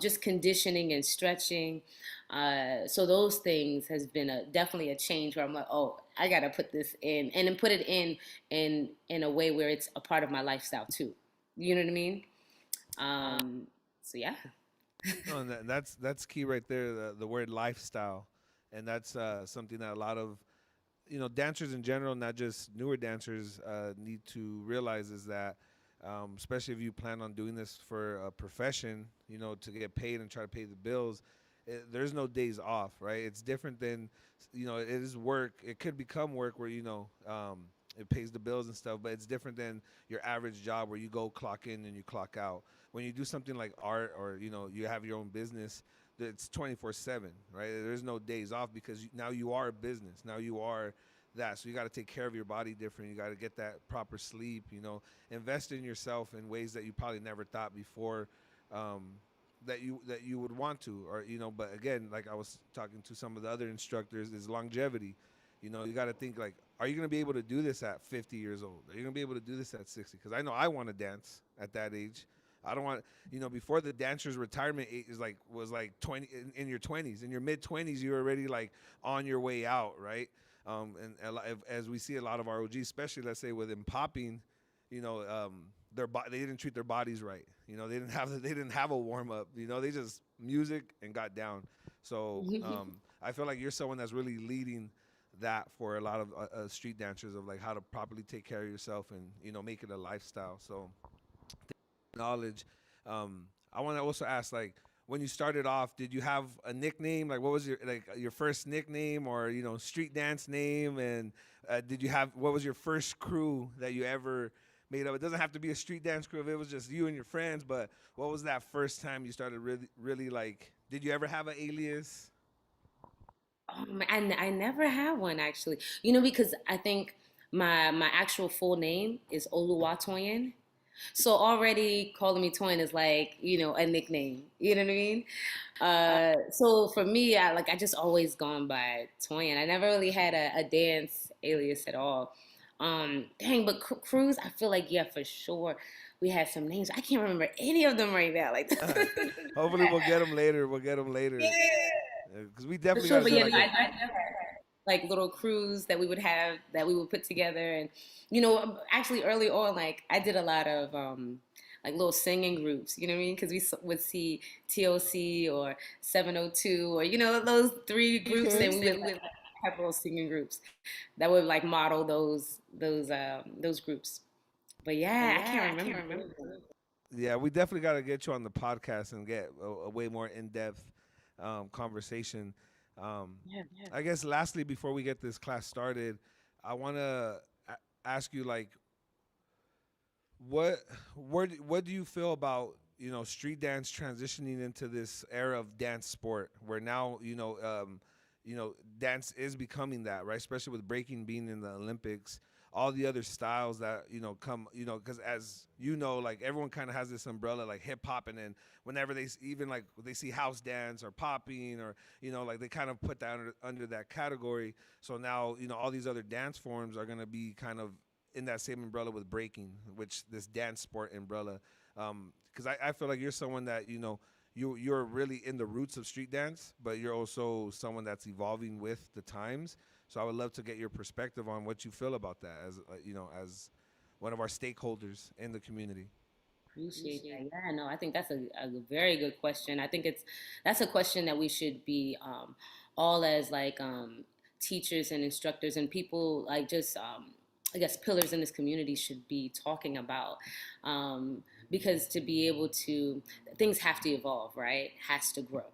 Just conditioning and stretching. So those things has been definitely a change where I'm like, oh, I gotta put this in and then put it in a way where it's a part of my lifestyle too. You know what I mean? So yeah. No, and that's key right there. The word lifestyle, and that's something that a lot of dancers in general, not just newer dancers, need to realize is that, especially if you plan on doing this for a profession, to get paid and try to pay the bills, there's no days off, right? It's different than, it is work. It could become work where, it pays the bills and stuff, but it's different than your average job where you go clock in and you clock out. When you do something like art or, you have your own business, it's 24/7, right? There's no days off because now you are a business. Now you are that. So you got to take care of your body different. You got to get that proper sleep, invest in yourself in ways that you probably never thought before, that you would want to, or, but again, like I was talking to some of the other instructors, is longevity. You got to think like, are you going to be able to do this at 50 years old? Are you going to be able to do this at 60? Because I know I want to dance at that age. I don't want, before the dancer's retirement age was like 20 in your 20s. In your mid 20s, you're already like on your way out, right? And as we see a lot of our OGs, especially let's say within popping, they didn't treat their bodies right. They didn't have a warm up. They just music and got down. So I feel like you're someone that's really leading that for a lot of street dancers of like how to properly take care of yourself and make it a lifestyle. So knowledge. I want to also ask, like, when you started off, did you have a nickname? Like, what was your first nickname or street dance name? And what was your first crew that you ever made up? It doesn't have to be a street dance crew if it was just you and your friends, but what was that first time you started really like? Did you ever have an alias? I never had one actually. Because I think my actual full name is Oluwatoyin. So already calling me Toyin is like, a nickname. You know what I mean? So for me, I just always gone by Toyin. I never really had a dance alias at all. But Cruz, I feel like, yeah, for sure. We had some names. I can't remember any of them right now. Like, hopefully we'll get them later. Yeah. Because we definitely for sure. got But yeah, like I never like little crews that we would have that we would put together, and actually early on, like I did a lot of like little singing groups. You know what I mean? Because we would see TOC or 702 or those three groups, and we would caporal singing groups that would like model those groups. But yeah, I can't remember. Yeah, we definitely got to get you on the podcast and get a way more in depth conversation. Um, Yeah. I guess lastly, before we get this class started, I want to ask you like what what do you feel about street dance transitioning into this era of dance sport where now dance is becoming that, right, especially with breaking being in the Olympics, all the other styles that come, because as like everyone kind of has this umbrella like hip hop, and then whenever even like they see house dance or popping or like they kind of put that under that category. So now all these other dance forms are going to be kind of in that same umbrella with breaking, which this dance sport umbrella. Because I feel like you're someone that you're really in the roots of street dance, but you're also someone that's evolving with the times. So I would love to get your perspective on what you feel about that as as one of our stakeholders in the community. Appreciate that. Yeah, no, I think that's a very good question. I think that's a question that we should be all as like teachers and instructors and people like just I guess pillars in this community should be talking about, um, because to be able to things have to evolve, right? Has to grow.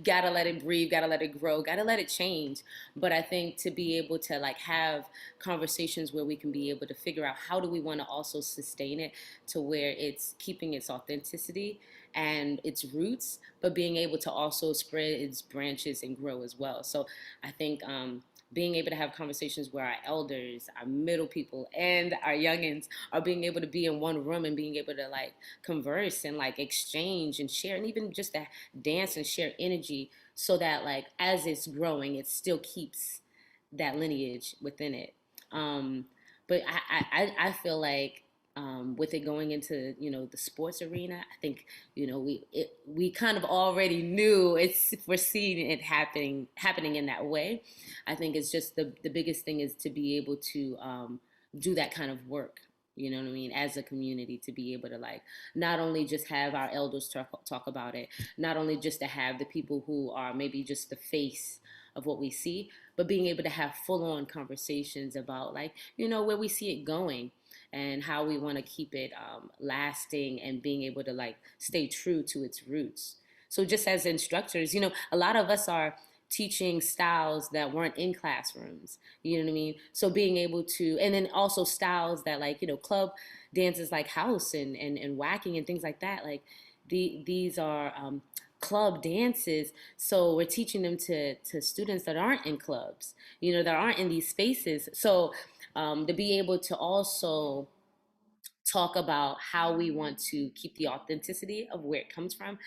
Gotta let it breathe. Gotta let it grow. Gotta let it change. But I think to be able to like have conversations where we can be able to figure out how do we want to also sustain it to where it's keeping its authenticity and its roots, but being able to also spread its branches and grow as well. So I think being able to have conversations where our elders, our middle people, and our youngins are being able to be in one room and being able to like converse and like exchange and share, and even just to dance and share energy, so that like as it's growing, it still keeps that lineage within it. Um, but I feel like with it going into the sports arena, I think we kind of already knew it's we're seeing it happening in that way. I think it's just the biggest thing is to be able to do that kind of work. You know what I mean? As a community, to be able to like not only just have our elders talk about it, not only just to have the people who are maybe just the face of what we see, but being able to have full on conversations about like where we see it going and how we want to keep it lasting and being able to like stay true to its roots. So just as instructors, a lot of us are teaching styles that weren't in classrooms. You know what I mean? So being able to, and then also styles that like, club dances like house and whacking and things like that. Like these are club dances. So we're teaching them to students that aren't in clubs, that aren't in these spaces. So to be able to also talk about how we want to keep the authenticity of where it comes from,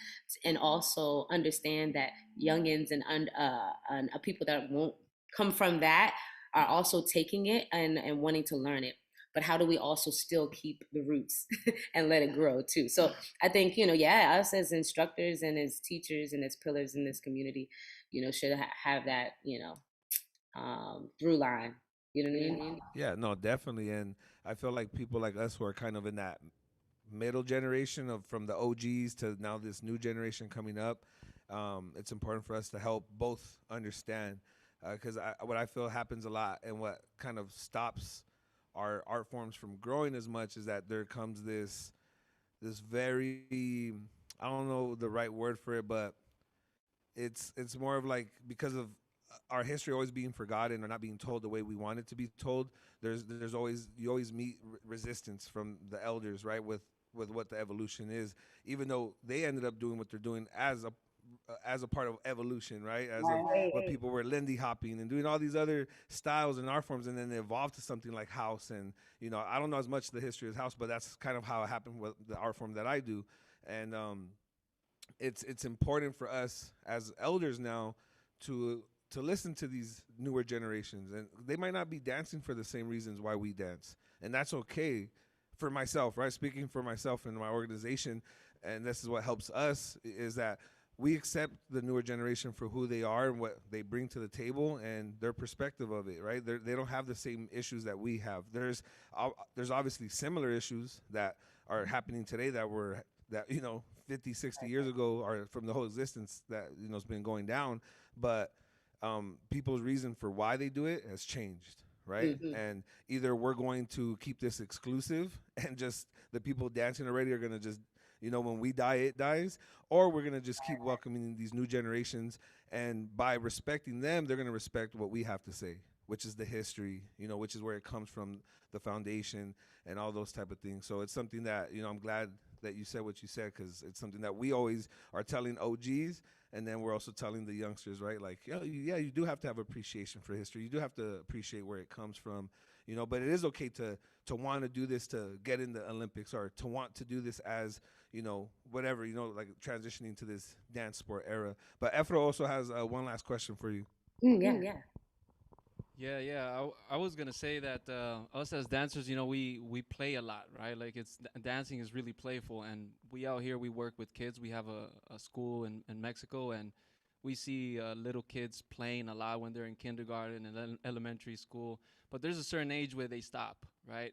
and also understand that youngins and people that won't come from that are also taking it and wanting to learn it. But how do we also still keep the roots and let it grow too? So I think, yeah, us as instructors and as teachers and as pillars in this community, should have that, through line. You know what I mean? Yeah, no, definitely. And I feel like people like us who are kind of in that middle generation of from the OGs to now this new generation coming up, it's important for us to help both understand, because what I feel happens a lot and what kind of stops our art forms from growing as much is that there comes this very, I don't know the right word for it, but it's more of like because of our history always being forgotten or not being told the way we want it to be told. There's always you always meet resistance from the elders, right? With what the evolution is, even though they ended up doing what they're doing as a part of evolution, right? As of what people were Lindy hopping and doing all these other styles and art forms, and then they evolved to something like house. And I don't know as much the history of house, but that's kind of how it happened with the art form that I do. And it's important for us as elders now to listen to these newer generations, and they might not be dancing for the same reasons why we dance, and that's okay. For myself, right, speaking for myself and my organization, and this is what helps us, is that we accept the newer generation for who they are and what they bring to the table and their perspective of it, right? They don't have the same issues that we have. There's obviously similar issues that are happening today that 50, 60 years ago, or from the whole existence that has been going down. But people's reason for why they do it has changed, right? Hmm. And either we're going to keep this exclusive and just the people dancing already are going to just, when we die, it dies, or we're going to just keep welcoming these new generations. And by respecting them, they're going to respect what we have to say, which is the history, which is where it comes from, the foundation and all those type of things. So it's something that, I'm glad that you said what you said, because it's something that we always are telling OGs, and then we're also telling the youngsters, right? Like, yeah, you do have to have appreciation for history. You do have to appreciate where it comes from, But it is okay to want to do this to get in the Olympics, or to want to do this as whatever, like transitioning to this dance sport era. But Efro also has one last question for you. Yeah. Yeah. Yeah, yeah. I was gonna say that us as dancers, we play a lot, right? Like dancing is really playful, and we out here we work with kids. We have a school in Mexico, and we see little kids playing a lot when they're in kindergarten and elementary school. But there's a certain age where they stop, right?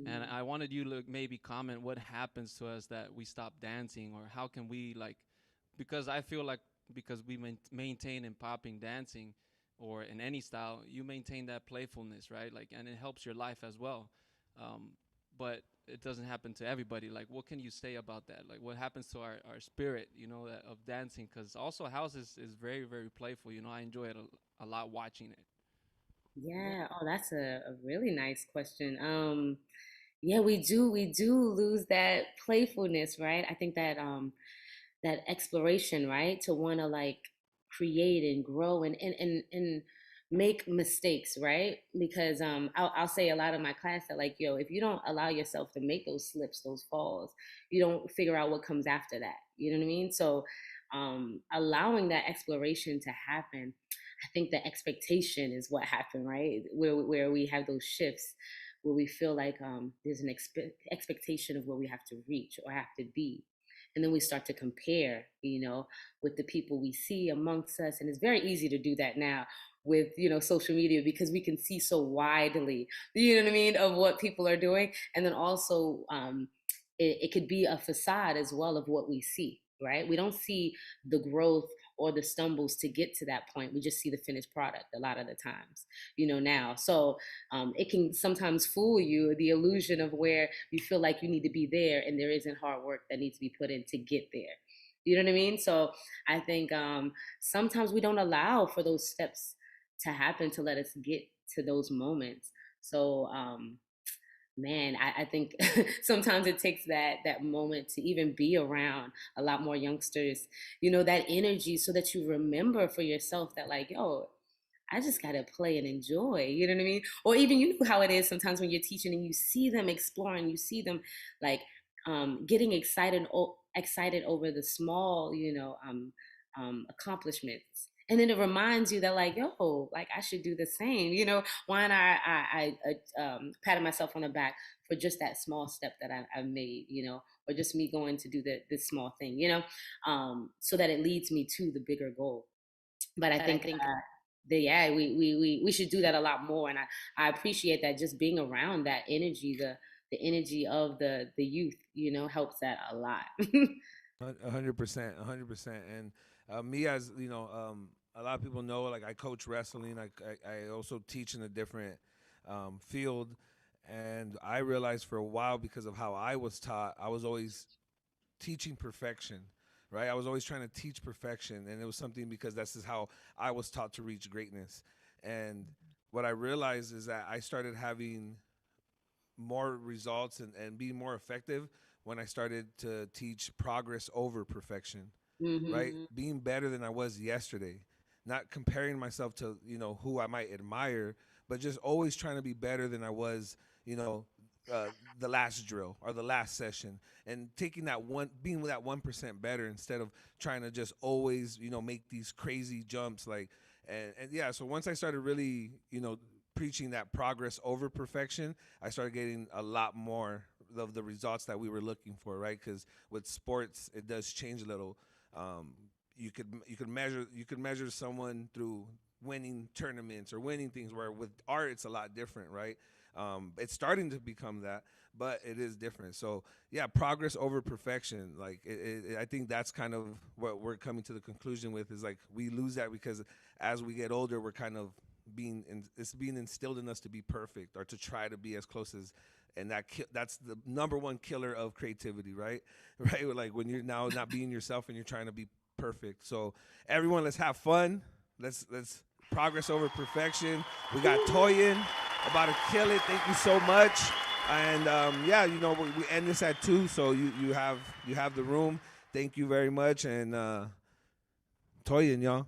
And I wanted you to maybe comment what happens to us that we stop dancing, or how can we because I feel like because we maintain in popping dancing or in any style, you maintain that playfulness, right? Like, and it helps your life as well. Um, but it doesn't happen to everybody. Like, what can you say about that? Like, what happens to our spirit, that, of dancing? Because also house is very, very playful. I enjoy it a lot watching it. Yeah. Oh, that's a really nice question. Yeah, we do lose that playfulness, right? I think that that exploration, right? To want to like create and grow and make mistakes, right? Because I'll say a lot of my class that like, yo, if you don't allow yourself to make those slips, those falls, you don't figure out what comes after that. You know what I mean? So allowing that exploration to happen, I think the expectation is what happened, right? Where we have those shifts where we feel like there's an expectation of where we have to reach or have to be. And then we start to compare, with the people we see amongst us. And it's very easy to do that now with, social media, because we can see so widely, you know what I mean, of what people are doing. And then also it could be a facade as well of what we see, right? We don't see the growth or the stumbles to get to that point. We just see the finished product a lot of the times, now. So it can sometimes fool you, the illusion of where you feel like you need to be there and there isn't hard work that needs to be put in to get there. You know what I mean? So I think sometimes we don't allow for those steps to happen to let us get to those moments. So man, I think sometimes it takes that moment to even be around a lot more youngsters, that energy, so that you remember for yourself that like, yo, I just gotta play and enjoy, you know what I mean? Or even you know how it is sometimes when you're teaching and you see them exploring, you see them like getting excited over the small, accomplishments. And then it reminds you that like, yo, like I should do the same, why not I patted myself on the back for just that small step that I've made, or just me going to do this small thing, so that it leads me to the bigger goal. But I think yeah, we should do that a lot more. And I appreciate that, just being around that energy, the energy of the youth, helps that a lot. 100%, 100%. And me, as a lot of people know, like I coach wrestling. I also teach in a different field, and I realized for a while, because of how I was taught, I was always teaching perfection, right? I was always trying to teach perfection, and it was something because that's just how I was taught to reach greatness. And what I realized is that I started having more results and being more effective when I started to teach progress over perfection, right? Being better than I was yesterday, not comparing myself to, who I might admire, but just always trying to be better than I was, you know, the last drill or the last session, and taking that one, being that 1% better, instead of trying to just always, make these crazy jumps. Like, and yeah, so once I started really, preaching that progress over perfection, I started getting a lot more of the results that we were looking for, right? Because with sports, it does change a little. You could measure someone through winning tournaments or winning things, where with art it's a lot different, right? It's starting to become that, but it is different. So yeah, progress over perfection. Like I think that's kind of what we're coming to the conclusion with, is like we lose that because as we get older, we're kind of it's being instilled in us to be perfect or to try to be as close as, and that's the number one killer of creativity, right? Right, like when you're now not being yourself and you're trying to be perfect. So everyone, let's have fun. Let's progress over perfection. We got Toyin about to kill it. Thank you so much. And yeah, you know, we end this at 2, so you have the room. Thank you very much. And Toyin, y'all.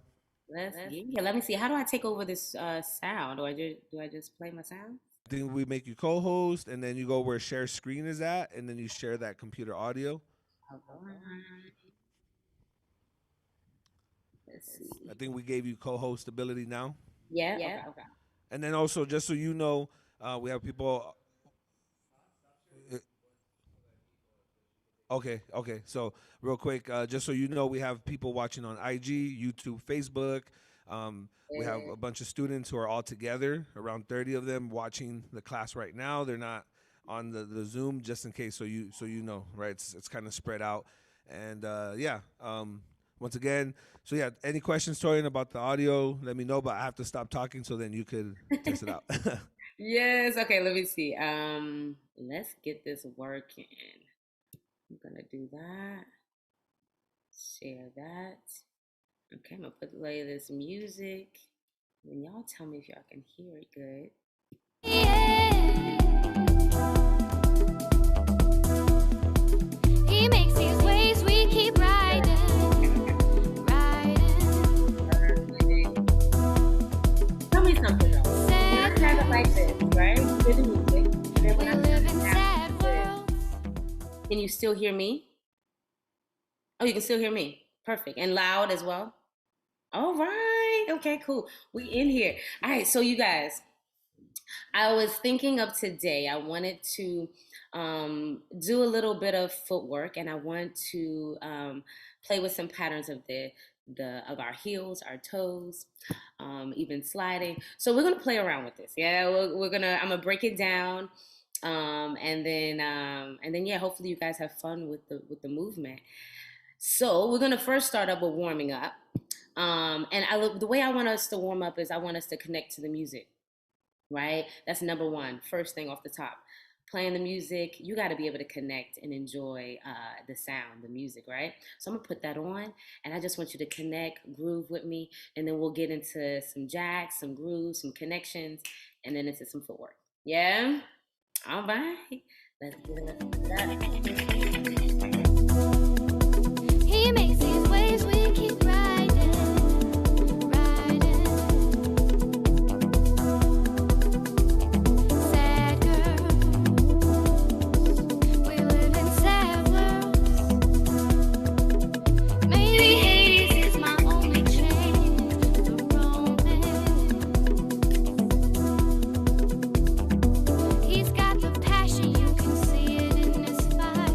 Let me see. How do I take over this sound? Do I just play my sound? I think we make you co-host, and then you go where share screen is at, and then you share that computer audio. Let's see. I think we gave you co-host ability now. Yeah. Okay. And then also, just so you know, we have people. Okay. So real quick, just so you know, we have people watching on IG, YouTube, Facebook. We have a bunch of students who are all together, around 30 of them watching the class right now. They're not on the Zoom, just in case, so you know, right? It's kind of spread out. And yeah, once again, so yeah, any questions, Torian, about the audio, let me know, but I have to stop talking so then you could test it out. Yes. Okay. Let me see. Let's get this working. I'm gonna do that. Share that. Okay, I'm gonna play this music. And y'all tell me if y'all can hear it good. He makes these waves, we keep riding. Tell me something though. I have it like this, right? With the music. And then when I Live in sad worlds. can you still hear me? Oh, you can still hear me. Perfect. And loud as well. All right. Okay, cool. We in here. All right, so you guys, I was thinking of today. I wanted to do a little bit of footwork, and I want to play with some patterns of of our heels, our toes, even sliding. So we're gonna play around with this. Yeah, I'm gonna break it down, and then yeah, hopefully you guys have fun with the movement. So we're gonna first start up with warming up. The way I want us to warm up is I want us to connect to the music, right? That's number one, first thing off the top. Playing the music, you got to be able to connect and enjoy the sound, the music, right? So I'm gonna put that on, and I just want you to connect, groove with me, and then we'll get into some jacks, some grooves, some connections, and then into some footwork. Yeah? All right. Let's get it. He makes these waves, we keep riding. Sad girls, we live in sad worlds. Maybe Hades is my only chance to romance. He's got the passion, you can see it in his fire.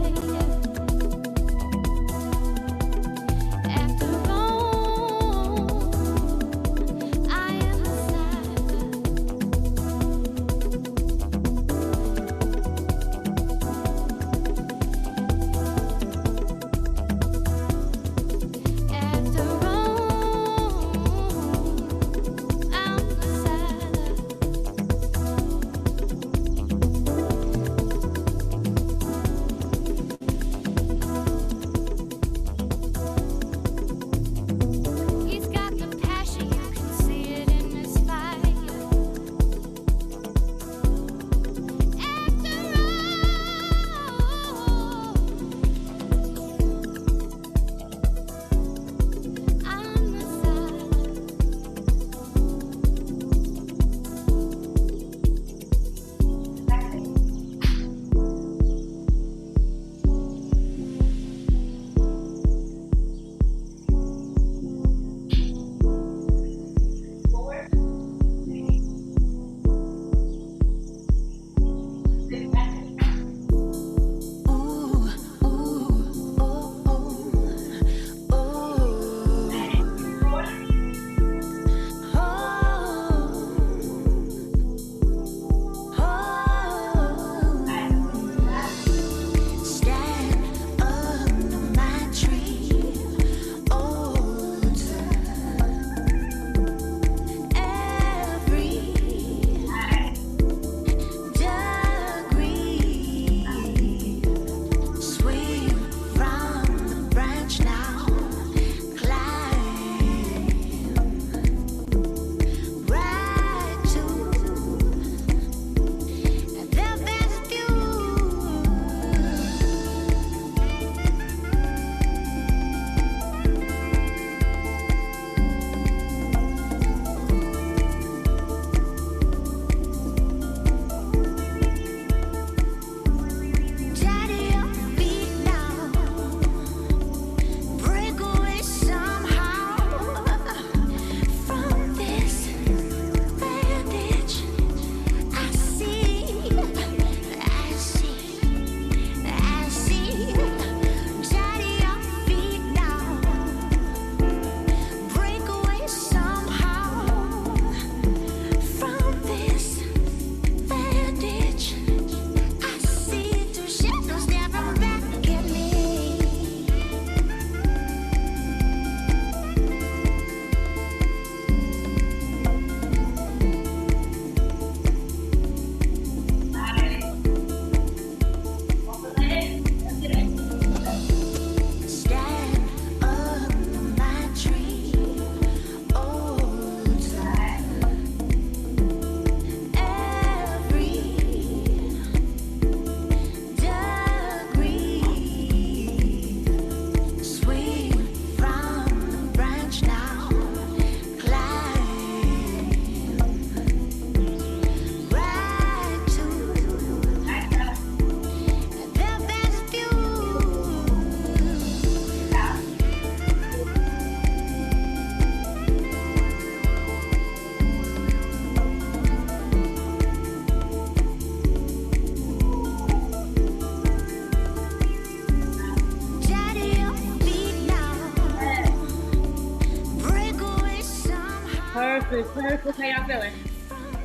perfect. How y'all feeling?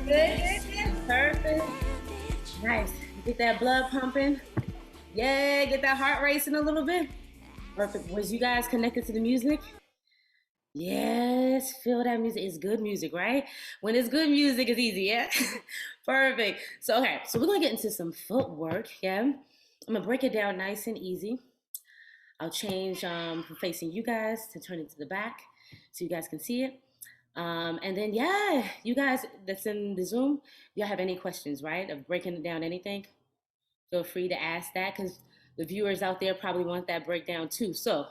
Good, perfect. Nice. Get that blood pumping. Yeah, get that heart racing a little bit. Perfect. Was you guys connected to the music? Yes, feel that music. It's good music, right? When it's good music, it's easy, yeah? Perfect. So, okay, so we're gonna get into some footwork, yeah? I'm gonna break it down nice and easy. I'll change from facing you guys to turn it to the back so you guys can see it. And then, yeah, you guys that's in the Zoom, y'all have any questions, right? Of breaking it down, anything? Feel free to ask that because the viewers out there probably want that breakdown too. So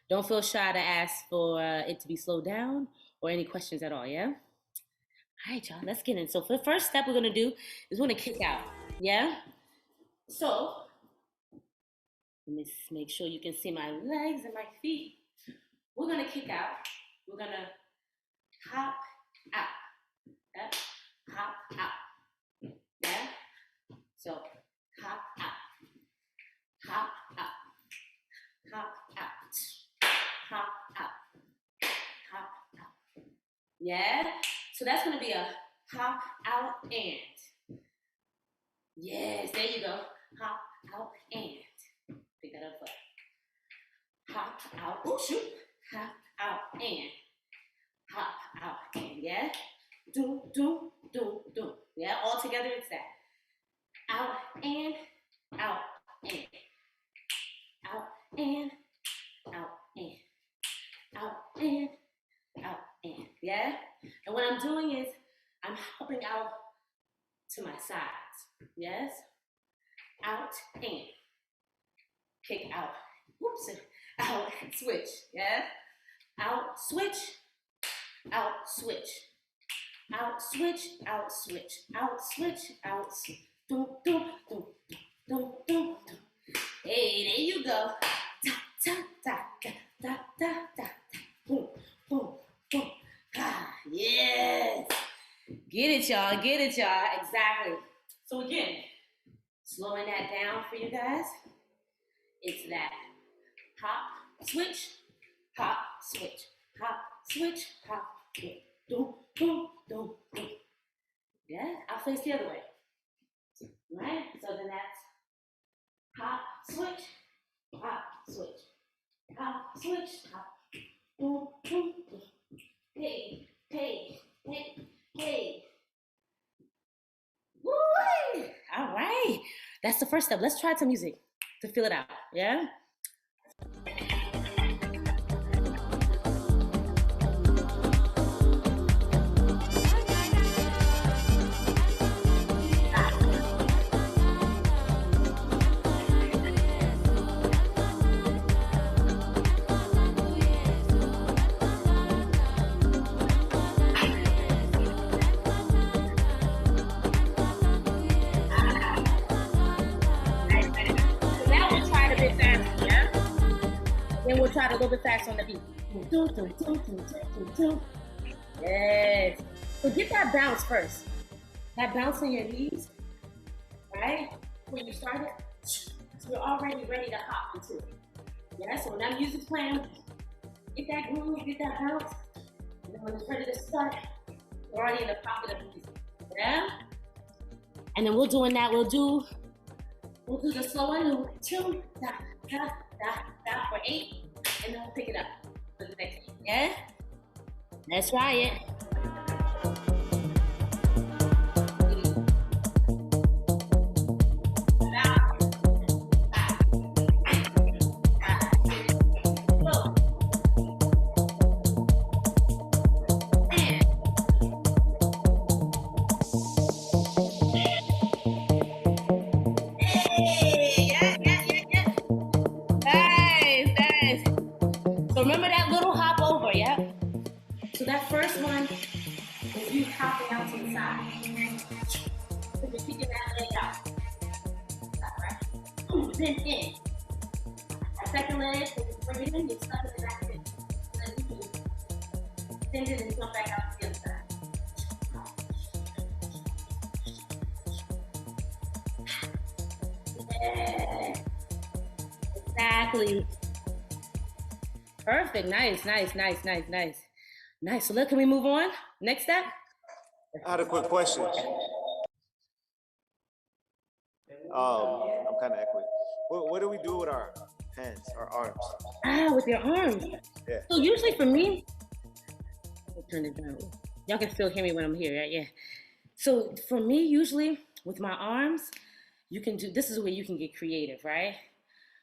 don't feel shy to ask for it to be slowed down or any questions at all, yeah? All right, y'all, let's get in. So for the first step we're gonna do is we're gonna kick out, yeah? So let me make sure you can see my legs and my feet. We're gonna kick out. We're gonna hop out. Yeah? Hop out. Yeah? So hop out. Hop out. Hop out. Hop out. Hop out. Yeah? So that's gonna be a hop out and. Yes, there you go. Hop out and. Pick that up. Hop out. Oh shoot. Hop out and. Hop out and. Yeah? Do, do, do, do. Yeah? All together it's that. Out and. Out and. Out and. Out and. Out and. Out and. Yeah? And what I'm doing is I'm hopping out to my sides. Yes? Out and. Kick out. Whoops. Out. Switch. Yeah? Out. Switch. Out. Switch. Out. Switch. Out. Switch. Out. Switch. Out. Switch. Do, do, do, do, do, do. Hey, there you go. Da, da, da, da, da, da, da. Boom, boom, boom. Ah, yes. Get it, y'all. Get it, y'all. Exactly. So again, slowing that down for you guys. It's that hop, switch, hop, switch, hop, switch, hop, switch. Boom, boom, boom, boom. Yeah, I'll face the other way. Right? So then that's hop, switch, hop, switch, hop, switch, hop, boom, boom, boom. Hey, hey, hey, hey. Woo! All right. That's the first step. Let's try some music to feel it out. Yeah? Then we'll try it a little bit faster on the beat. Yes. So get that bounce first. That bounce in your knees, right? When you start it, so you're already ready to hop into it. Yeah, so when that music's playing, get that groove, get that bounce. And then when it's ready to start, you're already in the pocket of the music. Yeah? And then we're doing that, we'll do the slow one, 2, da, da, da, da, for 8, and then we'll pick it up for the next 8. Yeah? Let's try it. So remember that little hop over, yeah? So that first one is you hopping out to the side. So you're kicking that leg out. Right? Then in. That second leg, bring it in, you stuck it in the back of it. Then you can bend it and jump back out to the other side. Yeah. Exactly. Perfect. Nice. Nice. So look, can we move on? Next step. I had a quick question. I'm kind of echoing. What do we do with our hands, our arms? With your arms. Yeah. So usually for me, let me turn it down. Y'all can still hear me when I'm here, right? Yeah. So for me, usually with my arms, you can do this is where you can get creative, right?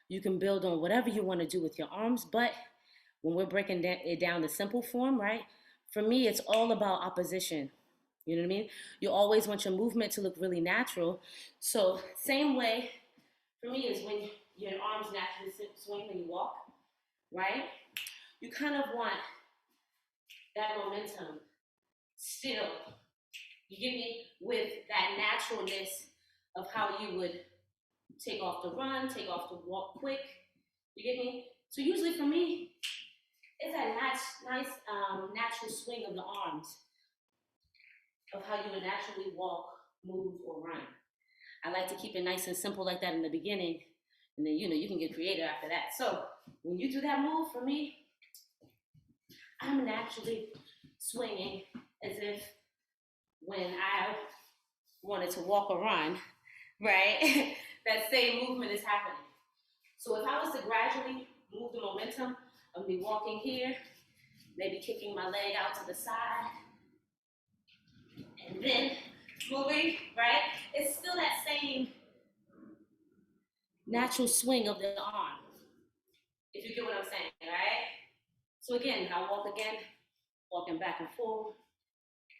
You can build on whatever you want to do with your arms, but when we're breaking it down to simple form, right? For me, it's all about opposition. You know what I mean? You always want your movement to look really natural. So same way for me is when your arms naturally swing when you walk, right? You kind of want that momentum still. You get me? With that naturalness of how you would take off the run, take off the walk quick. You get me? So usually for me, it's that nice natural swing of the arms of how you would naturally walk, move, or run. I like to keep it nice and simple like that in the beginning, and then you can get creative after that. So when you do that move, for me, I'm naturally swinging as if when I wanted to walk or run, right? That same movement is happening. So if I was to gradually move the momentum of me walking here, maybe kicking my leg out to the side, and then moving, right? It's still that same natural swing of the arm, if you get what I'm saying, right? So again, I walk again, walking back and forth.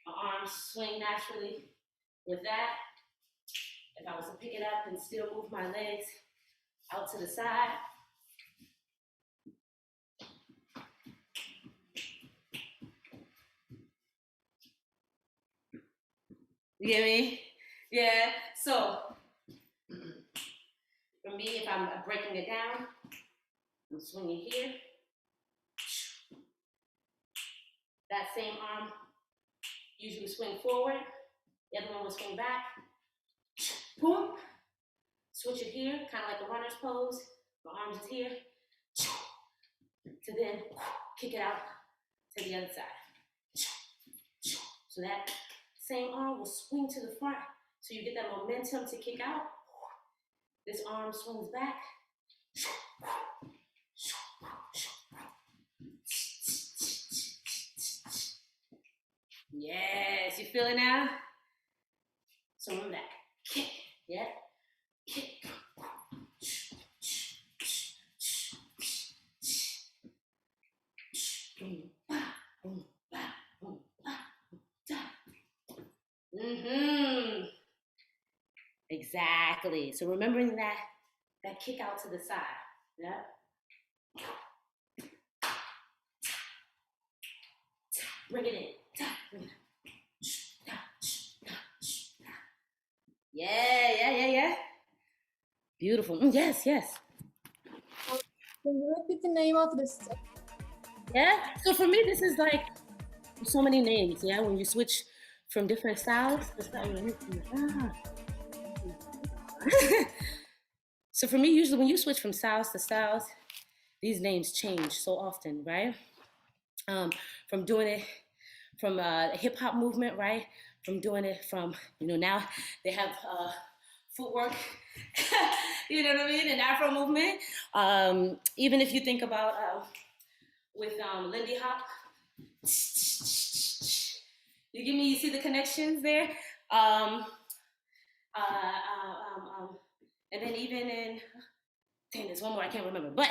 My arms swing naturally. With that, if I was to pick it up and still move my legs out to the side, you get me? Yeah. So for me, if I'm breaking it down, I'm swinging here. That same arm usually swing forward. The other one will swing back. Boom. Switch it here, kind of like a runner's pose. My arms is here. To then kick it out to the other side. So that same arm will swing to the front. So you get that momentum to kick out. This arm swings back. Yes, you feel it now? So remember that. Kick. Yeah. Kick. Mm-hmm. Exactly. So remembering that kick out to the side. Yeah. Bring it in. Bring it in. Yeah. Beautiful. Yes. Can you repeat the name of the step? Yeah. So for me, this is like so many names. Yeah. When you switch from different styles. So for me, usually when you switch from styles to styles, these names change so often, right? From doing it from a hip hop movement, right? From doing it from, now they have footwork, you know what I mean? And Afro movement. Even if you think about with Lindy Hop, you see the connections there? And then even in, dang, there's one more I can't remember, but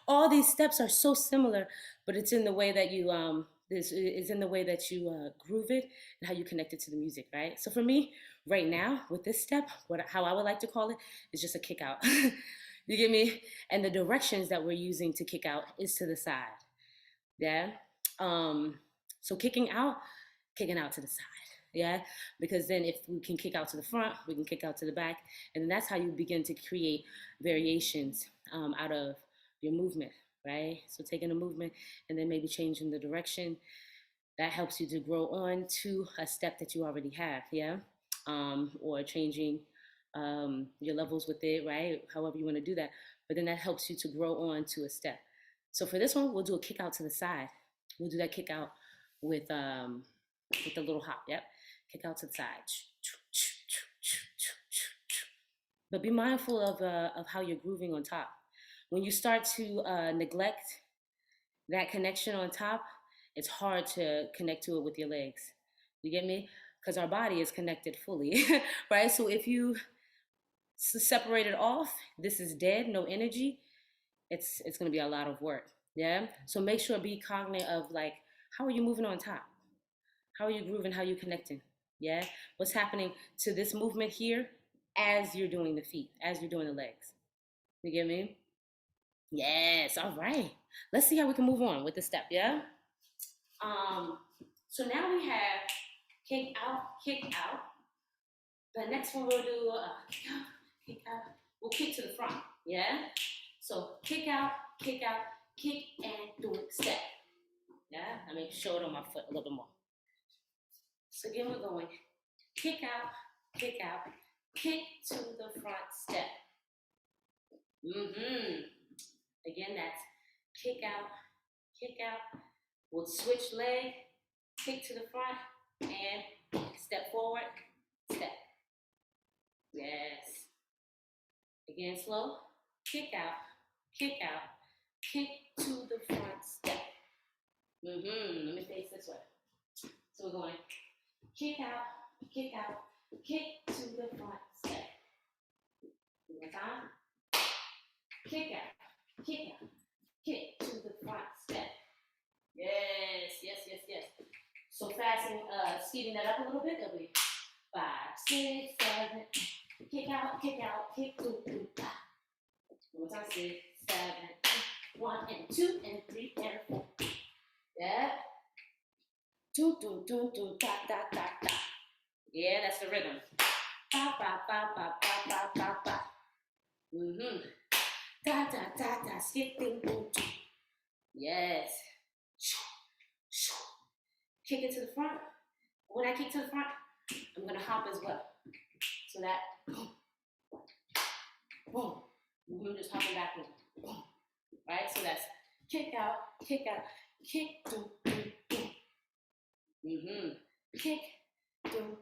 all these steps are so similar, but it's in the way that you groove it and how you connect it to the music, right? So for me, right now with this step, how I would like to call it is just a kick out. You get me? And the directions that we're using to kick out is to the side. Yeah. So kicking out to the side. Yeah, because then if we can kick out to the front, we can kick out to the back, and then that's how you begin to create variations out of your movement, right? So taking a movement and then maybe changing the direction, that helps you to grow on to a step that you already have, yeah? Or changing your levels with it, right? However you want to do that, but then that helps you to grow on to a step. So for this one, we'll do a kick out to the side. We'll do that kick out with the little hop. Yep. Kick out to the side. But be mindful of how you're grooving on top. When you start to neglect that connection on top, it's hard to connect to it with your legs. You get me? Because our body is connected fully, right? So if you separate it off, this is dead, no energy. It's going to be a lot of work. Yeah. So make sure be cognizant of like, how are you moving on top? How are you grooving? How are you connecting? Yeah. What's happening to this movement here as you're doing the feet, as you're doing the legs? You get me? Yes. All right. Let's see how we can move on with the step. Yeah. So now we have kick out, kick out. The next one we'll do kick out, kick out. We'll kick to the front. Yeah. So kick out, kick, and do it, step. Yeah. Let me show it on my foot a little bit more. So again, we're going kick out, kick to the front, step. Again, that's kick out. We'll switch leg, kick to the front, and step forward, step. Yes. Again, slow. Kick out, kick to the front, step. Let me face this way. So we're going kick out, kick to the front, step. One more time. Kick out, kick to the front, step. Yes. So fasten, speeding that up a little bit. That'll be 5, 6, 7. Kick out, kick, 2, 3, 5. One more time, 6, 7, 1 and 2 and 3 and 4. Yeah. Do, da, da, da, da. Yeah, that's the rhythm. Ba, ba, ba, ba, ba, ba, ba, ba. Da, da, da, da, skipping, boom. Yes. Kick it to the front. When I kick to the front, I'm gonna hop as well. So that, boom. Just hopping backwards. Boom. Right? So that's kick out, kick, do, do. Kick, do.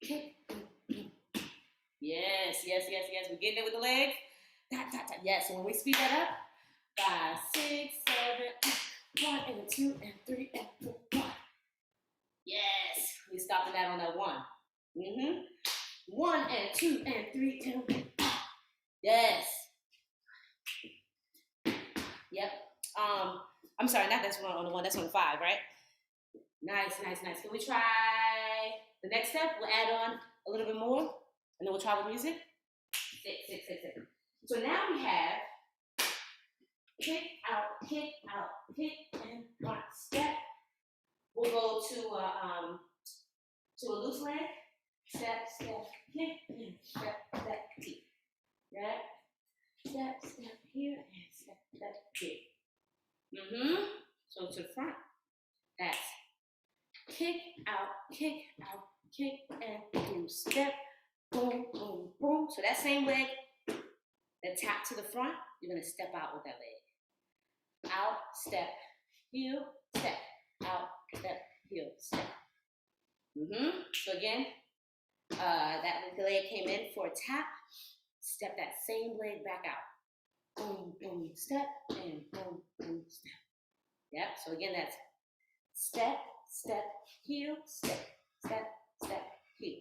Kick, do. Yes. We're getting it with the legs. Da, da, da. Yes, so when we speed that up, 5, 6, 7, 1 and 2 and 3 and 4, 1. Yes, we're stopping that on that 1. 1 and 2 and 3 and 4. Yes. Yep. I'm sorry, not that's one on the 1, that's on the 5, right? Nice. Can we try the next step? We'll add on a little bit more, and then we'll try with music. 6. So now we have kick out, kick, and front step. We'll go to a loose leg. Step, kick, and step, kick. Yeah. Step here, and step here. So to the front. That's kick out, and boom, step, boom, boom, boom. So that same leg, that tap to the front, you're gonna step out with that leg. Out, step, heel, step. Out, step, heel, step. So again, that leg came in for a tap. Step that same leg back out. Boom, boom, step, and boom, boom, step. Yep. So again, that's step, heel, step, heel.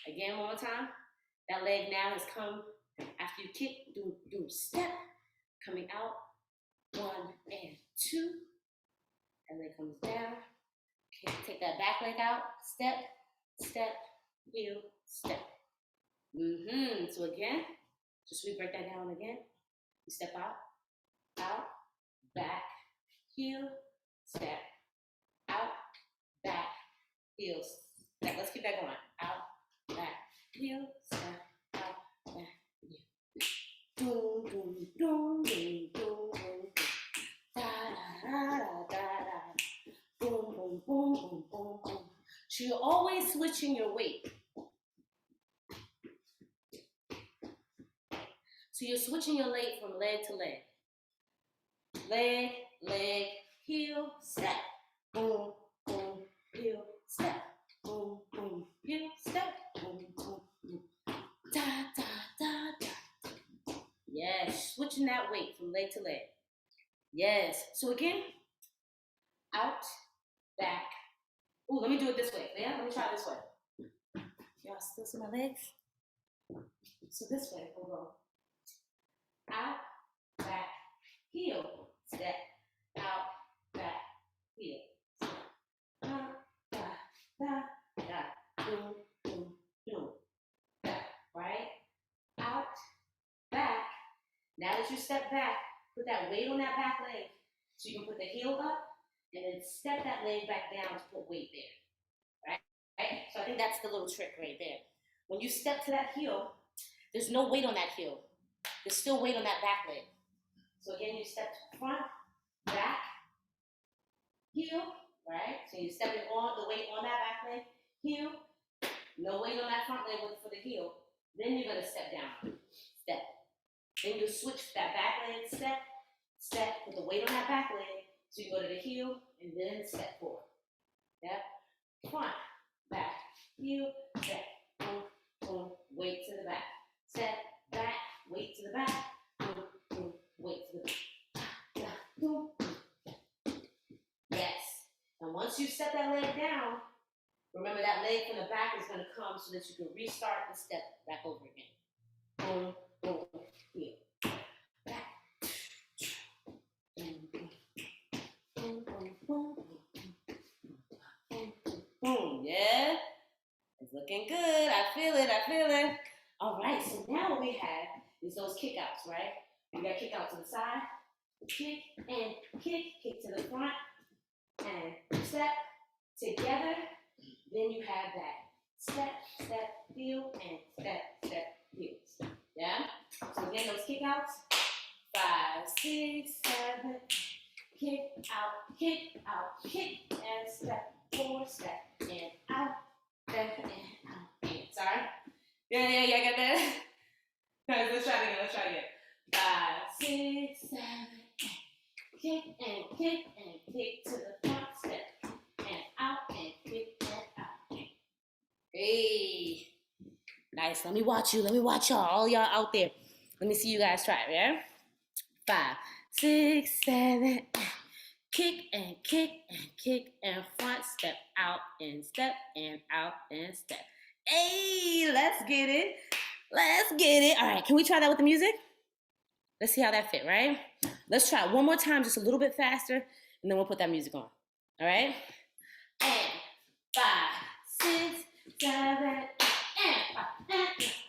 Again, one more time. That leg now has come after you kick, do step, coming out, 1 and 2. That leg comes down. Okay, take that back leg out, step, heel, step. So again, just we break that down again. You step out, back, heel, step, out, back, heel, step. Let's keep that going. Out, back, heel, step, out, back, heel. Doom, doom, doom, doom, doom, doom. Da, da, da, da, da. Boom, boom, boom, boom, boom, boom. So you're always switching your weight. So you're switching your leg from leg to leg. Leg, leg, heel, step. Boom, boom, heel, step. Boom, boom, heel, step. Boom, boom, boom. Da, da, da, da. Yes, switching that weight from leg to leg. Yes. So again, out, back. Ooh, let me do it this way. Yeah, let me try this way. Y'all still see my legs? So this way, we'll go out, back, heel, step, out, back, heel, step. Da, da, da, da, boom, boom, boom. Da, right? Out, back. Now that you step back, put that weight on that back leg. So you can put the heel up and then step that leg back down to put weight there. Right? So I think that's the little trick right there. When you step to that heel, there's no weight on that heel. There's still weight on that back leg. So again, you step front, back, heel, right? So you're stepping on the weight on that back leg, heel, no weight on that front leg for the heel. Then you're gonna step down, step. Then you switch that back leg, step, step, put the weight on that back leg. So you go to the heel and then step forward. Yep. Front, back, heel, step, boom, boom, weight to the back. Step, back, weight to the back, boom, boom, weight to the back. Boom. Yes. And once you set that leg down, remember that leg from the back is going to come so that you can restart the step back over again. Boom, boom, heel. Back. Boom, boom, boom, boom, boom, boom, boom, boom. Yeah. It's looking good. I feel it. I feel it. All right. So now what we have is those kickouts, right? You got kick out to the side, kick and kick to the front, and step together. Then you have that step, step, heel, and step, step, heels. Yeah? So again, those kick outs. 5, 6, 7. Kick out, kick, and step, forward, step, and out, step, and out. And, sorry. Yeah, I got that. Guys, let's try it again. 5, 6, 7. Kick and kick to the front, step, and out, and kick and out. Hey. Nice. Let me watch you. Let me watch y'all. All y'all out there. Let me see you guys try it, yeah? 5, 6, 7. Kick and kick and front, step out and step and out and step. Hey, let's get it. Let's get it. All right, can we try that with the music? Let's see how that fit, right? Let's try it one more time, just a little bit faster, and then we'll put that music on. All right? And 5, 6, 7, and 5,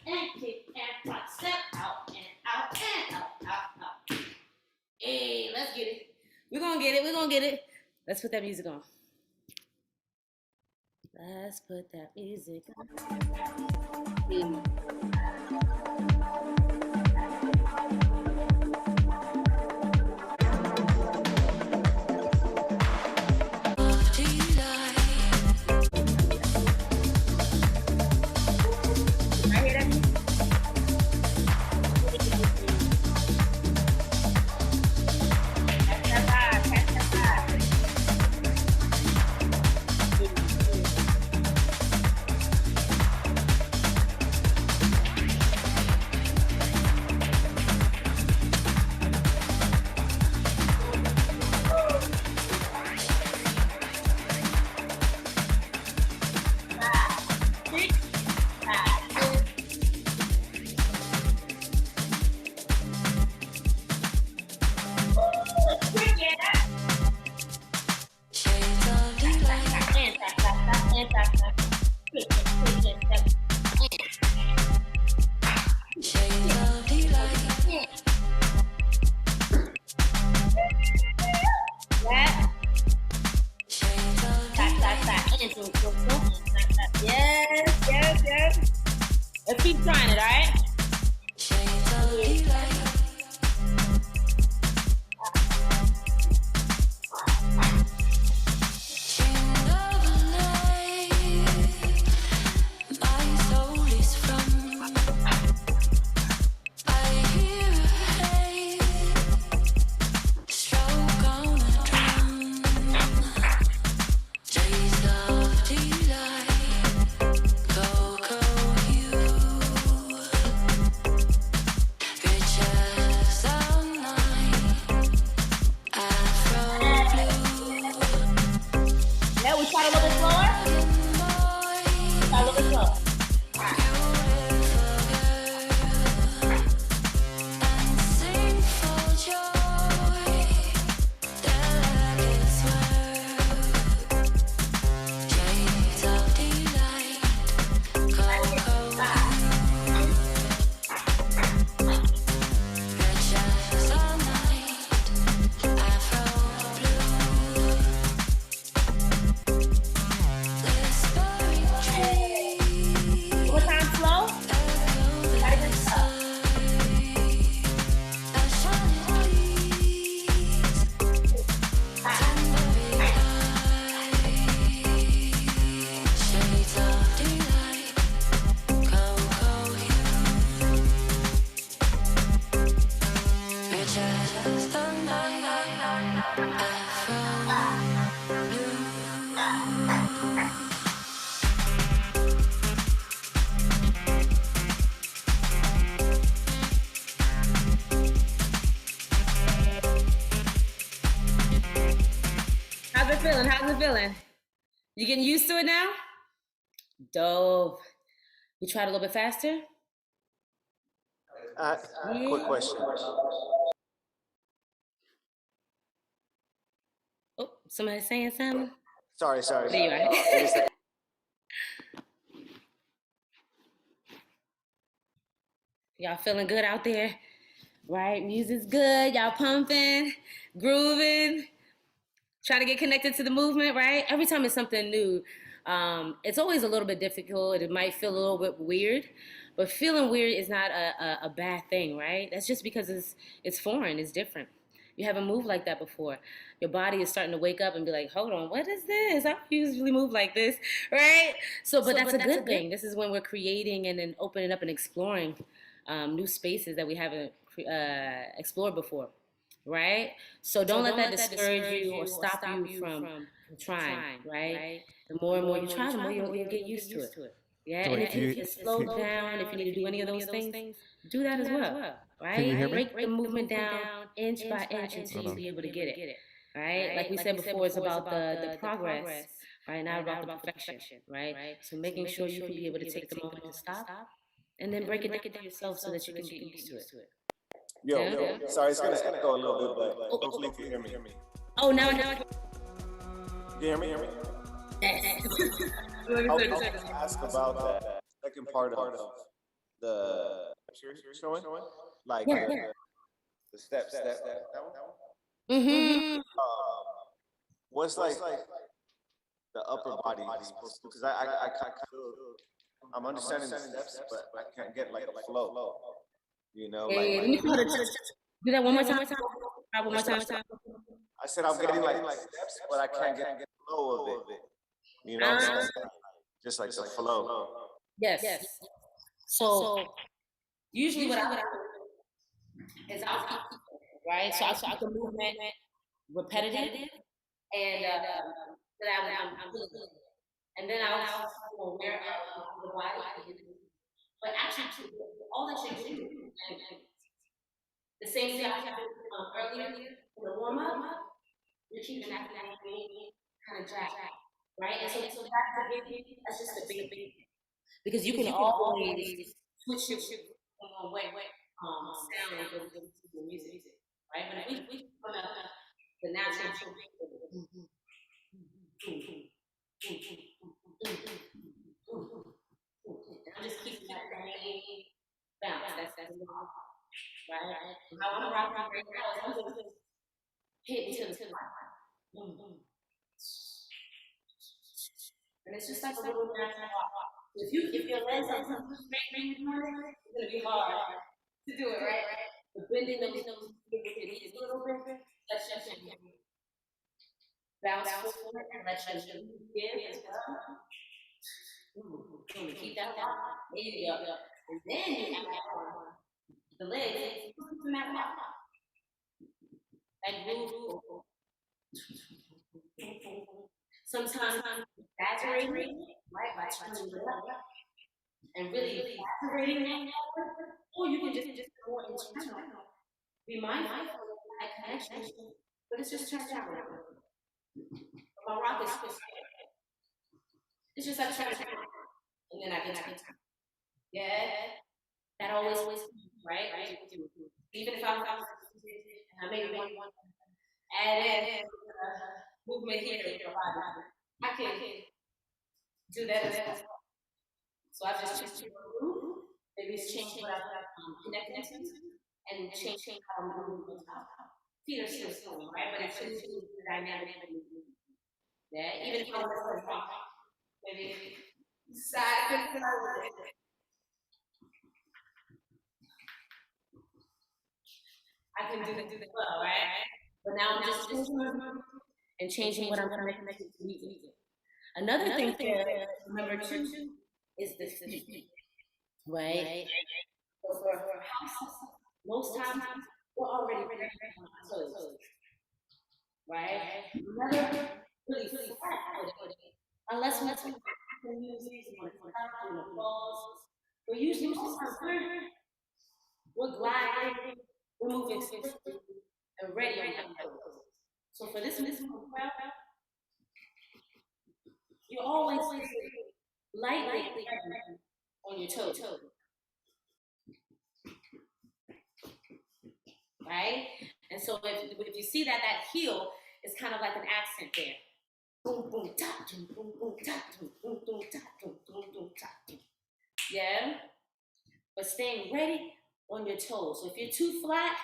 and kick and front, step out and out and out. Hey, let's get it. We're gonna get it. Let's put that music on. Let's put that music on. Yes. Let's keep trying it, all right? Stroke on feeling? How's it feeling? You getting used to it now? Dope. We tried a little bit faster? Quick Yeah. question. Oh, somebody saying something? Sorry. There you are. Give me a second. Y'all feeling good out there? Right? Music's good. Y'all pumping, grooving, trying to get connected to the movement, right? Every time it's something new, it's always a little bit difficult. It might feel a little bit weird, but feeling weird is not a bad thing, right? That's just because it's foreign, it's different. You haven't moved like that before. Your body is starting to wake up and be like, hold on, what is this? I don't usually move like this, right? But that's a good thing. This is when we're creating and then opening up and exploring new spaces that we haven't explored before, right? So don't let that discourage you or stop you from trying, right? The more and more you try, the more you'll get used to it. Yeah, So and wait, if you need to slow down, if you need to do any of those things, do that as well, right? can you hear me? Break the movement down inch by inch until you be able to get it, right? Like we said before, it's about the progress, right? Not about the perfection, right? So making sure you can be able to take the moment to stop and then break it down to yourself so that you can get used to it. Yo, sorry, it's gonna echo a little bit, but hopefully you can hear me. Oh, now. You hear me? Yes. I was gonna ask about that second part of the you're showing, like the steps. That one. Mm-hmm. What's like the upper body supposed to? Because I kind of feel I'm understanding the steps, but I can't get like a flow. You know, Yeah, like let me try to do that one more time. Try one more time. I said I'm getting like steps, but I can't get the flow of it. You know, what I'm saying? Just like the flow. Yes. So usually what I do is I'll keep right. So I'll keep the movement repetitive and that I'm feeling. And then I'll aware of the body. But actually, all that you're doing, and the same thing I had earlier in the warm up, you're keeping that kind of jack, right? And so that's the big, that's just the big thing. Because you can always switch your way, sound and go to the music, right? But if we come up the natural, I'm just keeping that same bounce. That's right. How I'm rocking right now is I'm just hitting to the boom, boom. And it's just like a little natural walk. If your legs are straight, it's gonna be hard to do it, right? The bending those knees a little bit, let's just bounce forward and let's just give as well. Keep that down. There you go. And then you have the legs, put them out loud. That groove. Sometimes exaggerating, right? By turning it up and really exaggerating that, or you can just more internal. Be mindful of that connection, but it's just turned down. My rock is it's just like turn down, and then I get time. Yeah, that always right? Even if I'm and I maybe want to add in movement here, I can do that as well. So I just changed the group, maybe it's changed what I'm connected to, and change how I'm moving. Feet are still swinging, right? But it's just the dynamic movement. Yeah, even if I was to rock, maybe side to side. I can do that well, right? But now I'm just and changing what I'm connected to music. Another thing to remember too is the feet, right? So for house, most times we're already ready on our toes, right? Never really flat footed unless we're using the balls. We're usually most times we're gliding, we're moving swiftly and ready on our toes. So for this movement, you're always lightly on your toes, right? And so if you see that heel is kind of like an accent there. Boom, boom, ta, boom, boom, boom, ta, boom, boom, boom, ta, boom, boom, boom, ta. Yeah? But staying ready on your toes. So if you're too flat,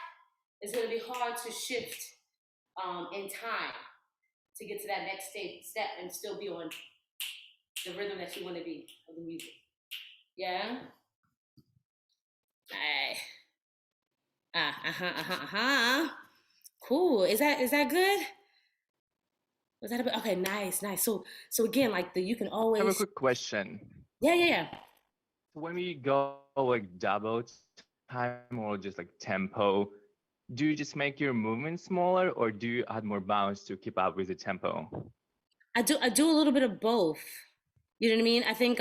it's going to be hard to shift in time to get to that next step and still be on the rhythm that you want to be of the music. Yeah? All right. Cool. Is that good? Was that a bit? Okay, nice. So again, like you can always I have a quick question. Yeah. When we go like double time or just like tempo, do you just make your movement smaller or do you add more bounce to keep up with the tempo? I do a little bit of both. You know what I mean? I think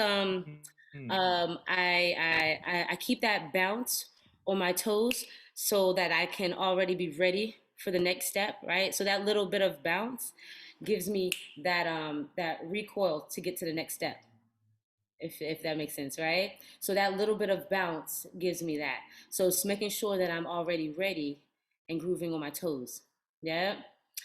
I keep that bounce on my toes so that I can already be ready for the next step, right? So that little bit of bounce gives me that recoil to get to the next step. If that makes sense, right? So that little bit of bounce gives me that. So it's making sure that I'm already ready and grooving on my toes. Yeah.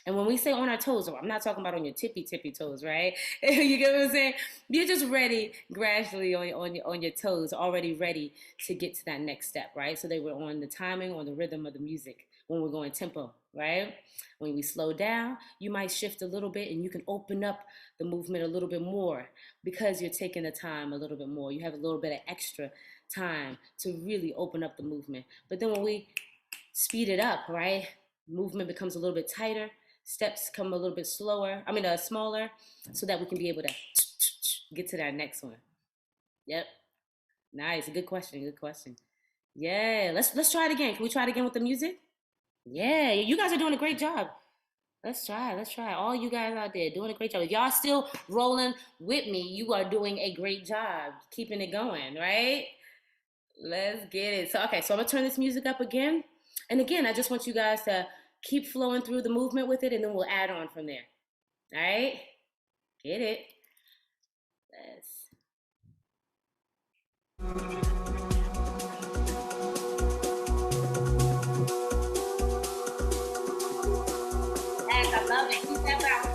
And when we say on our toes, I'm not talking about on your tippy toes, right? You get what I'm saying? You're just ready gradually on your toes, already ready to get to that next step, right? So they were on the timing, on the rhythm of the music when we're going tempo, right? When we slow down, you might shift a little bit and you can open up the movement a little bit more because you're taking the time a little bit more. You have a little bit of extra time to really open up the movement. But then when we speed it up, right? Movement becomes a little bit tighter. Steps come a little bit smaller, so that we can be able to get to that next one. Yep. Nice. Good question. Yeah. Let's try it again. Can we try it again with the music? Yeah. You guys are doing a great job. Let's try. All you guys out there doing a great job. If y'all still rolling with me, you are doing a great job keeping it going, right? Let's get it. So I'm gonna turn this music up again. And again, I just want you guys to keep flowing through the movement with it, and then we'll add on from there. All right? Get it. Yes, I love it. Keep that bounce.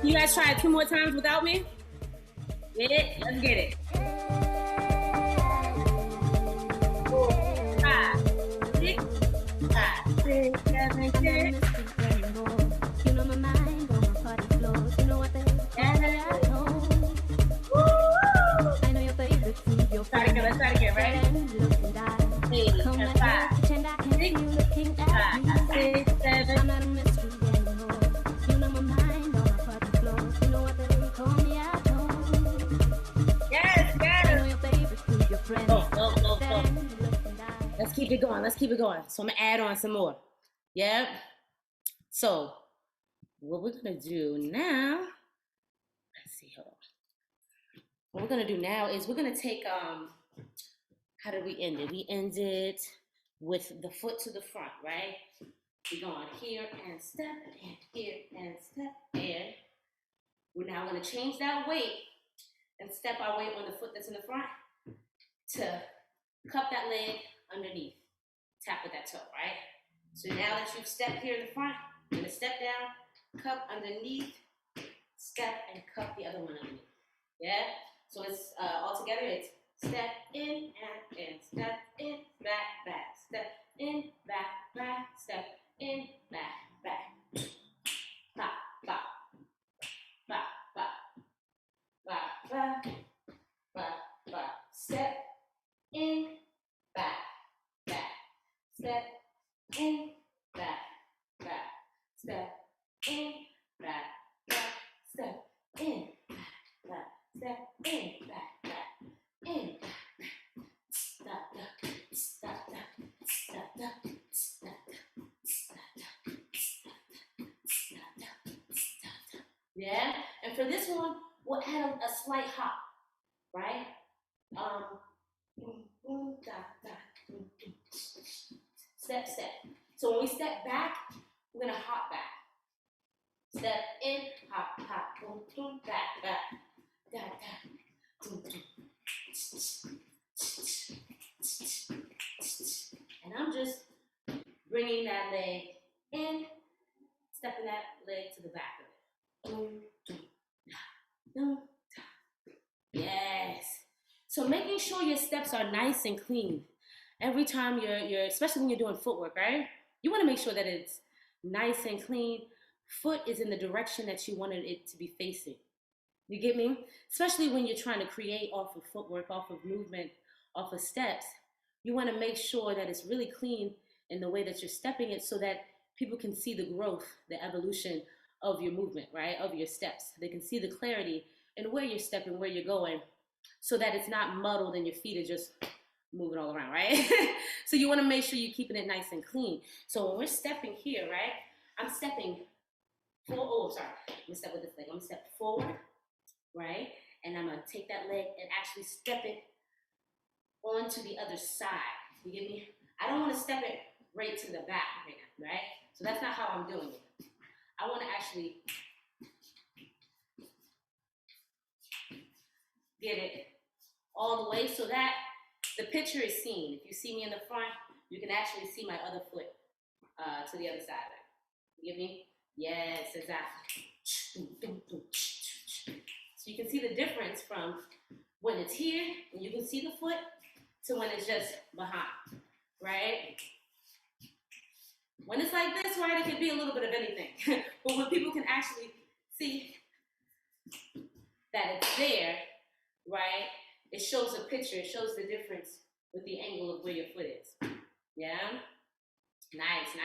You guys try it 2 more times without me? Get it? Let's get it. 4, 5, 6, 7, 10. You know my mind on my party floor. You know what the Try to get, let's try to get, right? 8 and 5, 6, 5, 6, 7. I'm not a mystery anymore. You know my mind on my party floor. You know what they call me at home. Yes, I know yes. your favorite group, your friends. Go. Let's keep it going. Let's keep it going. So I'm gonna add on some more. Yep. So what we're gonna do now, let's see, hold on. What we're gonna do now is we're gonna take how did we end it? We ended with the foot to the front, right? We're going here and step, and here and step, and we're now gonna change that weight and step our weight on the foot that's in the front to cup that leg underneath. Tap with that toe, right? So now that you've stepped here in the front, you're gonna step down, cup underneath, step and cup the other one underneath. Yeah? So it's all together, it's step in and step in, back, step in, back, step in, back. Pop, pop, pop, pop, pop, step in, back, step in, back, step in, back, step in, back, step in, back, in, stop, yeah, and for this one, we'll add a slight hop, right? Step. So when we step back, we're gonna hop back. Step in, hop, boom, boom, back, boom, boom. And I'm just bringing that leg in, stepping that leg to the back of it. Boom. Yes. So making sure your steps are nice and clean. Every time you're especially when you're doing footwork, right? You want to make sure that it's nice and clean. Foot is in the direction that you wanted it to be facing. You get me? Especially when you're trying to create off of footwork, off of movement, off of steps. You want to make sure that it's really clean in the way that you're stepping it so that people can see the growth, the evolution of your movement, right? Of your steps. They can see the clarity and where you're stepping, where you're going, so that it's not muddled and your feet are just moving all around, right? So you want to make sure you're keeping it nice and clean. So when we're stepping here, right? I'm stepping forward. I'm gonna step with this leg. I'm gonna step forward, right? And I'm gonna take that leg and actually step it onto the other side. You get me? I don't want to step it right to the back right now, right? So that's not how I'm doing it. I want to actually get it all the way so that the picture is seen. If you see me in the front, you can actually see my other foot to the other side of it. You get me? Yes, exactly. So you can see the difference from when it's here and you can see the foot to when it's just behind, right? When it's like this, right, it could be a little bit of anything. But when people can actually see that it's there, right, it shows a picture, it shows the difference with the angle of where your foot is. Yeah? Nice.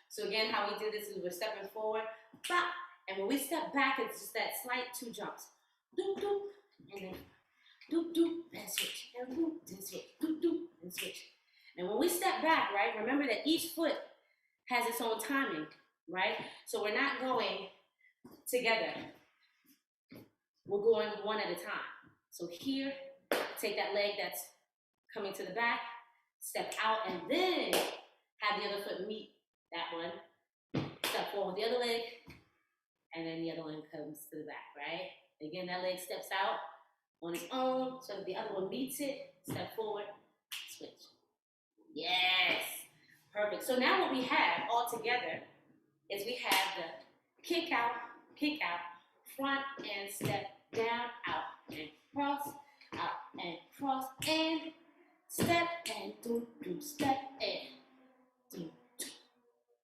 So again, how we do this is we're stepping forward, bop, and when we step back, it's just that slight 2 jumps. Doop, doop, and then doop, doop, and switch, and doop, and switch, doop, doop, and switch. And when we step back, right, remember that each foot has its own timing, right? So we're not going together. We're going one at a time. So here, take that leg that's coming to the back, step out, and then have the other foot meet that one. Step forward with the other leg, and then the other one comes to the back, right? Again, that leg steps out on its own, so that the other one meets it, step forward, switch. Yes, perfect. So now what we have all together is we have the kick out, front and step, down, out, and cross, and step, and do, step, and do,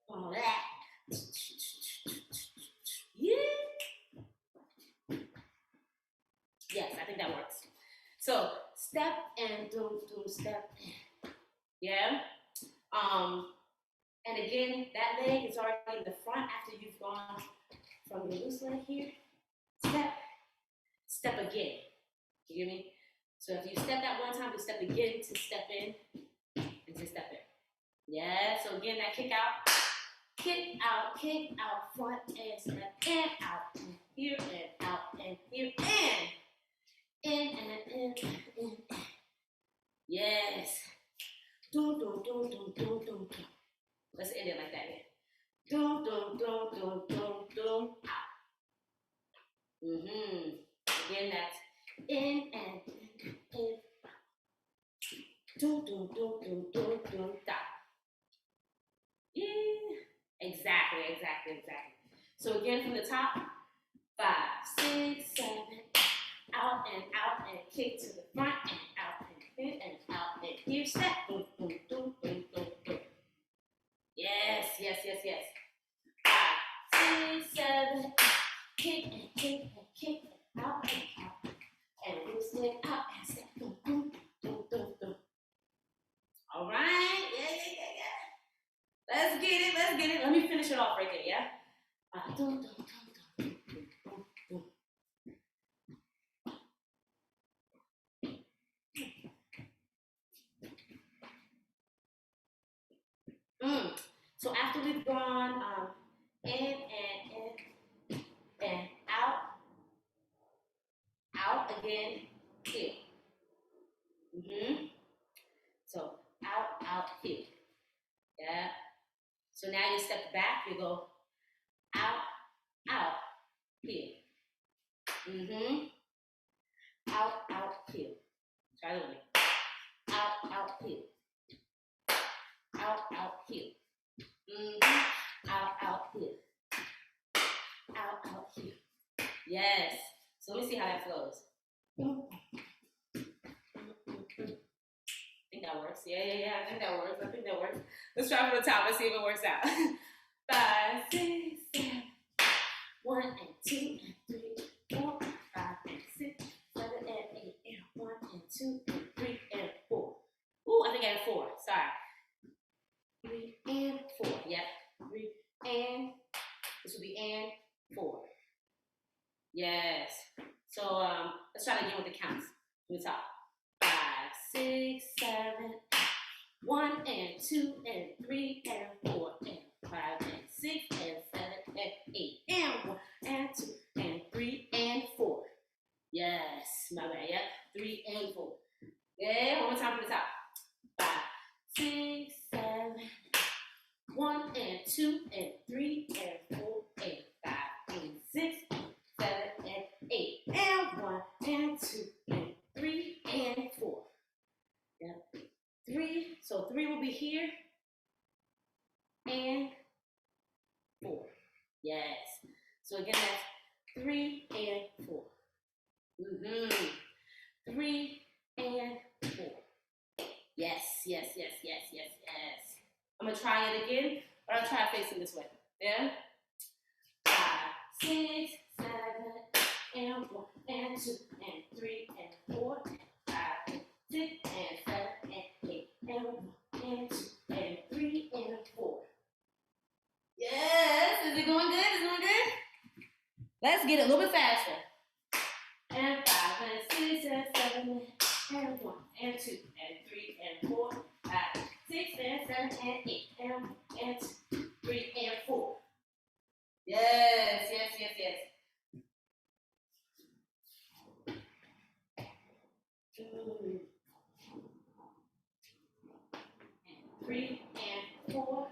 all that. Yeah. Yes, I think that works. So step and doom, doom, step in. Yeah? And again, that leg is already in the front after you've gone from your loose leg here. Step, step again. You get me? So if you step that one time, you step again to step in and to step in. Yeah, so again, that kick out, front and step in, out, and here, and out, and here, and in, and in, in. Yes. Doom, doom, doom, doom, doom, doom, doom. Let's end it like that again. Doom, doom, doom, doom, doom, doom, out. Again, that's in and in. Doom, doom, doom, doom, doom, doom, stop. Yeah. Exactly. So again, from the top, 5, 6, 7, out and kick to the front and out and here, step, boom, boom, boom, boom, boom, boom. Yes. 5, 6, 7, kick and out and loose leg out and step, boom, boom, boom, boom, boom. All right, yeah. Let's get it. Let me finish it off right there, yeah? Boom, boom, boom, boom, boom, boom, boom. So after we've gone in and out again, here. So out, here. Yeah. So now you step back, you go out, here. Out, here. Try the way. Out, here. Out, here. Out, here. Out, here. Yes. So let me see how that flows. I think that works. Yeah. I think that works. Let's try from the top. Let's see if it works out. 5, 6, 7. 1 and 2 and 3, 4, 5 and 6, 7 and 8, and 1 and 2 and 3 and 4. Ooh, I think I had 4. Sorry. 3 and 4. Yep. 3 and. This will be and 4. Yes. So let's try it again with the counts from the top. 5, 6, 7, 1 and 2 and 3 and 4 and 5 and 6 and 7 and 8 and 1 and 2 and 3 and 4. Yes, my bad. Yep, 3 and 4. Yeah, one more time from the top. 5, 6, 7, 1 and 2 and 3 and 4 and 5 and 6 and 7 and 8 and 1 and 2 and 3 and 4. Yep. 3. So 3 will be here and 4. Yes. So again, that's 3 and 4. 3 and 4. Yes. I'm gonna try it again, but I'll try facing this way. Yeah. 5, 6, 7, and 1 and 2 and 3 and 4 and 5 and 6 and 7 and 8 and 1 and 2 and 3 and 4. Yes. Is it going good? Let's get it a little bit faster. And 5 and 6 and 7 and 1 and 2 and 3 and 4, 5, 6 and 7 and 8 and 1 and 2, 3 and 4. Yes. 3 and 4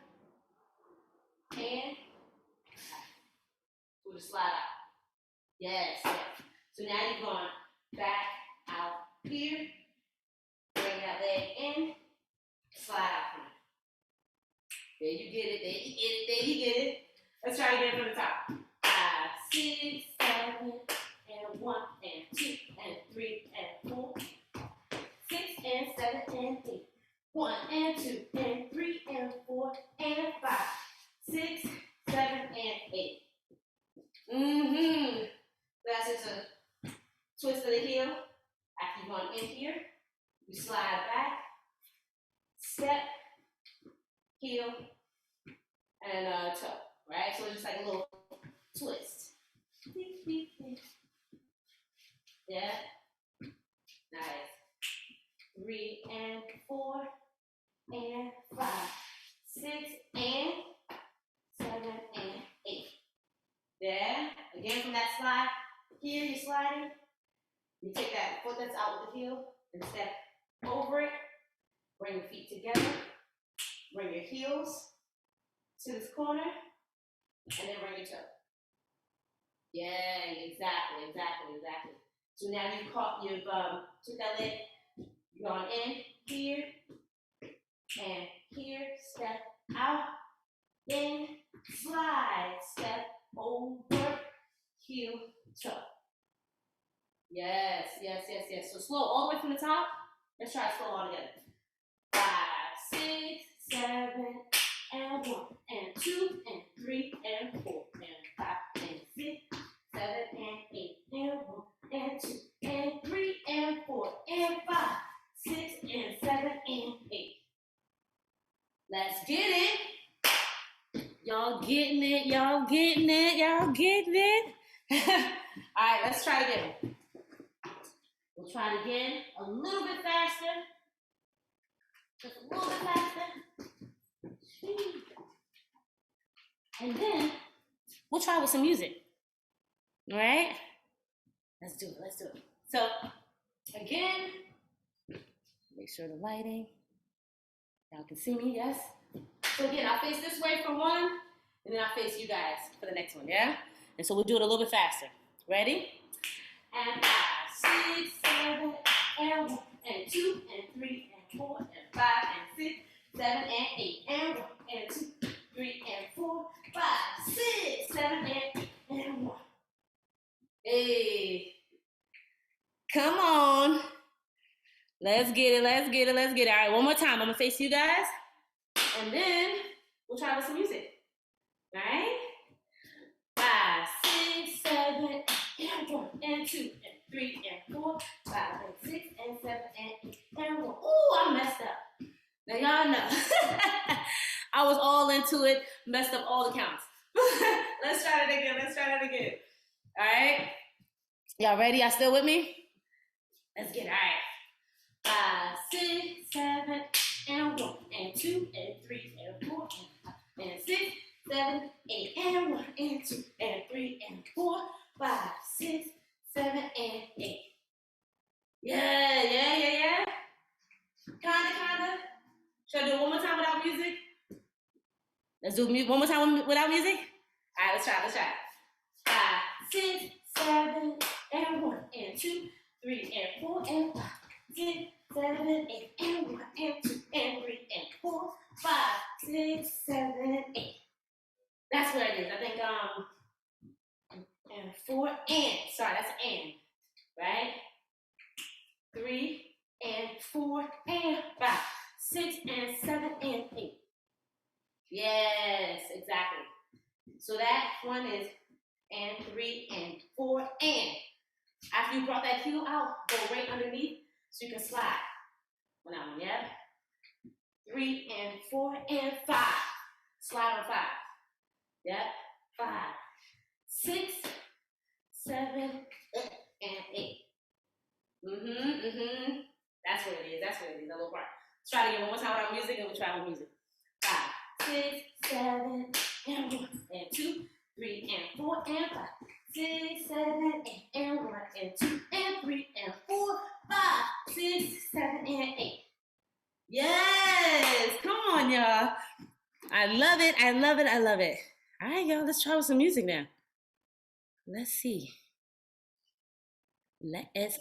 and we'll just slide out. Yes. So now you're going back out here, bring that leg in, slide out from it. There you get it. Let's try again from the top. 5, 6, 7, and 1 and 2 and 3 and 4, 6 and 7 and 8, 1 and 2 and 3 and 4 and 5, 6, 7 and 8. That's just a twist of the heel. After you're going in here, You slide back, step, heel, and toe, right? So it's just like a little twist. Yeah, nice. 3 and 4 and 5, 6 and 7 and 8. There. Again from that slide. Here you're sliding. You take that foot that's out with the heel and step over it. Bring your feet together. Bring your heels to this corner. And then bring your toe. Yeah, exactly. So now you've took that leg, gone in here and here, step out, in, slide, step over, heel, toe. Yes. So slow, all the way from the top. Let's try it slow all together. 5, 6, 7, and 1, and 2, and 3, and 4, and 5, and 6, 7, and 8, and 1, and 2, and 3, and 4, and 5, 6, and 7, and 8. Let's get it. Y'all getting it. All right, let's try it again. We'll try it again a little bit faster. Just a little bit faster. And then we'll try with some music. All right? Let's do it. So, again, make sure the lighting. Y'all can see me, yes? So again, I'll face this way for one, and then I'll face you guys for the next one, yeah? And so we'll do it a little bit faster. Ready? And 5, 6, 7, and 1, and 2, and 3, and 4, and 5, and 6, 7, and 8, and 1, and 2, 3, and 4, 5, 6, 7, and 8, and 1. Hey. Come on. Let's get it. All right, one more time. I'm gonna face you guys. And then we'll try with some music. All right? 5, 6, 7, and 1, and 2, and 3, and 4, 5, and 6, and 7, and 8, and 1. Ooh, I messed up. Now y'all know. I was all into it, messed up all the counts. Let's try it again. All right? Y'all ready? Y'all still with me? Let's get it. All right. 5, 6, 7, and 1, and 2, and 3, and 4, and 5, and 6, 7, 8, and 1, and 2, and 3, and 4, 5, 6, 7, and 8. Yeah. Kinda. Should I do it one more time without music? Let's do one more time without music? All right, let's try it. 5, 6, 7, and 1, and 2, 3, and 4, and 5, 6, 7, 8, and 1, and 2, and 3, and 4, 5, 6, 7, 8. That's where it is. I think and 4 and. Sorry, that's and. Right? 3 and 4 and 5, 6 and 7 and 8. Yes, exactly. So that one is and 3 and 4 and. After you brought that heel out, go right underneath so you can slide. On that one, yeah? 3 and 4 and 5. Slide on 5. Yep. 5, 6, 7, and 8. That's what it is. That little part. Let's try it again one more time without music, and we'll try with music. 5, 6, 7, and 1, and 2, 3, and 4, and 5. 6, 7, 8, and 1, and 2, and 3, and 4, 5, 6, 7, and 8. Yes! Come on, y'all. I love it. All right, y'all, let's try with some music now. Let's see. Let's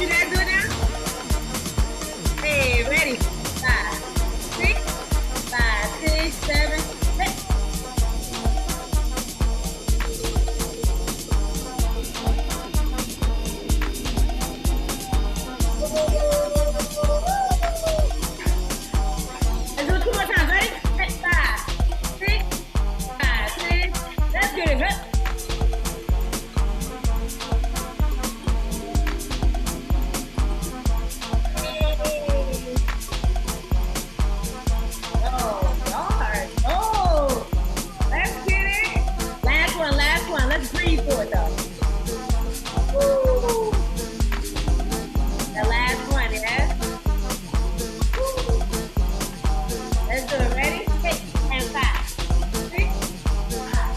You guys do it now? Hey, ready? 5, 6, 5, 6, 7, 8. Let's do it 2 more times. Ready? 5, 6, 5, 6. Let's get it. Oh, Lord. Oh, let's get it. Last one, last one. Let's breathe for it, though. Woo. The last one, yes? Woo. Let's do it. Ready? 6 and 5, 6, 5.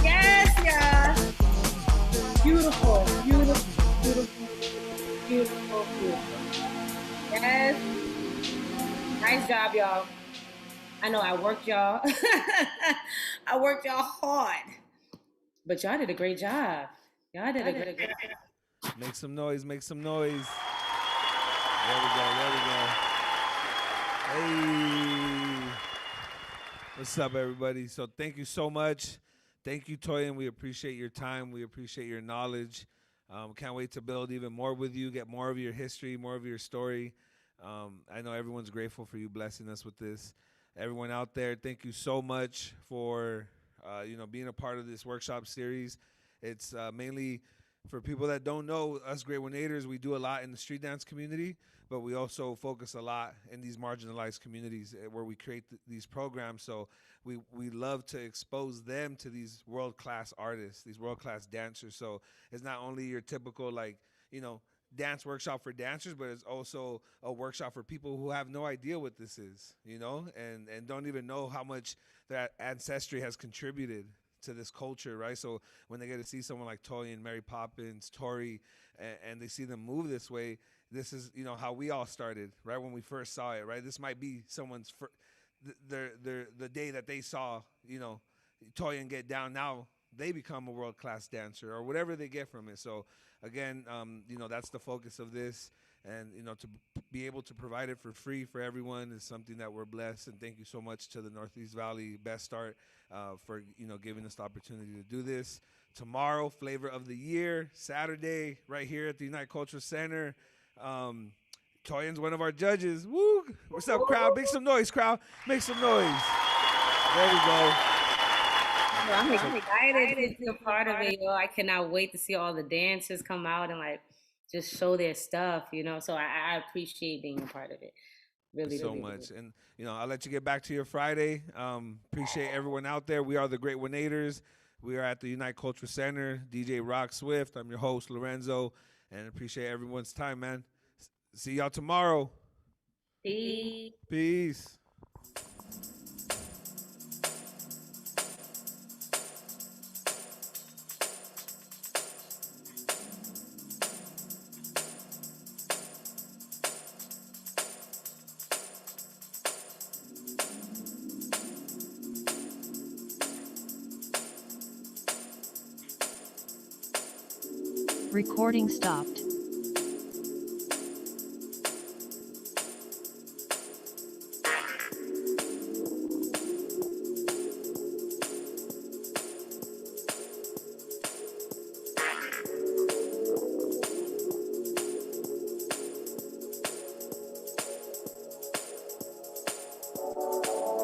Yes, y'all. Beautiful, beautiful, beautiful, beautiful, beautiful. Yes. Nice job, y'all. I know I worked y'all. I worked y'all hard. But y'all did a great job. Y'all did a great job. Make some noise. Make some noise. There we go. There we go. Hey. What's up, everybody? So thank you so much. Thank you, Toyin. We appreciate your time. We appreciate your knowledge. Can't wait to build even more with you, get more of your history, more of your story. I know everyone's grateful for you blessing us with this. Everyone out there, thank you so much for being a part of this workshop series. It's mainly for people that don't know us Great One-Eighters. We do a lot in the street dance community, but we also focus a lot in these marginalized communities where we create these programs. So we love to expose them to these world-class artists, these world-class dancers. So it's not only your typical dance workshop for dancers, but it's also a workshop for people who have no idea what this is, and don't even know how much that ancestry has contributed to this culture, right? So when they get to see someone like Toyin, Mary Poppins, Tori, and they see them move this way, this is how we all started, right? When we first saw it, right? This might be someone's the day that they saw Toyin get down. Now they become a world-class dancer or whatever they get from it. So again, that's the focus of this, and to be able to provide it for free for everyone is something that we're blessed. And thank you so much to the Northeast Valley Best Start for giving us the opportunity to do this. Tomorrow, Flavor of the Year, Saturday, right here at the Unite Cultural Center. Toyin's one of our judges. Woo! What's up, crowd? Make some noise, crowd. Make some noise. There we go. I'm excited to be a part of it, yo. I cannot wait to see all the dancers come out and just show their stuff, So I appreciate being a part of it. Really, so really, much. really. And I'll let you get back to your Friday. Appreciate everyone out there. We are the Great One-Eighters. We are at the Unite Culture Center. DJ Rock Swift. I'm your host, Lorenzo, and appreciate everyone's time, man. See y'all tomorrow. Peace. Peace. Recording stopped.